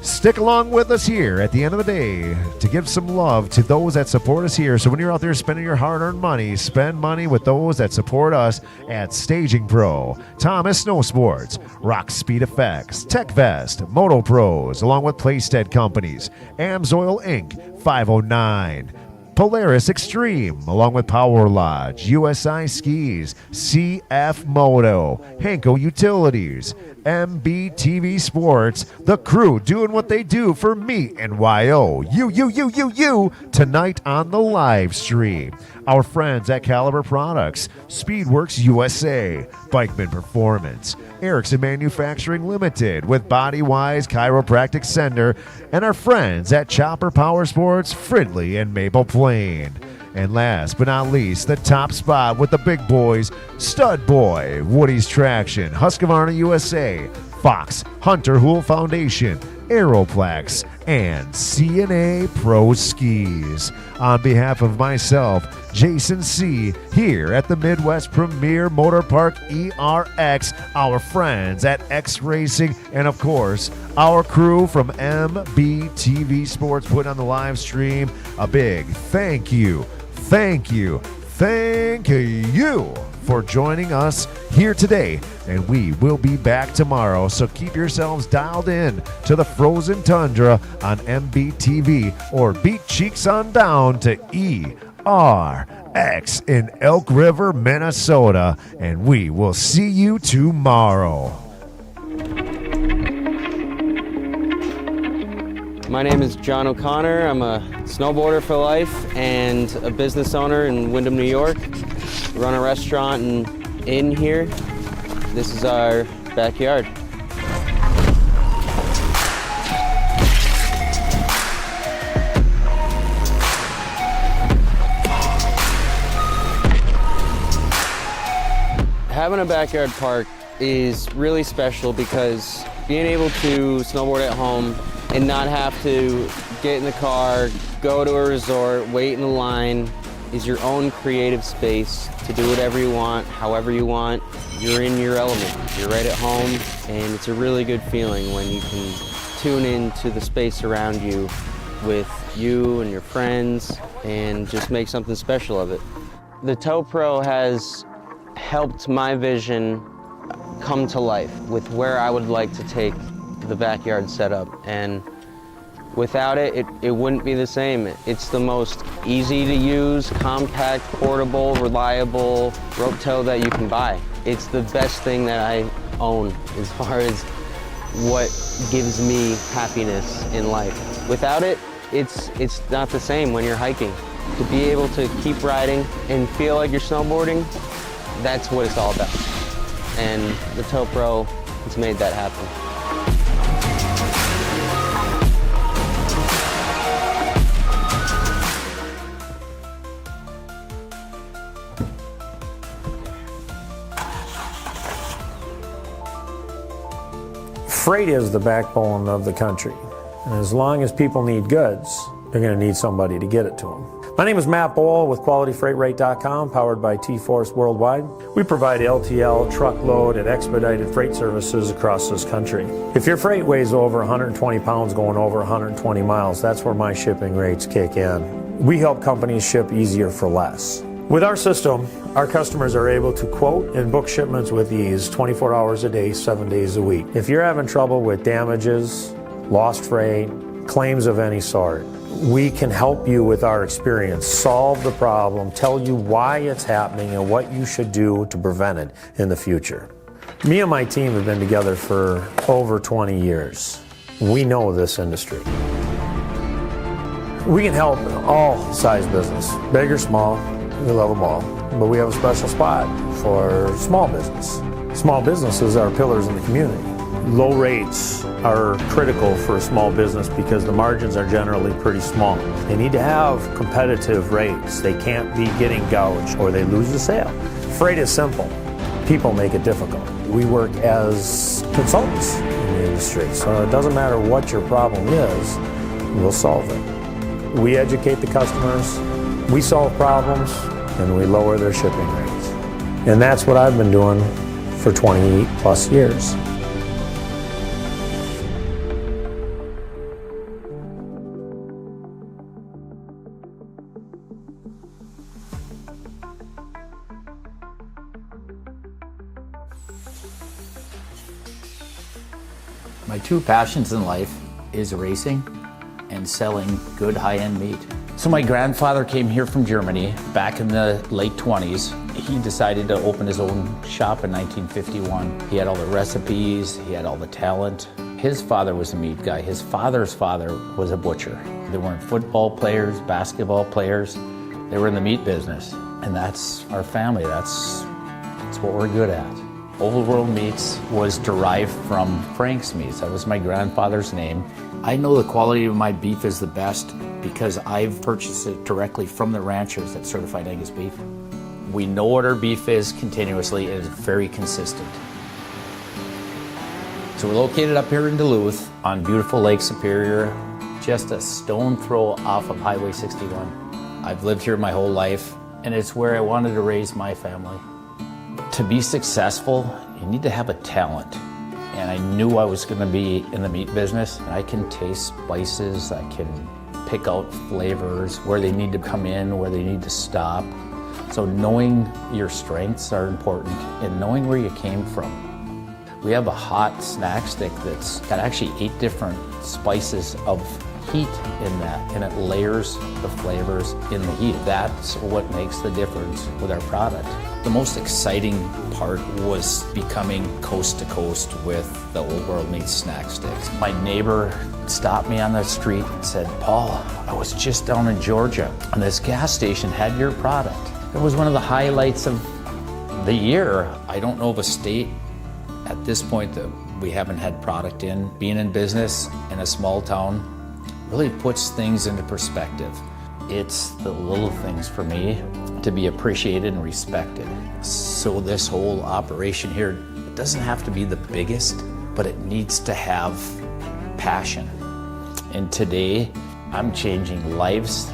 stick along with us here at the end of the day to give some love to those that support us here. So when you're out there spending your hard-earned money, spend money with those that support us at Staging Pro, Thomas Snow Sports, Rock Speed Effects, Tech Vest, Moto Pros, along with Playstead Companies, Amsoil Inc., 509, Polaris Extreme, along with Power Lodge, USI Skis, CF Moto, Henko Utilities, MBTV Sports, the crew doing what they do for me and YO, you, tonight on the live stream. Our friends at Caliber Products, Speedworks USA, Bikeman Performance, Erickson Manufacturing Limited with Bodywise Chiropractic Center, and our friends at Chopper Power Sports, Fridley and Maple Plain. And last but not least, the top spot with the big boys, Stud Boy, Woody's Traction, Husqvarna USA, Fox, Hunter Hool Foundation, Aeroplex, and CNA Pro Skis. On behalf of myself, Jason C., here at the Midwest Premier Motor Park ERX, our friends at X Racing, and of course, our crew from MBTV Sports putting on the live stream, a big thank you thank you for joining us here today, and we will be back tomorrow. So keep yourselves dialed in to the frozen tundra on MBTV, or beat cheeks on down to ERX in Elk River, Minnesota, and we will see you tomorrow. My name is John O'Connor. I'm a snowboarder for life and a business owner in Windham, New York. We run a restaurant and inn here. This is our backyard. Having a backyard park is really special because being able to snowboard at home and not have to get in the car, go to a resort, wait in a line, is your own creative space to do whatever you want, however you want. You're in your element. You're right at home, and it's a really good feeling when you can tune into the space around you with you and your friends and just make something special of it. The Tow Pro has helped my vision come to life with where I would like to take the backyard setup, and without it, it wouldn't be the same. It's the most easy to use, compact, portable, reliable rope tow that you can buy. It's the best thing that I own as far as what gives me happiness in life. Without it, it's not the same when you're hiking. To be able to keep riding and feel like you're snowboarding, that's what it's all about. And the Tow Pro has made that happen. Freight is the backbone of the country. And as long as people need goods, they're going to need somebody to get it to them. My name is Matt Bohl with QualityFreightRate.com, powered by T-Force Worldwide. We provide LTL, truckload, and expedited freight services across this country. If your freight weighs over 120 pounds going over 120 miles, that's where my shipping rates kick in. We help companies ship easier for less. With our system, our customers are able to quote and book shipments with ease 24 hours a day, 7 days a week. If you're having trouble with damages, lost freight, claims of any sort, we can help you with our experience, solve the problem, tell you why it's happening and what you should do to prevent it in the future. Me and my team have been together for over 20 years. We know this industry. We can help all size business, big or small. We love them all, but we have a special spot for small business. Small businesses are pillars in the community. Low rates are critical for a small business because the margins are generally pretty small. They need to have competitive rates. They can't be getting gouged or they lose the sale. Freight is simple. People make it difficult. We work as consultants in the industry, so it doesn't matter what your problem is, we'll solve it. We educate the customers, we solve problems, and we lower their shipping rates. And that's what I've been doing for 20 plus years. My two passions in life is racing and selling good high-end meat. So my grandfather came here from Germany back in the late 20s. He decided to open his own shop in 1951. He had all the recipes, he had all the talent. His father was a meat guy. His father's father was a butcher. They weren't football players, basketball players. They were in the meat business. And that's our family. That's what we're good at. Old World Meats was derived from Frank's Meats. That was my grandfather's name. I know the quality of my beef is the best because I've purchased it directly from the ranchers at Certified Angus Beef. We know what our beef is continuously. It is very consistent. So we're located up here in Duluth on beautiful Lake Superior, just a stone throw off of Highway 61. I've lived here my whole life, and it's where I wanted to raise my family. To be successful, you need to have a talent. And I knew I was going to be in the meat business. I can taste spices, I can pick out flavors, where they need to come in, where they need to stop. So knowing your strengths are important and knowing where you came from. We have a hot snack stick that's got actually 8 different spices of heat in that, and it layers the flavors in the heat. That's what makes the difference with our product. The most exciting part was becoming coast to coast with the Old World Meats snack sticks. My neighbor stopped me on the street and said, "Paul, I was just down in Georgia and this gas station had your product." It was one of the highlights of the year. I don't know of a state at this point that we haven't had product in. Being in business in a small town really puts things into perspective. It's the little things for me to be appreciated and respected. So this whole operation here, it doesn't have to be the biggest, but it needs to have passion. And today, I'm changing lives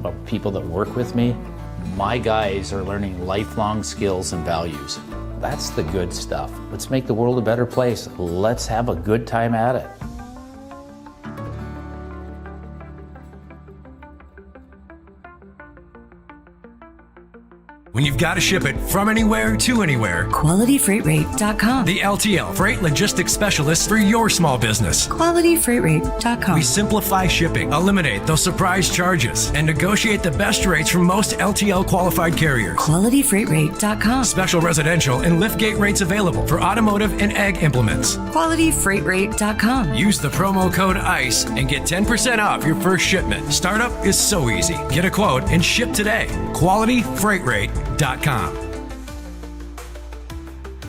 of people that work with me. My guys are learning lifelong skills and values. That's the good stuff. Let's make the world a better place. Let's have a good time at it. When you've got to ship it from anywhere to anywhere, QualityFreightRate.com. the LTL Freight Logistics Specialist for your small business. QualityFreightRate.com. We simplify shipping, eliminate those surprise charges, and negotiate the best rates from most LTL qualified carriers. QualityFreightRate.com. Special residential and liftgate rates available for automotive and ag implements. QualityFreightRate.com. Use the promo code ICE and get 10% off your first shipment. Startup is so easy. Get a quote and ship today. QualityFreightRate.com.